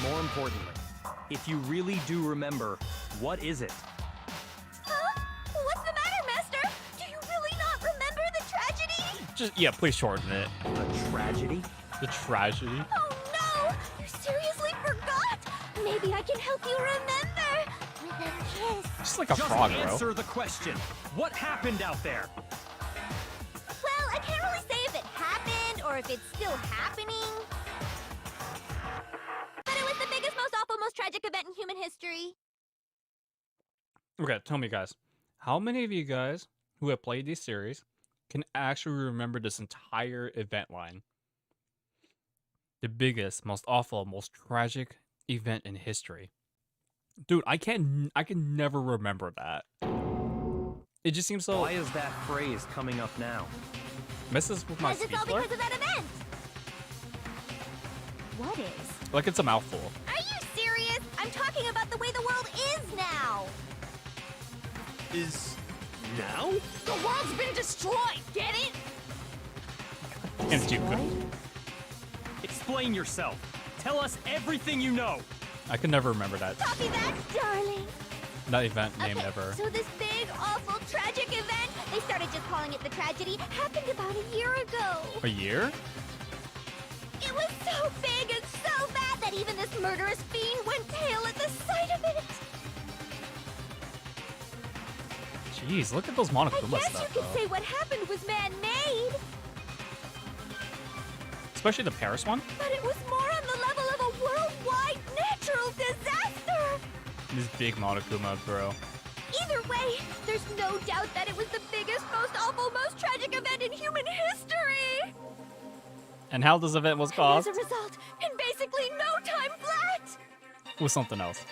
More importantly, if you really do remember, what is it? Huh? What's the matter, Master? Do you really not remember the tragedy? Just, yeah, please shorten it. A tragedy? The tragedy? Oh no! You seriously forgot? Maybe I can help you remember with kiss. Just like a Just frog, bro. answer the question. What happened out there? Well, I can't really say if it happened or if it's still happening. But it was the biggest, most awful, most tragic event in human history. Okay, tell me, guys. How many of you guys who have played this series can actually remember this entire event line? The biggest, most awful, most tragic event in history. Dude, I can never remember that. It just seems so... Why is that phrase coming up now? Messes with my Because speech it's all there? because of that event. What is? Like it's a mouthful. Are you serious? I'm talking about the way the world is now. Is now? The world's been destroyed, get it? And stupid. Explain yourself. Tell us everything you know. I could never remember that Copy that, darling. event name Okay, ever. so this big, awful, tragic event, they started just calling it the tragedy, happened about a year ago. A year? It was so big and so bad that even this murderous fiend went pale at the sight of it. Jeez, look at those I Monokuma guess stuff, you could though. say what happened was man-made, Especially the Paris one. but it was more on the level of a worldwide natural disaster. This big Monokuma, bro. Either way, there's no doubt that it was the biggest, most awful, most tragic event in human history. And how this event was And caused as a result, in basically no time flat, was something else.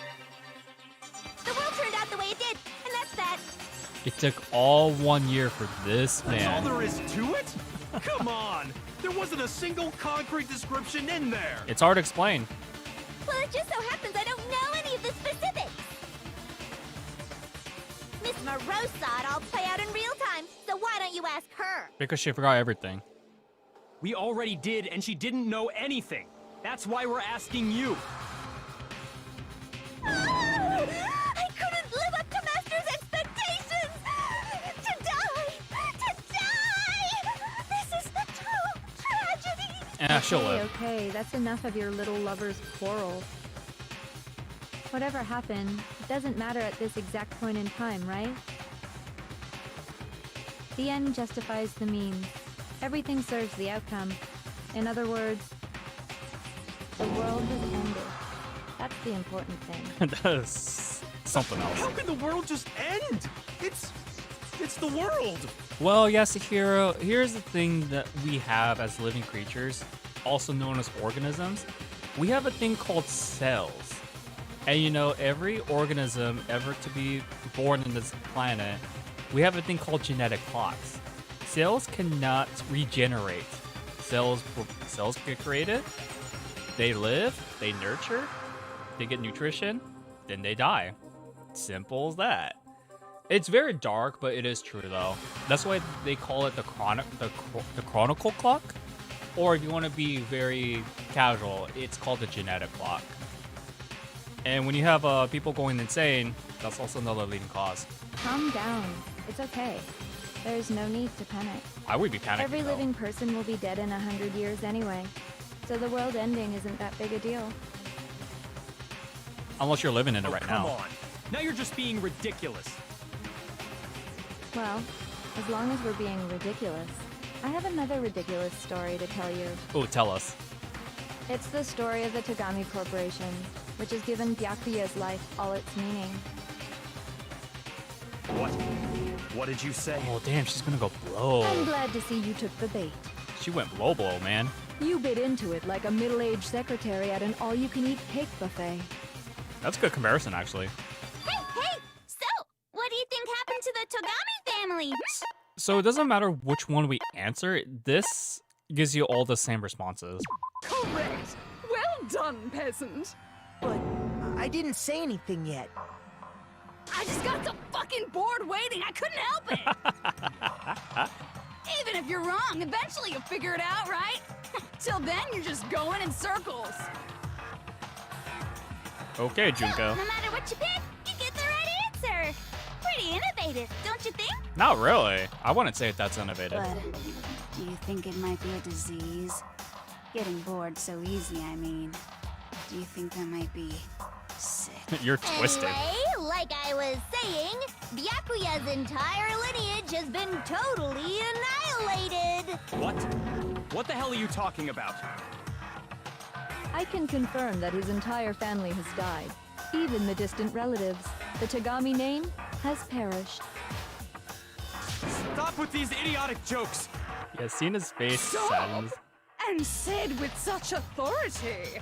the world turned out the way it did, and that's that. It took all 1 year for this That's all man. there is to it? Come on! There wasn't a single concrete description in there! It's hard to explain. Well, it just so happens I don't know any of the specifics. Miss Moreau saw it all play out in real time, so why don't you ask her? Because she forgot everything. We already did, and she didn't know anything. That's why we're asking you. I couldn't live up to Master's expectations! To die! This is the true tragedy! She'll live. Okay, that's enough of your little lover's quarrel. Whatever happened, it doesn't matter at this exact point in time, right? The end justifies the means. Everything serves the outcome. In other words, the world has ended. That's the important thing. That is something else. How can the world just end? It's the world! Well, Yasuhiro, here's the thing that we have as living creatures, also known as organisms. We have a thing called cells. And you know, every organism ever to be born in this planet, we have a thing called genetic clocks. Cells cannot regenerate. Cells get created, they live, they nurture, they get nutrition, then they die. Simple as that. It's very dark, but it is true though. That's why they call it the chronicle clock. Or if you want to be very casual, it's called the genetic clock. And when you have people going insane, that's also another leading cause. Calm down. It's okay. There's no need to panic. I would be panicking. Every though. living person will be dead in 100 years anyway. So the world ending isn't that big a deal. Unless you're living in it right Come now. on. Now you're just being ridiculous. Well, as long as we're being ridiculous, I have another ridiculous story to tell you. Oh, tell us. It's the story of the Tagami Corporation, which has given Byakuya's life all its meaning. What? What did you say? Oh, damn, she's gonna go blow. I'm glad to see you took the bait. She went blow, man. You bit into it like a middle-aged secretary at an all-you-can-eat cake buffet. That's a good comparison, actually. Hey! So, what do you think happened to the Togami family? So it doesn't matter which one we answer, this gives you all the same responses. Correct! Well done, peasant! But I didn't say anything yet. I just got so fucking bored waiting, I couldn't help it! Even if you're wrong, eventually you'll figure it out, right? Till then, you're just going in circles. Okay, Junko. No matter what you pick, you get the right answer. Pretty innovative, don't you think? Not really. I wouldn't say that's innovative. But do you think it might be a disease? Getting bored so easy, I mean. Do you think there might be You're twisted. Anyway, like I was saying, Byakuya's entire lineage has been totally annihilated. What? What the hell are you talking about? I can confirm that his entire family has died. Even the distant relatives. The Tagami name has perished. Stop with these idiotic jokes! Yeah, seeing his face Stop! saddens. And said with such authority.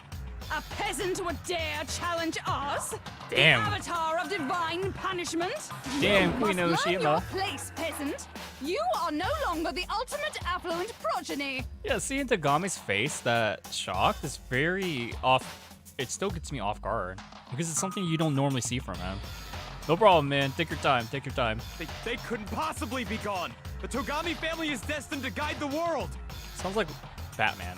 A peasant would dare challenge us? Damn. The avatar of divine punishment? Damn, you Queen must learn your Oshima. place, peasant. You are no longer the ultimate affluent progeny. Yeah, seeing Tagami's face, that shock, is very off. It still gets me off guard because it's something you don't normally see from him. No problem, man. Take your time. Take your time. They couldn't possibly be gone. The Togami family is destined to guide the world. Sounds like Batman.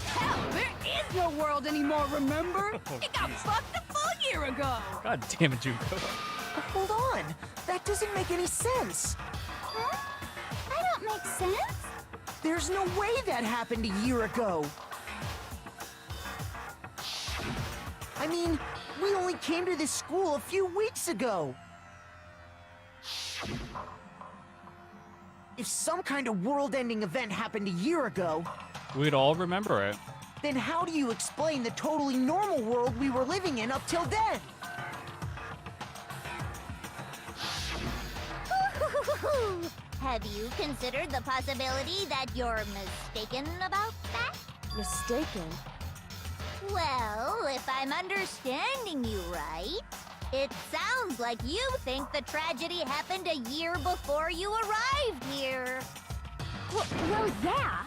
Hell, there is no world anymore, remember? Oh, It got jeez. fucked a full year ago. God damn it, Junko. Hold on. That doesn't make any sense. Huh? I don't make sense. There's no way that happened a year ago. I mean, we only came to this school a few weeks ago. If some kind of world-ending event happened a year ago, We'd all remember it. then how do you explain the totally normal world we were living in up till then? Have you considered the possibility that you're mistaken about that? Mistaken? Well, if I'm understanding you right, it sounds like you think the tragedy happened a year before you arrived here. Well, yeah.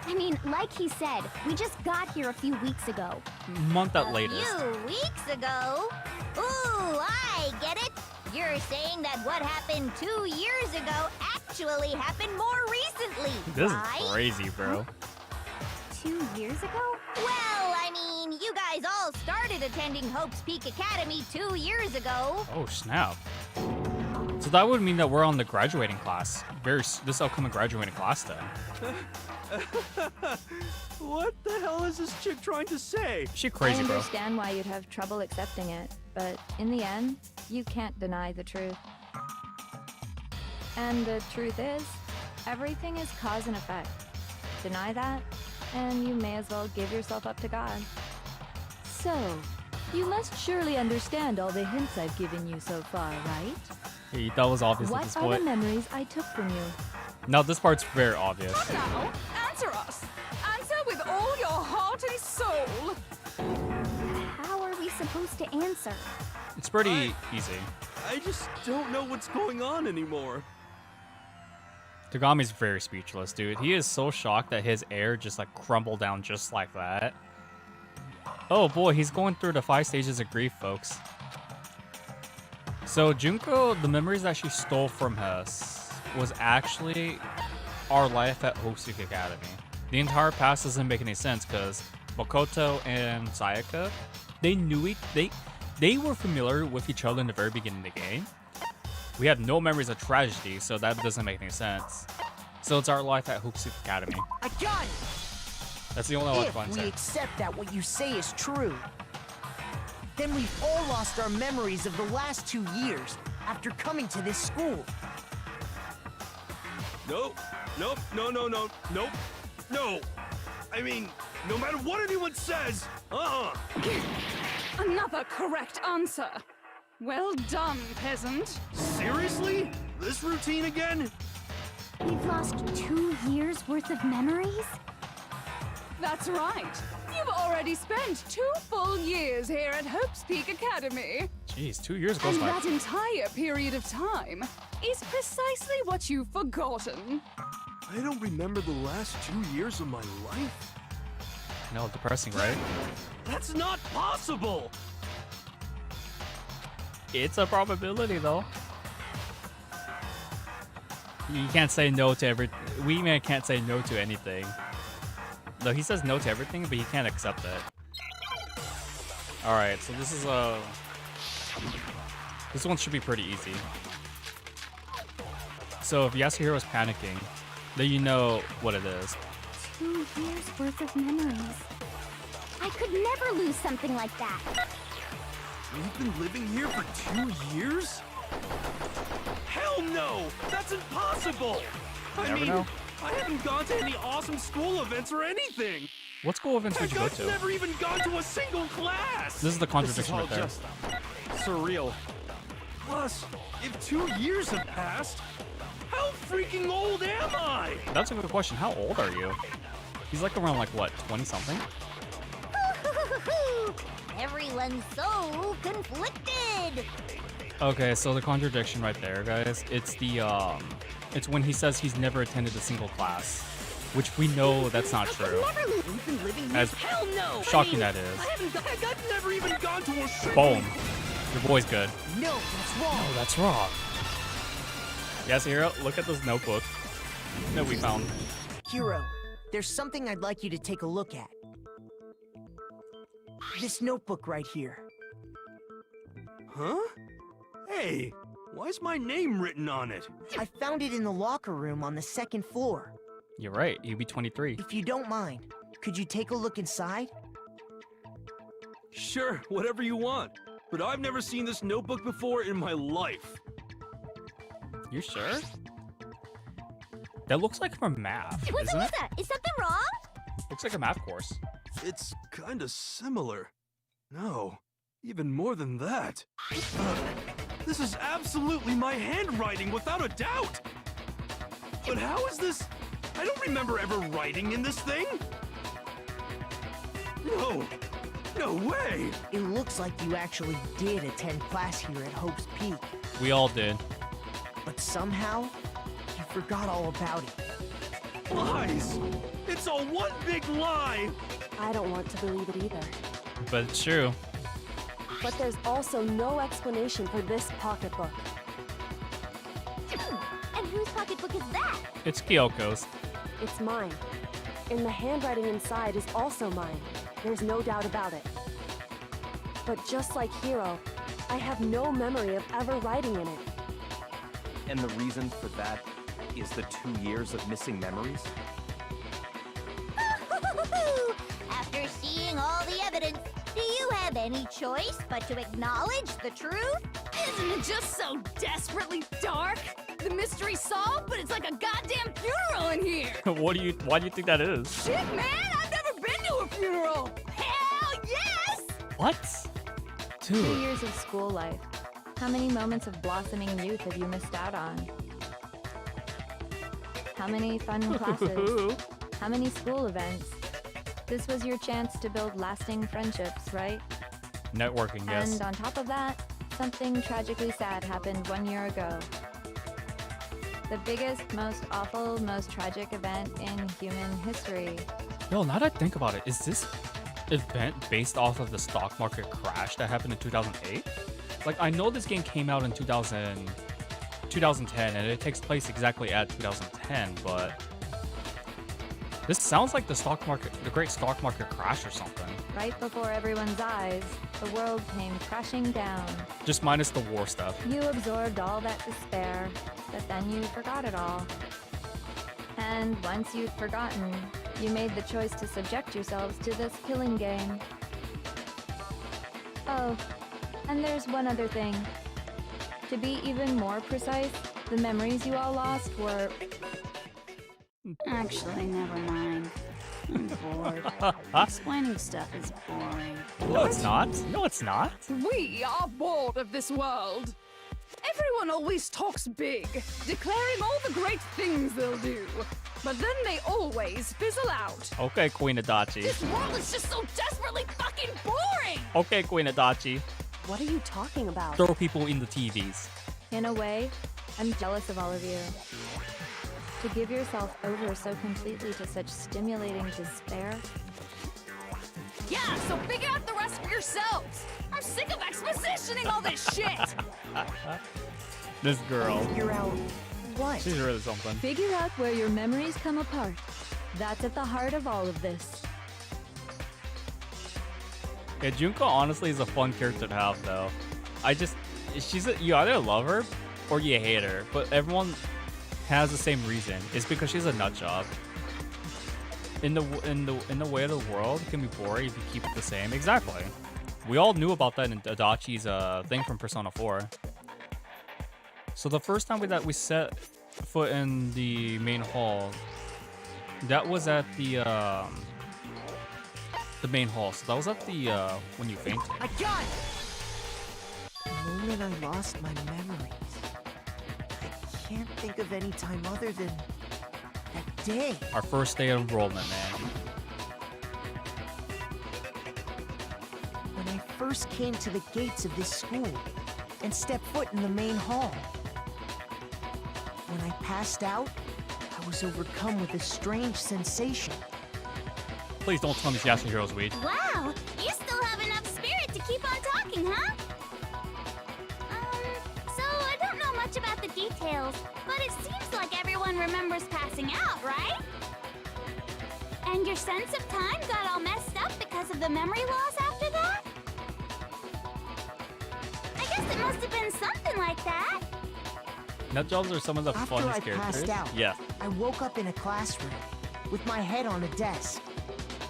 I mean, like he said, we just got here a few weeks ago. Month at A latest. few weeks ago? Ooh, I get it. You're saying that what happened 2 years ago actually happened more recently, This right? is crazy, bro. 2 years ago? Well, I mean, you guys all started attending Hope's Peak Academy 2 years ago. Oh, snap. So that would mean that we're on the graduating class. This upcoming graduating class then. What the hell is this chick trying to say? She crazy, I bro. understand why you'd have trouble accepting it, but in the end, you can't deny the truth. And the truth is, everything is cause and effect. Deny that, and you may as well give yourself up to God. So, you must surely understand all the hints I've given you so far, right? Hey, that was obvious at What this are point. the memories I took from you? Now this part's very obvious. Come now, answer us. Answer with all your heart and soul. How are we supposed to answer? It's pretty easy. I just don't know what's going on anymore. Tagami's very speechless, dude. He is so shocked that his air just like crumbled down just like that. Oh boy, he's going through the 5 stages of grief, folks. So Junko, the memories that she stole from us was actually our life at Hope's Academy. The entire past doesn't make any sense because Makoto and Sayaka, they knew they were familiar with each other in the very beginning of the game. We have no memories of tragedy, so that doesn't make any sense. So it's our life at Hope's Academy. I got it! That's the only one I If can we say. accept that what you say is true, then we've all lost our memories of the last 2 years after coming to this school. Nope. Nope. No, no, no. Nope. No. I mean, no matter what anyone says, Another correct answer. Well done, peasant. Seriously? This routine again? We've lost 2 years worth of memories? That's right. You've already spent 2 full years here at Hope's Peak Academy. Jeez, 2 years goes And by. that entire period of time is precisely what you've forgotten. I don't remember the last 2 years of my life. No, depressing, right? That's not possible! It's a probability, though. You can't say no to every. We man can't say no to anything. Though he says no to everything, but he can't accept it. All right, so this is this one should be pretty easy. So if Yasuhiro is panicking, then you know what it is. 2 years worth of memories. I could never lose something like that. We've been living here for 2 years? Hell no! That's impossible! I mean, I haven't gone to any awesome school events or anything! What school events did you go I've to? never even gone to a single class! This is the contradiction right there. Just surreal. Plus, if 2 years have passed, how freaking old am I? That's a good question. How old are you? He's like around like what, 20-something? Everyone's so conflicted. Okay, so the contradiction right there, guys. It's the it's when he says he's never attended a single class, which we know that's not true. We've been living As hell no. shocking that is. I've never even gone to a single. Boom. Your boy's good. No, that's wrong. Oh, that's wrong. Yes, Hero, look at this notebook that we found. Hero, there's something I'd like you to take a look at. This notebook right here. Huh? Hey, why's my name written on it? I found it in the locker room on the 2nd floor. You're right, you'd be 23. If you don't mind, could you take a look inside? Sure, whatever you want. But I've never seen this notebook before in my life. You sure? That looks like from math, What's isn't it? that? Is something wrong? Looks like a math course. It's kinda similar. No, even more than that. This is absolutely my handwriting, without a doubt! But how is this? I don't remember ever writing in this thing! No! No way! It looks like you actually did attend class here at Hope's Peak. We all did. But somehow, you forgot all about it. Lies! It's all one big lie! I don't want to believe it either. But it's true. But there's also no explanation for this pocketbook. And whose pocketbook is that? It's Kyoko's. It's mine. And the handwriting inside is also mine. There's no doubt about it. But just like Hero, I have no memory of ever writing in it. And the reason for that is the 2 years of missing memories? After seeing all the evidence, do you have any choice but to acknowledge the truth? Isn't it just so desperately dark? The mystery's solved, but it's like a goddamn funeral in here! Why do you think that is? Shit, man! I've never been to a funeral! Hell yes! What? 2 Dude. years of school life. How many moments of blossoming youth have you missed out on? How many fun classes? How many school events? This was your chance to build lasting friendships, right? Networking, yes. And on top of that, something tragically sad happened 1 year ago. The biggest, most awful, most tragic event in human history. Yo, now that I think about it, is this event based off of the stock market crash that happened in 2008? Like, I know this game came out in 2010, and it takes place exactly at 2010, but this sounds like the great stock market crash or something. Right before everyone's eyes, the world came crashing down. Just minus the war stuff. You absorbed all that despair, but then you forgot it all. And once you'd forgotten, you made the choice to subject yourselves to this killing game. Oh, and there's one other thing. To be even more precise, the memories you all lost were... Actually, never mind. I'm bored. Explaining stuff is boring. No, it's not. No, it's not. We are bored of this world. Everyone always talks big, declaring all the great things they'll do. But then they always fizzle out. Okay, Queen Adachi. This world is just so desperately fucking boring! Okay, Queen Adachi. What are you talking about? Throw people in the TVs. In a way, I'm jealous of all of you. To give yourself over so completely to such stimulating despair. Yeah, so figure out the rest for yourselves! I'm sick of expositioning all this shit! This girl. Figure out what? She's really something. Figure out where your memories come apart. That's at the heart of all of this. Yeah, Junko honestly is a fun character to have, though. You either love her or you hate her, but everyone has the same reason. It's because she's a nut job. In the way of the world, it can be boring if you keep it the same. Exactly. We all knew about that in Adachi's thing from Persona 4. So the first time that we set foot in the main hall, that was at the main hall. So that was at the when you fainted. I got it! The moment I lost my memories. I can't think of any time other than that day. Our first day of enrollment, man. When I first came to the gates of this school and stepped foot in the main hall. When I passed out, I was overcome with a strange sensation. Please don't tell me Yasuhiro's weed. Wow, you still have enough spirit to keep on talking, huh? So I don't know much about the details, but it seems like everyone remembers passing out, right? And your sense of time got all messed up because of the memory loss after that? I guess it must have been something like that. Nut jobs are some of the After funniest I characters. passed out, Yeah. I woke up in a classroom with my head on a desk.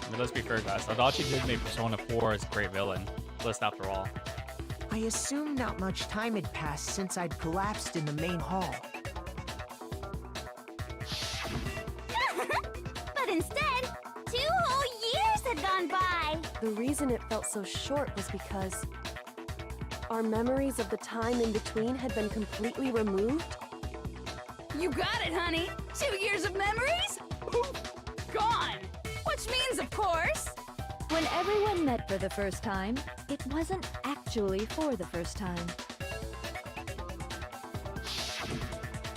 I mean, let's be fair, guys. Adachi did make Persona 4 as a great villain. List after all. I assumed not much time had passed since I'd collapsed in the main hall. But instead, 2 whole years had gone by. The reason it felt so short was because our memories of the time in between had been completely removed. You got it, honey. 2 years of memories? Poof, gone. Which means, of course, When everyone met for the first time, it wasn't actually for the first time.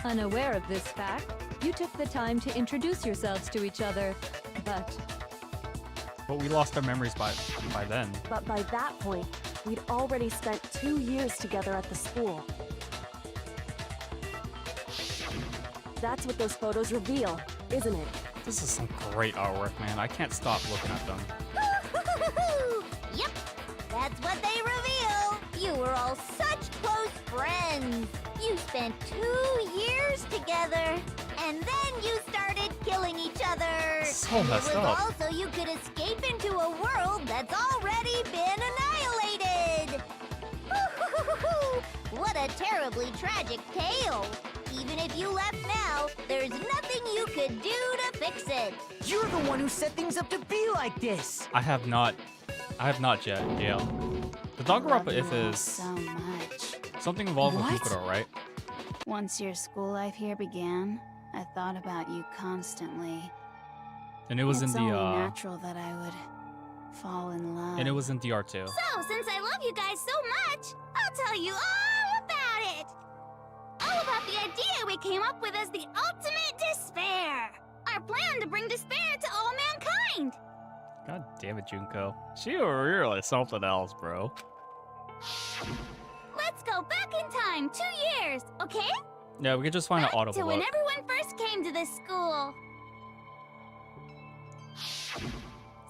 Unaware of this fact, you took the time to introduce yourselves to each other, but we lost our memories by then. But by that point, we'd already spent 2 years together at the school. That's what those photos reveal, isn't it? This is some great artwork, man. I can't stop looking at them. Yep, that's what they reveal. You were all such close friends. You spent 2 years together, and then you started killing each other. So and messed it was up. all so you could escape into a world that's already been annihilated. What a terribly tragic tale. Even if you left now, there's nothing you could do to fix it. You're the one who set things up to be like this! I have not yet, yeah. The Danganronpa if is So much. something involved with What? Fukuro, right? Once your school life here began, I thought about you constantly. And it was it's in the only natural that I would fall in love. and it was in DR2. So, since I love you guys so much, I'll tell you all about it. All about the idea we came up with as the ultimate despair. Our plan to bring despair to all mankind. God damn it, Junko. She really something else, bro. Let's go back in time 2 years, okay? Yeah, we could just find an Back audible to when book. everyone first came to this school.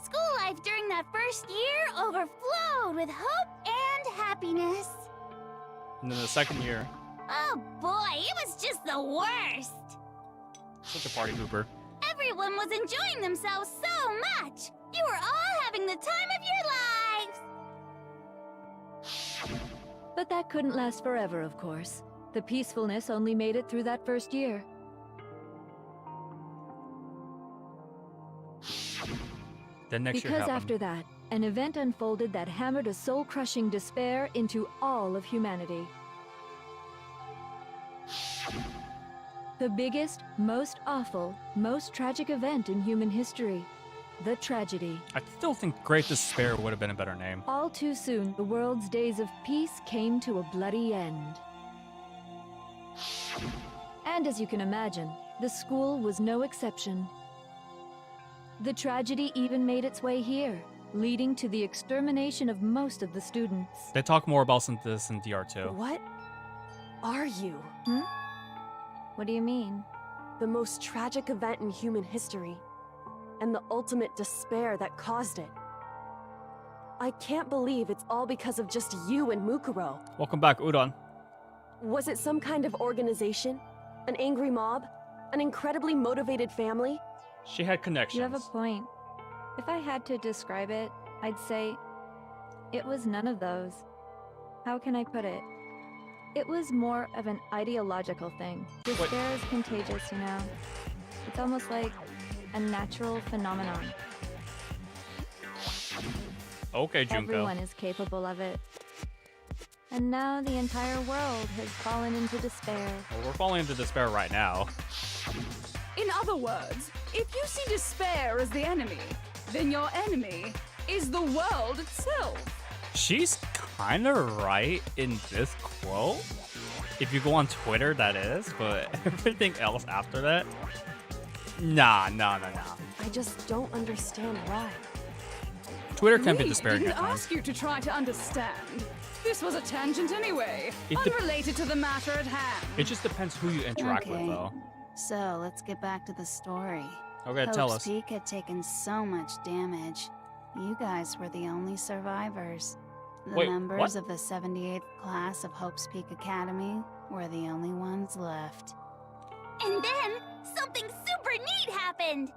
School life during that first year overflowed with hope and happiness. And then the second year, Oh boy, it was just the worst. such a party pooper. Everyone was enjoying themselves so much. You were all having the time of your lives. But that couldn't last forever, of course. The peacefulness only made it through that first year. Then next year Because happened. after that, an event unfolded that hammered a soul-crushing despair into all of humanity. The biggest, most awful, most tragic event in human history. The tragedy. I still think Great Despair would have been a better name. All too soon, the world's days of peace came to a bloody end. And as you can imagine, the school was no exception. The tragedy even made its way here, leading to the extermination of most of the students. They talk more about this in DR2. What are you? What do you mean? The most tragic event in human history, and the ultimate despair that caused it. I can't believe it's all because of just you and Mukuro. Welcome back, Udon. Was it some kind of organization? An angry mob? An incredibly motivated family? She had connections. You have a point. If I had to describe it, I'd say It was none of those. How can I put it? It was more of an ideological thing. Despair is contagious, you know? It's almost like a natural phenomenon. Okay, Junko. Everyone is capable of it. And now the entire world has fallen into despair. Well, we're falling into despair right now. In other words, if you see despair as the enemy, then your enemy is the world itself. She's kind of right in this quote. If you go on Twitter, that is, but everything else after that, nah. I just don't understand why. Twitter can be We despairing didn't at times. ask you to try to understand. This was a tangent anyway, unrelated to the matter at hand. It just depends who you interact with, though. So let's get back to the story. Okay, tell Hope's us. Peak had taken so much damage. You guys were the only survivors. The Wait, members what? of the 78th class of Hope's Peak Academy were the only ones left. And then something super neat happened.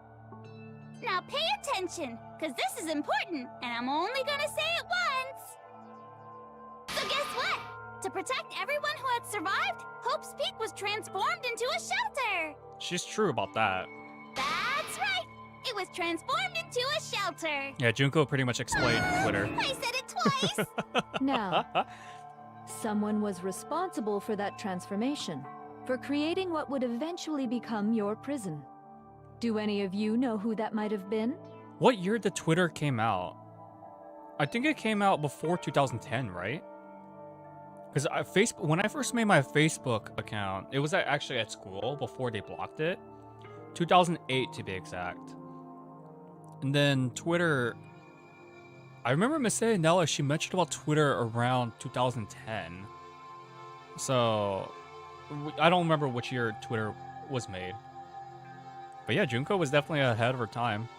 Now pay attention, because this is important, and I'm only gonna say it once. So guess what? To protect everyone who had survived, Hope's Peak was transformed into a shelter. She's true about that. That's right. It was transformed into a shelter. Yeah, Junko pretty much explained Twitter. I said it twice. Now, someone was responsible for that transformation, for creating what would eventually become your prison. Do any of you know who that might have been? What year did Twitter came out? I think it came out before 2010, right? Because when I first made my Facebook account, it was actually at school before they blocked it. 2008 to be exact. And then Twitter, I remember Miss Nella, she mentioned about Twitter around 2010. So, I don't remember which year Twitter was made. But yeah, Junko was definitely ahead of her time.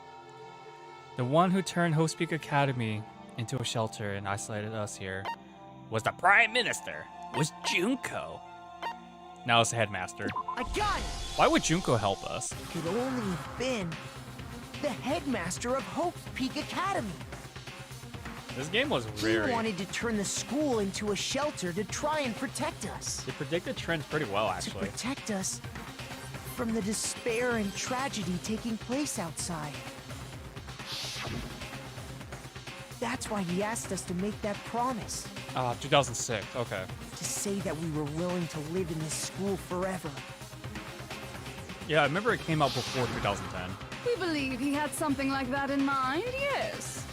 The one who turned Hope's Peak Academy into a shelter and isolated us here was the Prime Minister. Was Junko. Now it's the headmaster. I got it! Why would Junko help us? Could only have been the headmaster of Hope's Peak Academy. This game was He very... wanted to turn the school into a shelter to try and protect us. They predicted trends pretty well, actually. To protect us from the despair and tragedy taking place outside. That's why he asked us to make that promise. 2006, okay. To say that we were willing to live in this school forever. Yeah, I remember it came out before 2010. We believe he had something like that in mind, yes.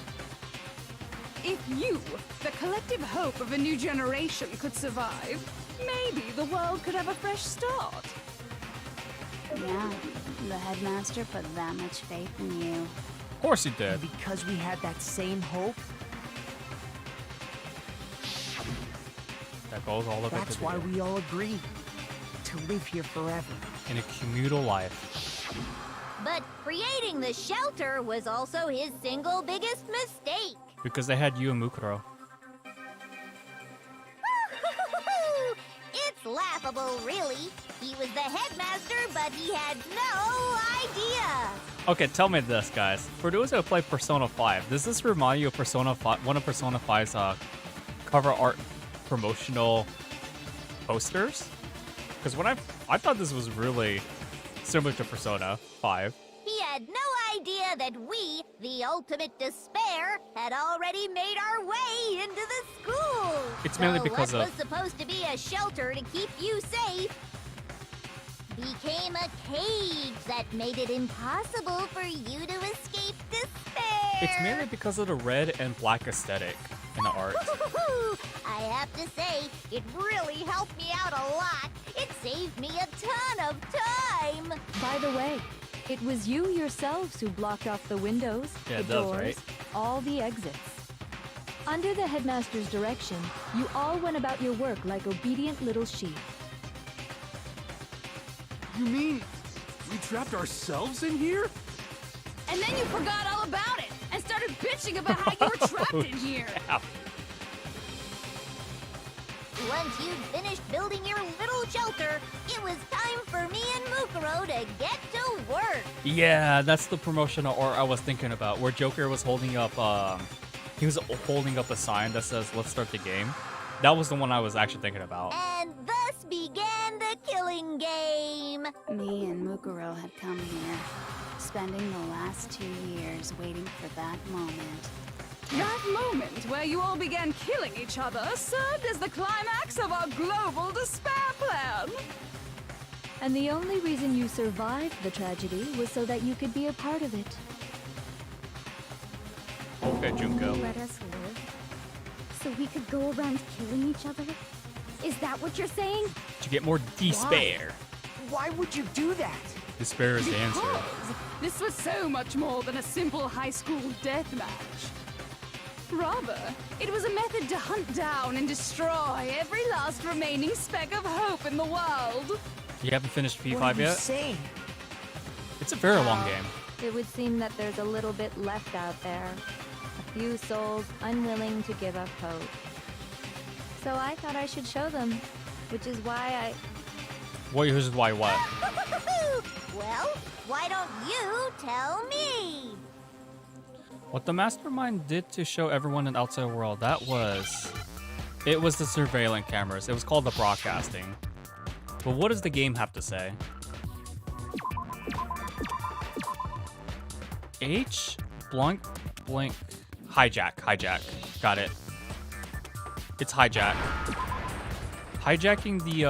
If you, the collective hope of a new generation, could survive, maybe the world could have a fresh start. Yeah, the headmaster put that much faith in you. Of course he did. And because we had that same hope, That goes all the way that's to why the we all agreed to live here forever. in a communal life. But creating the shelter was also his single biggest mistake. Because they had you and Mukuro. It's laughable, really. He was the headmaster, but he had no idea. Okay, tell me this, guys. For those who play Persona 5, does this remind you of Persona 5, one of Persona 5's cover art promotional posters? Because when I thought this was really similar to Persona 5. He had no idea that we, the ultimate despair, had already made our way into the school. It's mainly because what of- was supposed to be a shelter to keep you safe became a cage that made it impossible for you to escape despair. It's mainly because of the red and black aesthetic in the art. I have to say, it really helped me out a lot. It saved me a ton of time. By the way, it was you yourselves who blocked off the windows, Yeah, the it does, doors, right? all the exits. Under the headmaster's direction, you all went about your work like obedient little sheep. You mean we trapped ourselves in here? And then you forgot all about it and started bitching about how you were trapped in here. Yeah. Once you'd finished building your little shelter, it was time for me and Mukuro to get to work. Yeah, that's the promotional art I was thinking about, where Joker was holding up He was holding up a sign that says, "Let's start the game." That was the one I was actually thinking about. And thus began the killing game. Me and Mukuro had come here, spending the last 2 years waiting for that moment. That moment where you all began killing each other served as the climax of our global despair plan. And the only reason you survived the tragedy was so that you could be a part of it. Okay, Junko. Let us live, so we could go around killing each other? Is that what you're saying? To get more despair. Why would you do that? Despair is the answer. Because this was so much more than a simple high school death match. Rather, it was a method to hunt down and destroy every last remaining speck of hope in the world. You haven't finished P5 What are you yet? saying? It's a very long game. It would seem that there's a little bit left out there. A few souls unwilling to give up hope. So I thought I should show them, which is why What? Here's why what? Well, why don't you tell me? What the Mastermind did to show everyone in the outside world, it was the surveillance cameras. It was called the broadcasting. But what does the game have to say? H, blink, hijack. Got it. It's hijack. Hijacking the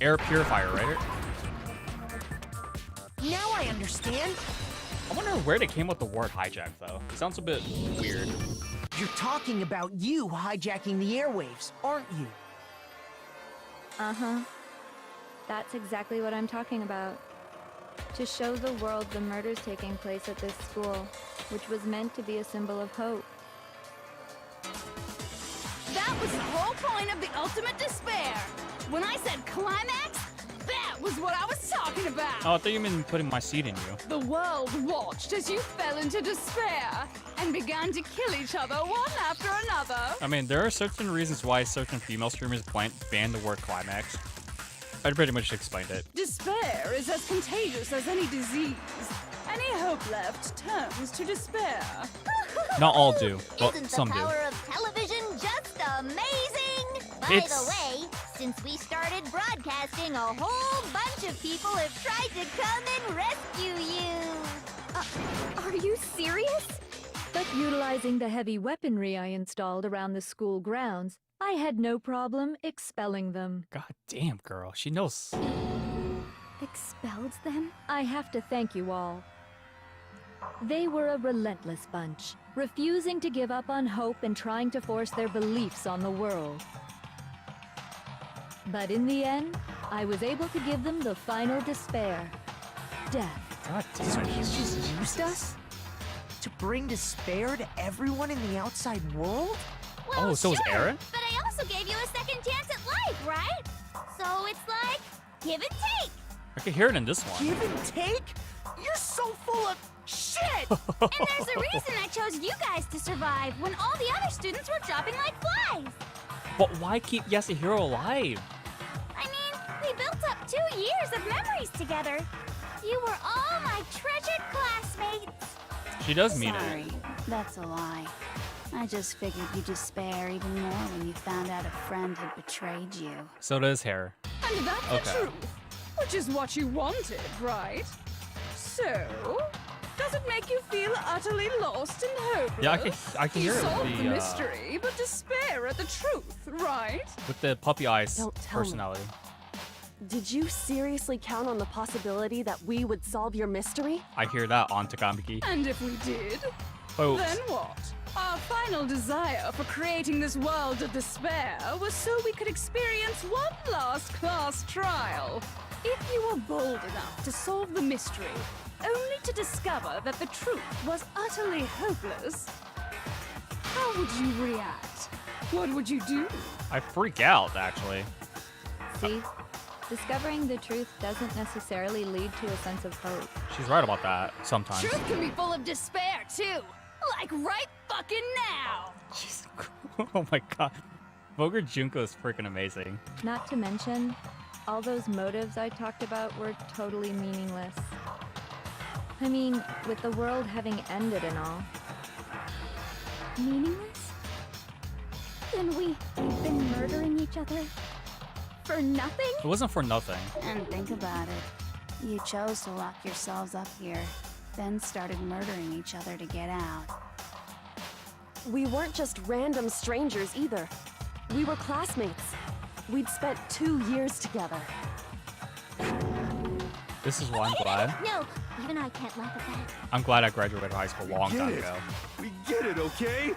air purifier, right? Now I understand. I wonder where they came with the word hijack, though. It sounds a bit weird. You're talking about you hijacking the airwaves, aren't you? uh-huh. That's exactly what I'm talking about. To show the world the murders taking place at this school, which was meant to be a symbol of hope. That was the whole point of the ultimate despair. When I said climax, that was what I was talking about. Oh, I thought you meant putting my seed in you. The world watched as you fell into despair and began to kill each other one after another. I mean, there are certain reasons why certain female streamers ban the word climax. I pretty much explained it. Despair is as contagious as any disease. Any hope left turns to despair. Not all do, but Isn't some the do. power of television just amazing? By It's- the way, since we started broadcasting, a whole bunch of people have tried to come and rescue you. Are you serious? But utilizing the heavy weaponry I installed around the school grounds, I had no problem expelling them. God damn, girl. She knows. Expelled them? I have to thank you all. They were a relentless bunch, refusing to give up on hope and trying to force their beliefs on the world. But in the end, I was able to give them the final despair. Death. God damn So it. you just used us? To bring despair to everyone in the outside world? Well, Oh, so is sure, Aaron? But I also gave you a second chance at life, right? So it's like, give and take. I can hear it in this one. Give and take? You're so full of shit! And there's a reason I chose you guys to survive when all the other students were dropping like flies. But why keep Yasuhiro alive? I mean, we built up 2 years of memories together. You were all my treasured classmates. She does mean Sorry, it. that's a lie. I just figured you'd despair even more when you found out a friend had betrayed you. So does hair. And that's the Okay. truth, which is what you wanted, right? So, does it make you feel utterly lost and hopeless? Yeah, I can You hear it solved with the the mystery, but despair at the truth, right? with the puppy eyes Don't tell me. personality. Did you seriously count on the possibility that we would solve your mystery? I hear that on Takamiki. And if we did, Oh, then what? Our final desire for creating this world of despair was so we could experience one last class trial. If you were bold enough to solve the mystery, only to discover that the truth was utterly hopeless, how would you react? What would you do? I freak out actually. See? Discovering the truth doesn't necessarily lead to a sense of hope. She's right about that sometimes. Truth can be full of despair, too. Like right fucking now. She's oh my god. Boger Junko is freaking amazing. Not to mention, all those motives I talked about were totally meaningless. I mean, with the world having ended and all. Meaningless? Then we've been murdering each other for nothing? It wasn't for nothing. And think about it. You chose to lock yourselves up here, then started murdering each other to get out. We weren't just random strangers either. We were classmates. We'd spent 2 years together. This is why I'm glad. No, even I can't laugh at that. I'm glad I graduated high school a long Get time it. ago. We get it, okay?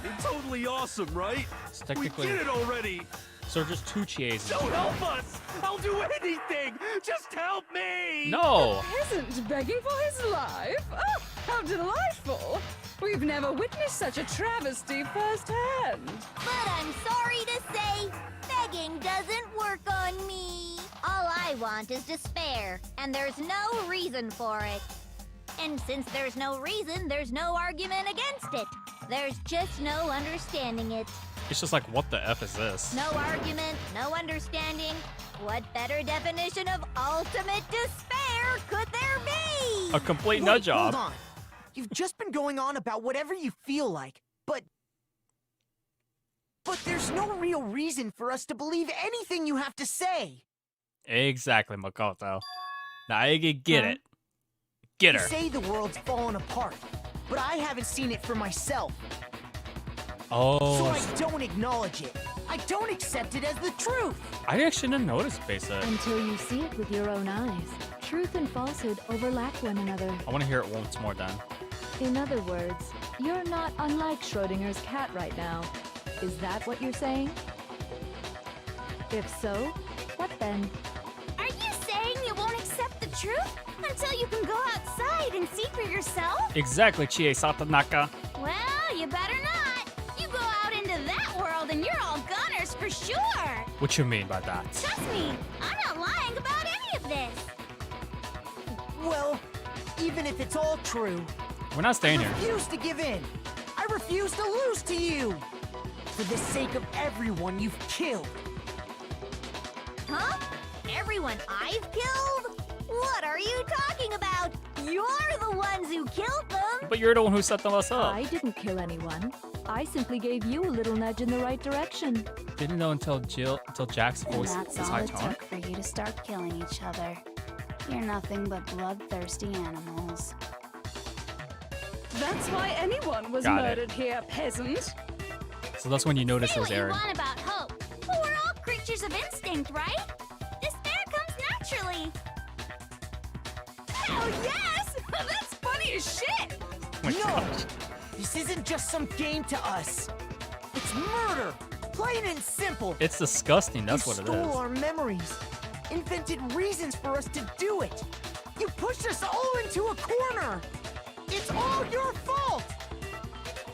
You're totally awesome, right? It's technically. We get it already. So just 2 Chies. So help us! I'll do anything! Just help me! No! Peasant begging for his life? Oh, how delightful! We've never witnessed such a travesty firsthand. But I'm sorry to say, begging doesn't work on me. All I want is despair, and there's no reason for it. And since there's no reason, there's no argument against it. There's just no understanding it. It's just like, what the F is this? No argument, no understanding. What better definition of ultimate despair could there be? A complete Wait, nut job. hold on. You've just been going on about whatever you feel like, but there's no real reason for us to believe anything you have to say. Exactly, Makoto. Now I get it. Get You her. say the world's fallen apart, but I haven't seen it for myself. So Oh, I don't acknowledge it. I don't accept it as the truth. I actually didn't notice basic. Until you see it with your own eyes. Truth and falsehood overlap one another. I want to hear it once more then. In other words, you're not unlike Schrodinger's cat right now. Is that what you're saying? If so, what then? Are you saying you won't accept the truth until you can go outside and see for yourself? Exactly, Chie Satanaka. Well, you better not. You go out into that world and you're all goners for sure. What you mean by that? Trust me, I'm not lying about any of this. Well, even if it's all true, We're not staying I here. refuse to give in. I refuse to lose to you. For the sake of everyone you've killed. Huh? Everyone I've killed? What are you talking about? You're the ones who killed them! But you're the one who set them us up. I didn't kill anyone. I simply gave you a little nudge in the right direction. Didn't know until Jack's And voice that's was all high it tone. took for you to start killing each other. You're nothing but bloodthirsty animals. That's why anyone was Got it. murdered here, peasant. So that's when you notice Say it was what you Aaron. want about hope, but we're all creatures of instinct, right? Despair comes naturally. Hell yes! That's funny as shit! Oh my No! gosh. This isn't just some game to us. It's murder! Plain and simple! It's disgusting, that's you what it stole is. our memories. Invented reasons for us to do it. You pushed us all into a corner. It's all your fault!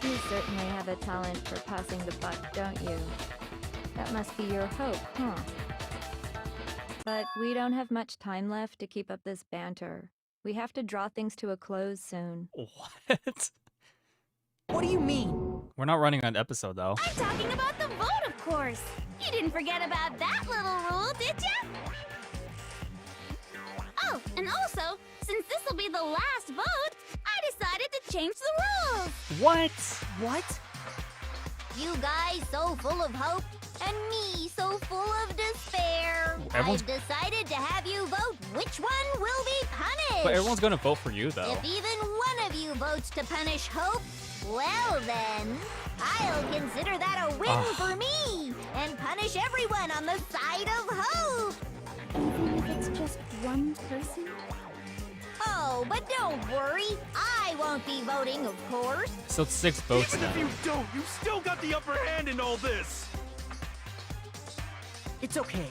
You certainly have a talent for passing the buck, don't you? That must be your hope, huh? But we don't have much time left to keep up this banter. We have to draw things to a close soon. What? What do you mean? We're not running an episode though. I'm talking about the vote, of course. You didn't forget about that little rule, did ya? Oh, and also, since this will be the last vote, I decided to change the rules. What? What? You guys so full of hope, and me so full of despair. Everyone's- I've decided to have you vote which one will be punished. But everyone's gonna vote for you though. If even one of you votes to punish Hope, well then, I'll consider that a win Ah. for me, and punish everyone on the side of Hope. Even if it's just one person? Oh, but don't worry, I won't be voting, of course. So it's 6 votes Even if now. you don't, you've still got the upper hand in all this! It's okay.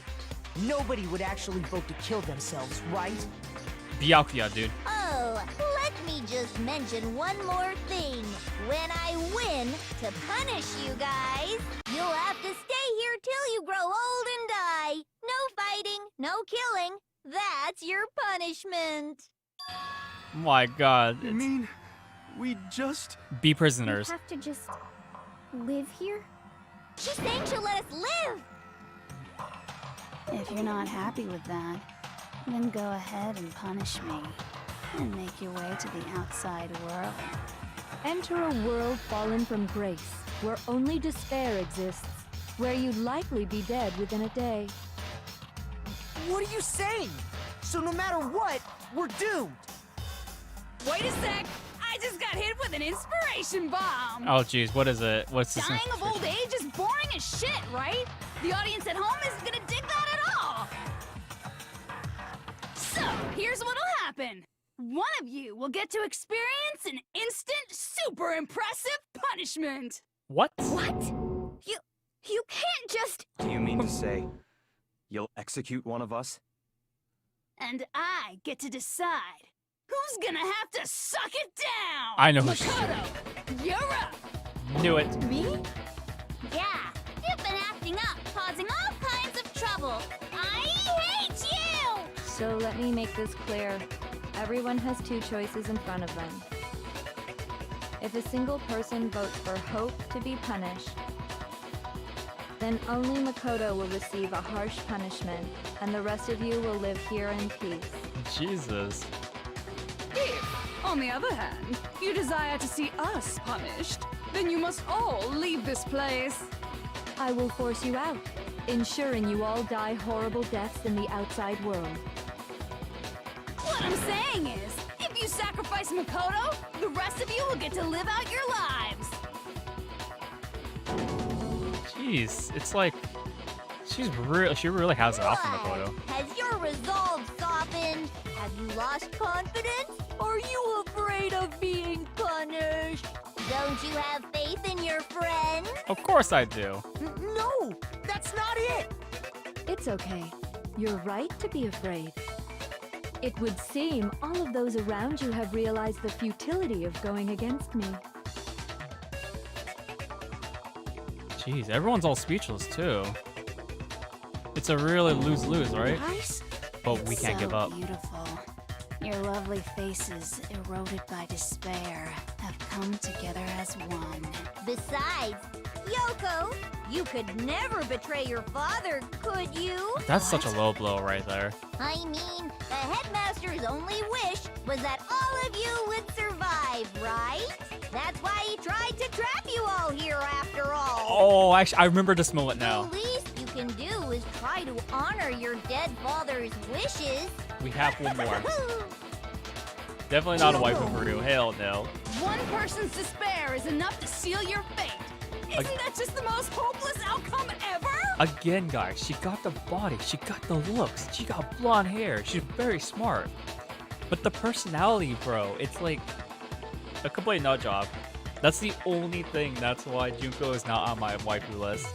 Nobody would actually vote to kill themselves, right? Byakuya, dude. Oh, let me just mention one more thing. When I win, to punish you guys, you'll have to stay here till you grow old and die. No fighting, no killing. That's your punishment. My god. You mean we just... Be prisoners. Have to just live here? She's saying she'll let us live. If you're not happy with that, then go ahead and punish me. And make your way to the outside world. Enter a world fallen from grace, where only despair exists, where you'd likely be dead within a day. What are you saying? So no matter what, we're doomed. Wait a sec! I just got hit with an inspiration bomb! Oh jeez, what is it? What's this? Dying of old age is boring as shit, right? The audience at home isn't gonna dig that at all! So, here's what'll happen. One of you will get to experience an instant, super impressive punishment! What? What? You can't just... Do you mean to say you'll execute one of us? And I get to decide who's gonna have to suck it down! I know. Makoto, you're up! Knew it. Me? Yeah, you've been acting up, causing all kinds of trouble. I hate you! So let me make this clear. Everyone has two choices in front of them. If a single person votes for Hope to be punished, then only Makoto will receive a harsh punishment, and the rest of you will live here in peace. Jesus. If, on the other hand, you desire to see us punished, then you must all leave this place. I will force you out, ensuring you all die horrible deaths in the outside world. What I'm saying is, if you sacrifice Makoto, the rest of you will get to live out your lives. Jeez, it's like she really has it out for Makoto. Has your resolve softened? Have you lost confidence? Are you afraid of being punished? Don't you have faith in your friend? Of course I do. No, that's not it. It's okay. You're right to be afraid. It would seem all of those around you have realized the futility of going against me. Jeez, everyone's all speechless too. It's a really lose-lose, right? Nice. But we can't give up. Beautiful. Your lovely faces, eroded by despair, have come together as one. Besides, Yoko, you could never betray your father, could you? That's such a low blow right there. I mean, the headmaster's only wish was that all of you would survive, right? That's why he tried to trap you all here after all. Oh, actually, I remember this moment now. The least you can do is try to honor your dead father's wishes. We have one more. Definitely not a waifu for you. Hell no. One person's despair is enough to seal your fate. Isn't that just the most hopeless outcome ever? Again, guys, she got the body, she got the looks, she got blonde hair, she's very smart. But the personality, bro, it's like a complete nut job. That's the only thing. That's why Junko is not on my waifu list.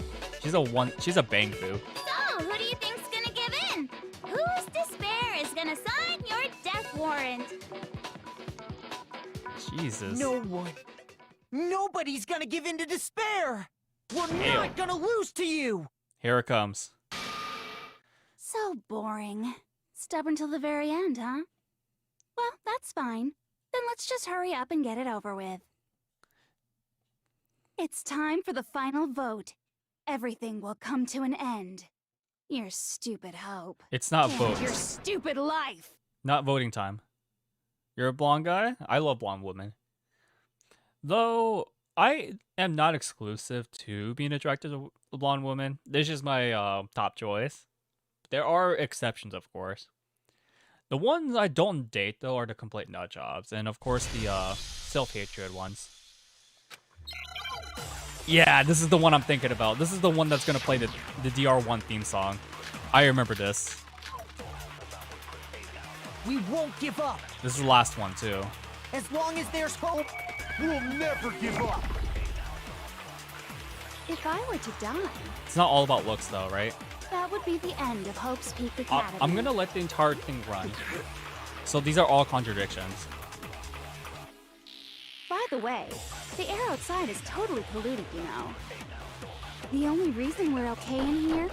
She's a bang boo. So, who do you think's gonna give in? Whose despair is gonna sign your death warrant? Jesus. No one. Nobody's gonna give in to despair. We're Ew. not gonna lose to you. Here it comes. So boring. Stubborn till the very end, huh? Well, that's fine. Then let's just hurry up and get it over with. It's time for the final vote. Everything will come to an end. Your stupid hope. It's not And vote. your stupid life. Not voting time. You're a blonde guy? I love blonde women. Though, I am not exclusive to being attracted to a blonde woman. This is my top choice. There are exceptions, of course. The ones I don't date, though, are the complete nut jobs. And, of course, the self-hatred ones. Yeah, this is the one I'm thinking about. This is the one that's going to play the DR1 theme song. I remember this. We won't give up. This is the last one, too. As long as there's hope, we'll never give up. If I were to die, It's not all about looks, though, right? that would be the end of Hope's Peak Academy. I'm gonna let the entire thing run. So these are all contradictions. By the way, the air outside is totally polluted, you know. The only reason we're okay in here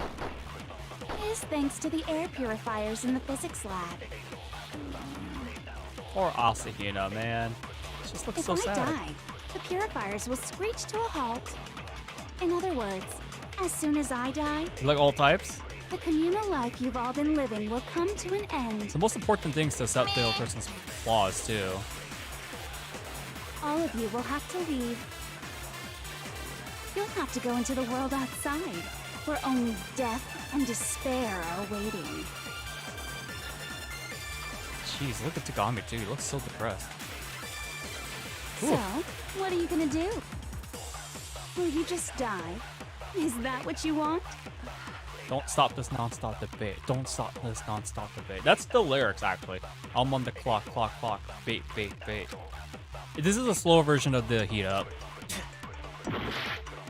is thanks to the air purifiers in the physics lab. Poor Asahina, man. She just looks If so I sad. die, the purifiers will screech to a halt. In other words, as soon as I die, You like all types? the communal life you've all been living will come to an end. The most important thing is to accept the other person's flaws, too. All of you will have to leave. You'll have to go into the world outside, where only death and despair are waiting. Jeez, look at Tagami too. He looks so depressed. So, what are you gonna do? Will you just die? Is that what you want? Don't stop this non-stop debate. Don't stop this non-stop debate. That's the lyrics, actually. I'm on the clock, clock, clock. Bait, bait, bait. This is a slower version of the heat up.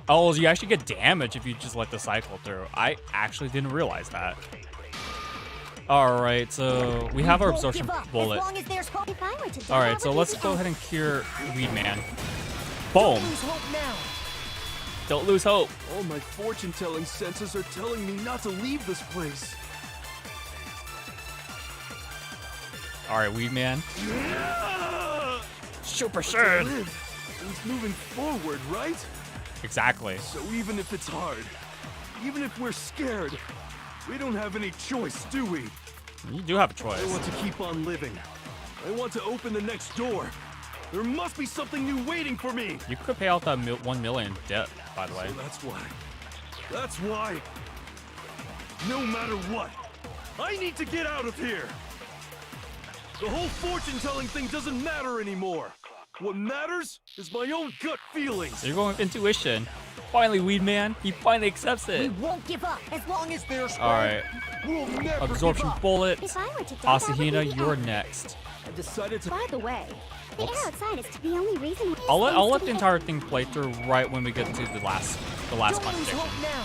Oh, you actually get damage if you just let the cycle through. I actually didn't realize that. Alright, so we have our absorption bullet. Alright, so let's go ahead and cure Weed Man. Boom! Don't lose hope. All my fortune-telling senses are telling me not to leave this place. Alright, Weed Man. Yeah! Super To Saiyan! live means moving forward, right? Exactly. So even if it's hard, even if we're scared, we don't have any choice, do we? You do have a choice. I want to keep on living. I want to open the next door. There must be something new waiting for me. You could pay out that 1 million debt, by the way. So that's why. That's why. No matter what, I need to get out of here. The whole fortune-telling thing doesn't matter anymore. What matters is my own gut feelings. You're going with intuition. Finally, Weed Man, he finally accepts it. We won't give up as long as there's hope. Alright. We'll never Absorption give up. bullet. If I were to die, that would be Asahina, the you're end. next. I decided to. By the way, the Whoops. air outside is the only reason. I'll let the entire thing play through right when we get to the last Don't lose contradiction. hope now.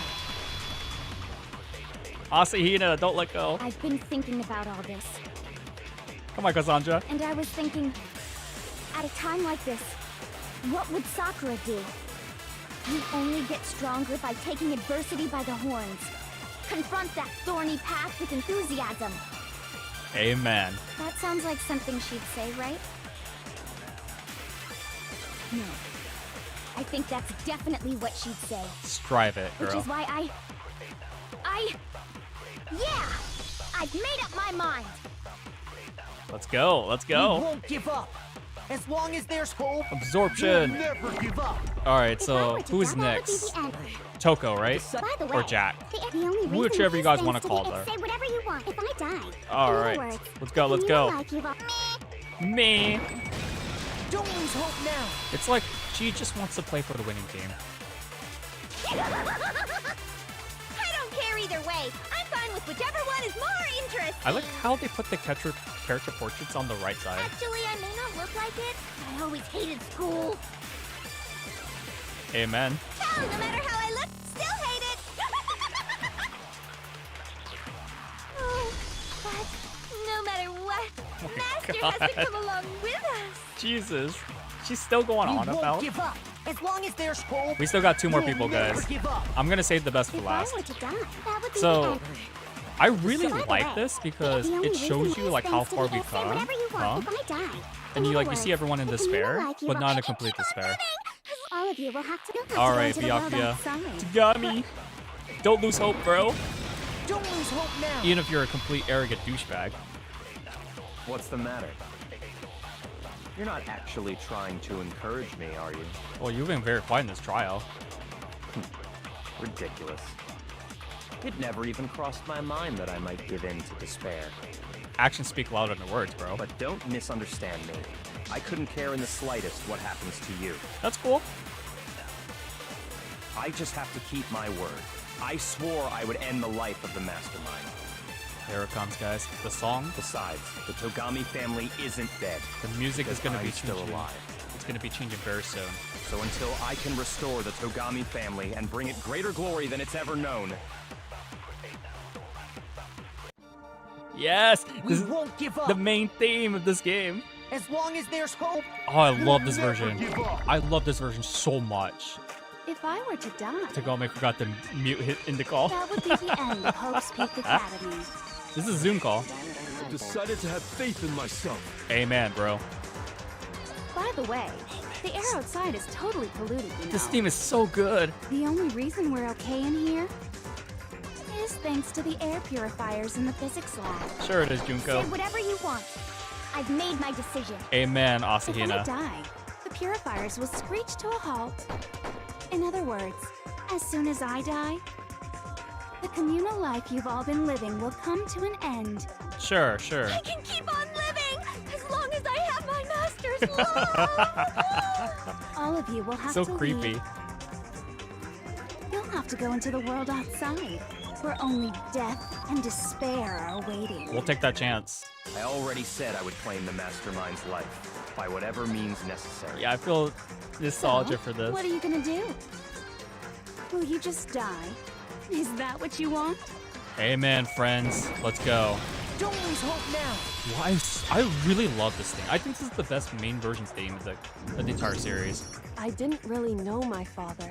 Asahina, don't let go. I've been thinking about all this, Come on, Cassandra. and I was thinking, at a time like this, what would Sakura do? You only get stronger by taking adversity by the horns. Confront that thorny path with enthusiasm. Amen. That sounds like something she'd say, right? No. I think that's definitely what she'd say. Strive it, Which girl. is why yeah! I've made up my mind! Let's go. Let's We go. won't give up. As long as there's hope, we'll Absorption. never give up. Alright, If I so were to who is die, that would be next? the end. Toko, right? By the way, Or Jack? the only reason Whichever you guys these wanna things call to be- her. Say whatever you want. If I die, Alright. in other words, Let's go, let's in go. real life, you've all- Me. Don't lose hope now. It's like she just wants to play for the winning team. I don't care either way. I'm fine with whichever one is more interesting. I like how they put the character portraits on the right side. Actually, I may not look like it, but I always hated school. Amen. Hell, no matter how I look, still hate it. Oh, but no matter what, Master has to God. come along with us. Jesus. She's still going We on won't about. give up. As long as there's hope, We still got 2 more we'll people, never guys. give up. I'm gonna save the best for If last. I were to die, that would be the So, end. I really By the like way, this because the only it shows reason you like how these far things we've to be- Say come, whatever you want. If I die, and in you other see words, everyone in if you despair, like, you but will- not in complete despair. All of you will have to All right, go into the world Byakuya. outside. Tagami, don't lose hope, bro. Don't lose hope now. Even if you're a complete arrogant douchebag. What's the matter? You're not actually trying to encourage me, are you? Well, you've been very quiet in this trial. Ridiculous. It never even crossed my mind that I might give in to despair. Actions speak louder than words, bro. But don't misunderstand me. I couldn't care in the slightest what happens to you. That's cool. I just have to keep my word. I swore I would end the life of the Mastermind. Here it comes, guys. The song, Besides, the Togami family isn't dead. the music is gonna I'm be still changing. alive. It's gonna be changing very soon. So until I can restore the Togami family and bring it greater glory than it's ever known, Yes, We this is won't give up. the main theme of this game. As long as there's hope, Oh, I love this never version. give up. I love this version so much. If I were to die, Tagami forgot to mute hit in the call. that would be the end of Hope's Peak Academy. This is a Zoom call. I've decided to have faith in myself. Amen, bro. By the way, the air outside is totally polluted, you know. This theme is so good. The only reason we're okay in here is thanks to the air purifiers in the physics lab. Sure it is, Say Junko. whatever you want. I've made my decision. Amen, If I Asahina. die, the purifiers will screech to a halt. In other words, as soon as I die, the communal life you've all been living will come to an end. Sure, sure. I can keep on living as long as I have my master's love. All of you will have So to creepy. leave. You'll have to go into the world outside, where only death and despair are waiting. We'll take that chance. I already said I would claim the Mastermind's life, by whatever means necessary. Yeah, I feel nostalgia for this. What are you gonna do? Will you just die? Is that what you want? Amen, friends. Let's go. Don't lose hope now. Why? I really love this thing. I think this is the best main version theme of the entire series. I didn't really know my father,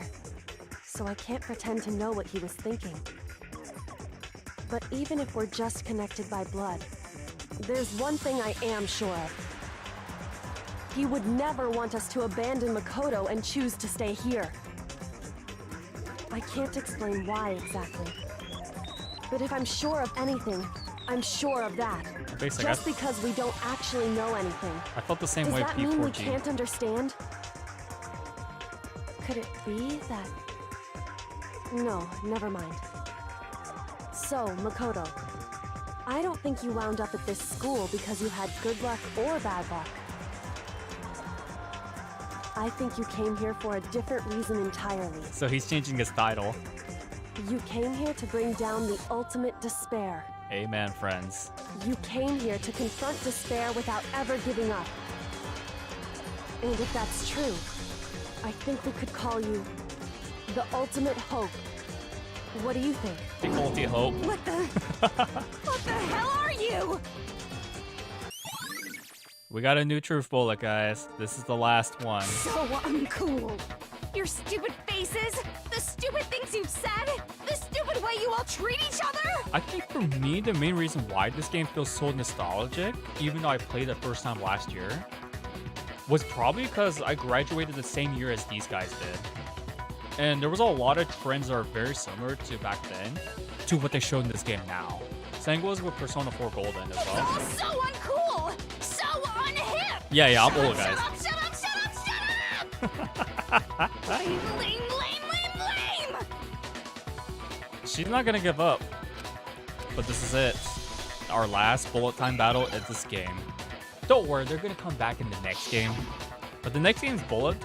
so I can't pretend to know what he was thinking. But even if we're just connected by blood, there's one thing I am sure of. He would never want us to abandon Makoto and choose to stay here. I can't explain why exactly. But if I'm sure of anything, I'm sure of that. Basically, Just because we don't actually know anything. I felt the same Does way that mean we P4G. can't understand? Could it be that... No, never mind. So, Makoto, I don't think you wound up at this school because you had good luck or bad luck. I think you came here for a different reason entirely. So he's changing his title. You came here to bring down the ultimate despair. Amen, friends. You came here to confront despair without ever giving up. And if that's true, I think we could call you the ultimate hope. What do you think? The ultimate hope. What the hell are you? We got a new truth bullet, guys. This is the last one. So uncool. Your stupid faces, the stupid things you've said, the stupid way you all treat each other. I think for me, the main reason why this game feels so nostalgic, even though I played it first time last year, was probably because I graduated the same year as these guys did. And there was a lot of trends that are very similar to back then, to what they showed in this game now. Same goes with Persona 4 Golden as It's well. all so uncool, so unhip. Yeah, I'm Shut old, up, guys. Shut up! Lame, lame, lame, lame, lame! She's not gonna give up. But this is it. Our last bullet time battle at this game. Don't worry, they're gonna come back in the next game. But the next game's bullet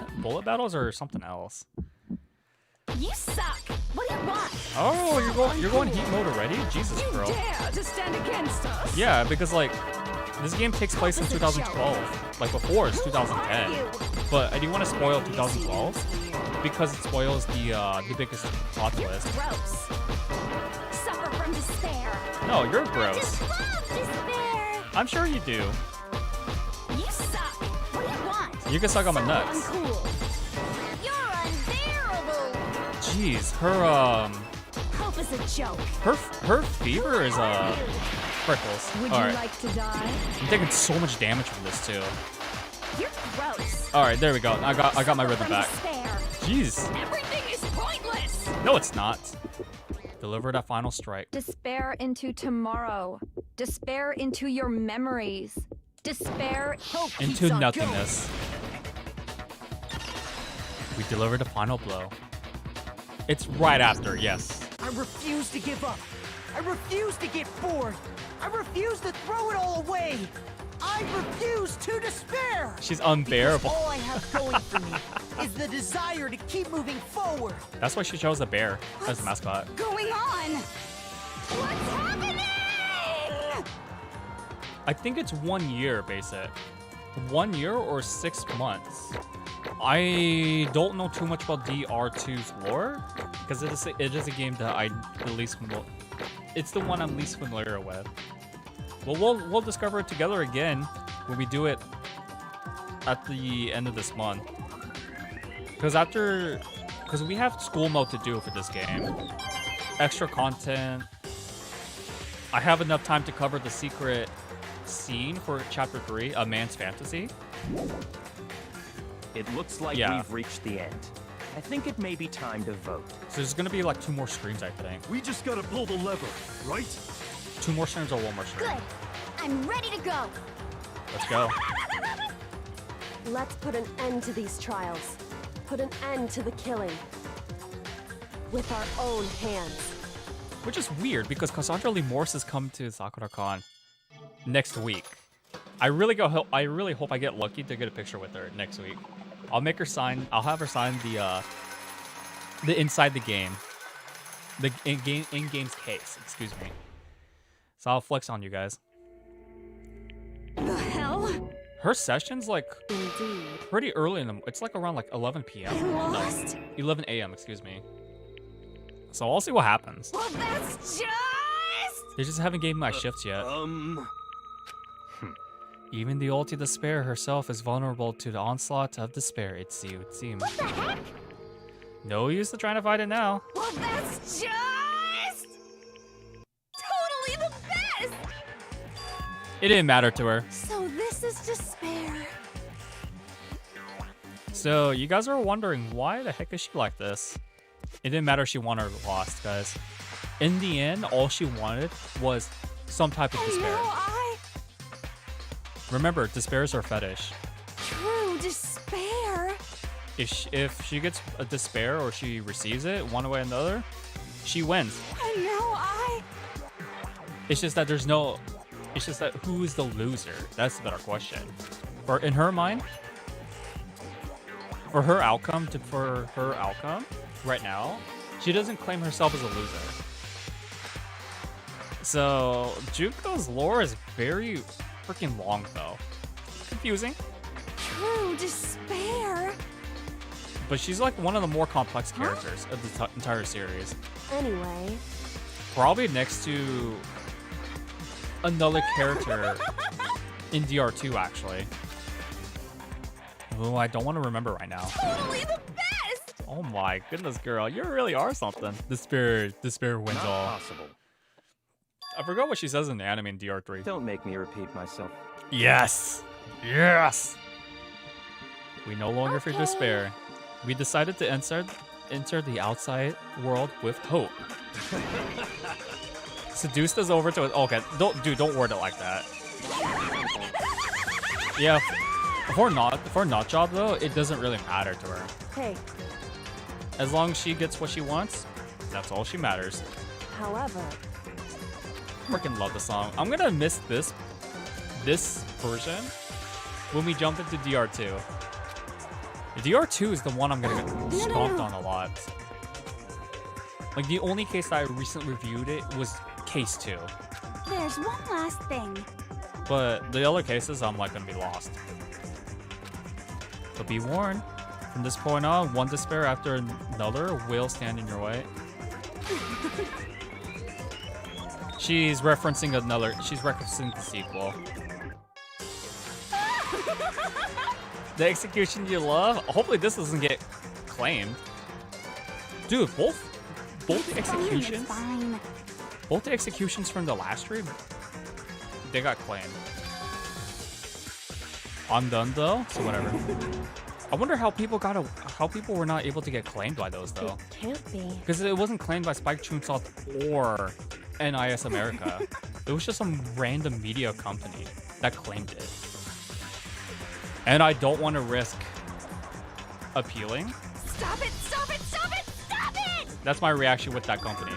battles are something else. You suck. What do you want? Oh, you're going heat mode already? Jesus, You bro. dare to stand against us? Yeah, because like this game takes place in 2012. Like before it's 2010. But I do want to spoil 2012 because it spoils the biggest plot twist. Gross. Suffer from despair. No, you're gross. Love despair. I'm sure you do. You suck. What do you want? You can suck on my So nuts. uncool. You're unbearable. Jeez, her Hope is a joke. her fever is prickles. Would All you right, like to die? I'm taking so much damage from this too. You're gross. All right, there we go. I got my Suffer rhythm from back. despair. Jeez. Everything is pointless. No, it's not. Deliver that final strike. Despair into tomorrow. Despair into your memories. Despair Into nothingness. We deliver the final blow. It's right after, yes. I refuse to give up. I refuse to get bored. I refuse to throw it all away. I refuse to despair. She's Because unbearable. all I have going for me is the desire to keep moving forward. That's why she chose a bear as a mascot. Going on. What's happening? I think it's 1 year, basic. 1 year or 6 months. I don't know too much about DR2's lore because it is a game that I the least it's the one I'm least familiar with. Well, we'll discover it together again when we do it at the end of this month. Because we have school mode to do for this game. Extra content. I have enough time to cover the secret scene for Chapter 3, A Man's Fantasy. It looks like Yeah. we've reached the end. I think it may be time to vote. So there's gonna be like 2 more streams, I think. We just gotta pull the lever, right? 2 more streams or 1 more stream. Good. I'm ready to go. Let's go. Let's put an end to these trials. Put an end to the killing. With our own hands. Which is weird because Cassandra Lee Morse is coming to SakuraCon next week. I really hope I get lucky to get a picture with her next week. I'll have her sign the inside the game. The in-game's case, excuse me. So I'll flex on you guys. The hell? Her session's like Indeed. pretty early in the. It's like around like 11 p.m. Lost? No, 11 a.m. Excuse me. So I'll see what happens. Well, that's just... They just haven't gave me my shifts yet. Even the ulti Despair herself is vulnerable to the onslaught of despair. It seems. What the heck? No use to trying to fight it now. Well, that's just... totally the best! It didn't matter to her. So this is despair. So you guys are wondering why the heck is she like this? It didn't matter if she won or lost, guys. In the end, all she wanted was some type of despair. Remember, despair is her fetish. True despair. If she gets a despair or she receives it one way or another, she wins. And now It's just that it's just that who is the loser? That's the better question. For in her mind, for her outcome right now, she doesn't claim herself as a loser. So Junko's lore is very freaking long though. Confusing. True despair. But she's like one of the more complex characters of the entire series. Anyway. Probably next to another character in DR2 actually. Oh, I don't want to remember right now. Totally the best! Oh my goodness, girl. You really are something. Despair wins Not all. possible. I forgot what she says in the anime in DR3. Don't make me repeat myself. Yes! Yes! We no longer fear despair. We decided to enter the outside world with hope. Seduced us over to it. Okay, don't word it like that. Yeah, for not job though, it doesn't really matter to her. Hey. As long as she gets what she wants, that's all she matters. However, Freaking love the song. I'm gonna miss this version when we jump into DR2. DR2 is the one I'm gonna get stomped on a lot. Like the only case that I recently reviewed it was case 2. There's one last thing. But the other cases I'm like gonna be lost. But be warned, from this point on, one despair after another will stand in your way. She's referencing the sequel. The execution you love? Hopefully this doesn't get claimed. Dude, both the executions, both the executions from the last stream, they got claimed. I'm done though, so whatever. I wonder how people were not able to get claimed by those though. it can't be. Because it wasn't claimed by Spike Chunsoft or NIS America. It was just some random media company that claimed it. And I don't want to risk appealing. Stop it! Stop it! Stop it! Stop it! That's my reaction with that company.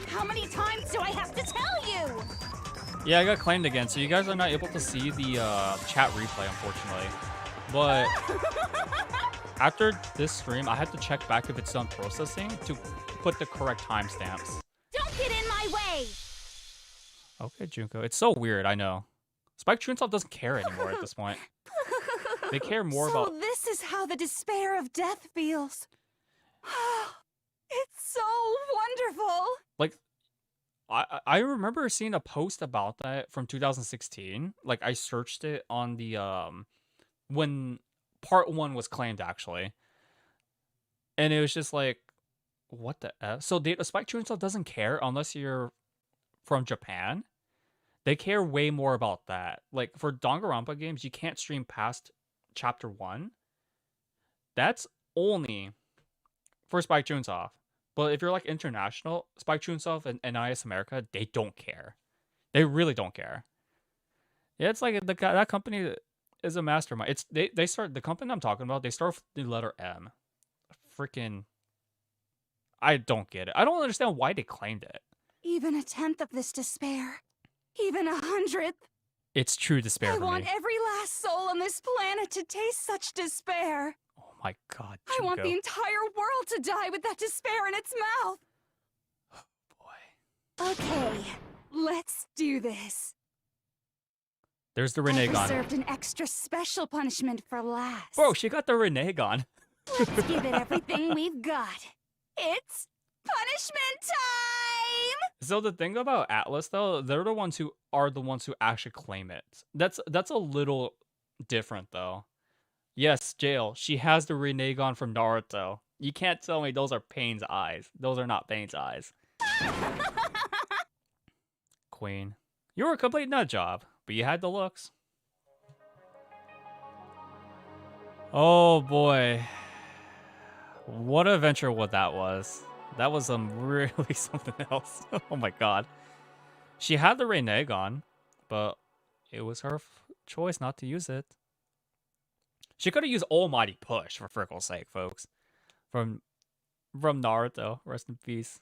How many times do I have to tell you? Yeah, I got claimed again, so you guys are not able to see the chat replay, unfortunately. But after this stream, I had to check back if it's done processing to put the correct timestamps. Don't get in my way! Okay, Junko. It's so weird, I know. Spike Chunsoft doesn't care anymore at this point. They care more about... So this is how the despair of death feels. It's so wonderful. Like, I remember seeing a post about that from 2016. Like, I searched it on the, when part 1 was claimed, actually. And it was just like, what the F? So Spike Chunsoft doesn't care unless you're from Japan. They care way more about that. Like, for Danganronpa games, you can't stream past Chapter 1. That's only for Spike Chunsoft. But if you're like international, Spike Chunsoft and NIS America, they don't care. They really don't care. Yeah, it's like that company, is a mastermind. It's they start the company I'm talking about. They start with the letter M. Freaking, I don't get it. I don't understand why they claimed it. Even 1/10 of this despair. Even 100th. It's true despair I for want me. every last soul on this planet to taste such despair. Oh my god, I want Junko. the entire world to die with that despair in its mouth. Boy. Okay, let's do this. There's the I Renegon. reserved an extra special punishment for last. Bro, she got the Renegon. Let's give it everything we've got. It's punishment time! So the thing about Atlas, though, they're the ones who actually claim it. That's a little different, though. Yes, Jail. She has the Renegon from Naruto. You can't tell me those are Pain's eyes. Those are not Pain's eyes. Queen, you were a complete nut job, but you had the looks. Oh boy, what an adventure! What that was. That was really something else. Oh my god. She had the Renegon, but it was her choice not to use it. She could have used Almighty Push, for frickle's sake, folks. From Naruto. Rest in peace.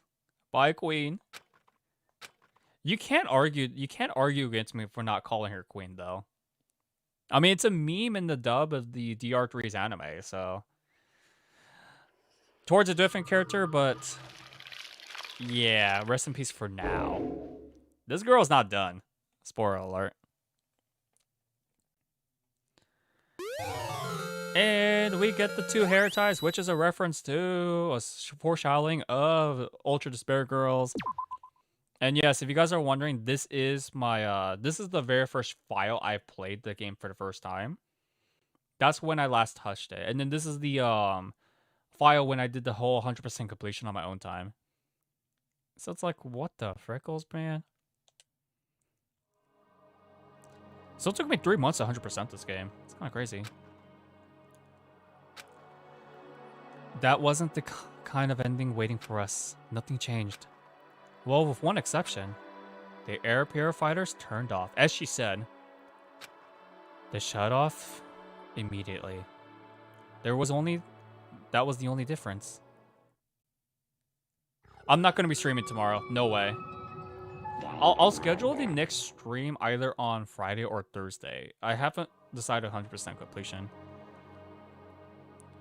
Bye, Queen. You can't argue against me for not calling her Queen, though. I mean, it's a meme in the dub of the DR3's anime, so... Towards a different character, but yeah, rest in peace for now. This girl's not done. Spoiler alert. And we get the 2 hair ties, which is a reference to a foreshadowing of Ultra Despair Girls. And yes, if you guys are wondering, this is my this is the very first file I played the game for the first time. That's when I last touched it. And then this is the file when I did the whole 100% completion on my own time. So it's like, what the frickles, man? So it took me 3 months to 100% this game. It's kind of crazy. That wasn't the kind of ending waiting for us. Nothing changed. Well, with one exception. The air purifiers turned off. As she said, they shut off immediately. That was the only difference. I'm not going to be streaming tomorrow. No way. I'll schedule the next stream either on Friday or Thursday. I haven't decided 100% completion.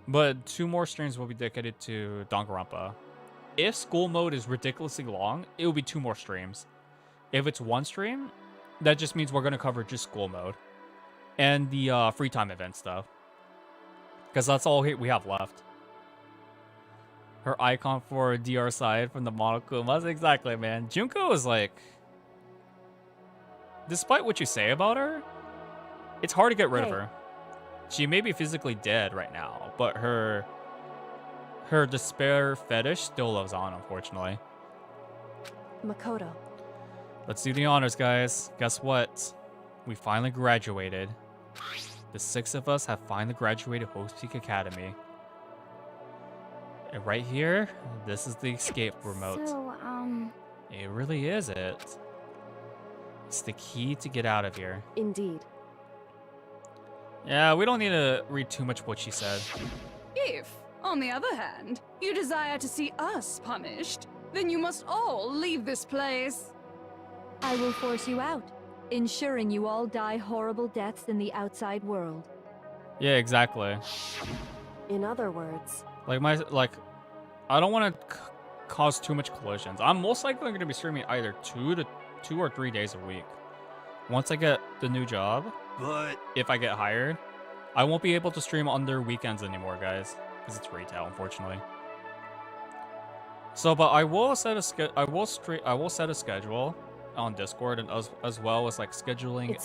But 2 more streams will be dedicated to Danganronpa. If school mode is ridiculously long, it will be 2 more streams. If it's 1 stream, that just means we're going to cover just school mode. And the free time event stuff. Because that's all we have left. Her icon for DR side from the Monokumas. Exactly, man. Junko is like... Despite what you say about her, it's hard to get rid of her. She may be physically dead right now, but her despair fetish still lives on, unfortunately. Makoto. Let's do the honors, guys. Guess what? We finally graduated. The 6 of us have finally graduated Host Peak Academy. And right here, this is the escape remote. So, It really is it. It's the key to get out of here. Indeed. Yeah, we don't need to read too much what she said. If, on the other hand, you desire to see us punished, then you must all leave this place. I will force you out, ensuring you all die horrible deaths in the outside world. Yeah, exactly. In other words, I don't want to cause too much collisions. I'm most likely going to be streaming either 2 or 3 days a week. Once I get the new job, but if I get hired, I won't be able to stream on their weekends anymore, guys, because it's retail, unfortunately. So, but I will set a schedule on Discord, and as well as like scheduling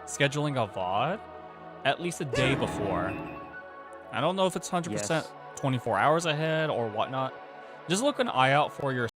scheduling a VOD at least a day before. I don't know if it's 100% 24 hours ahead or whatnot. Just look an eye out for your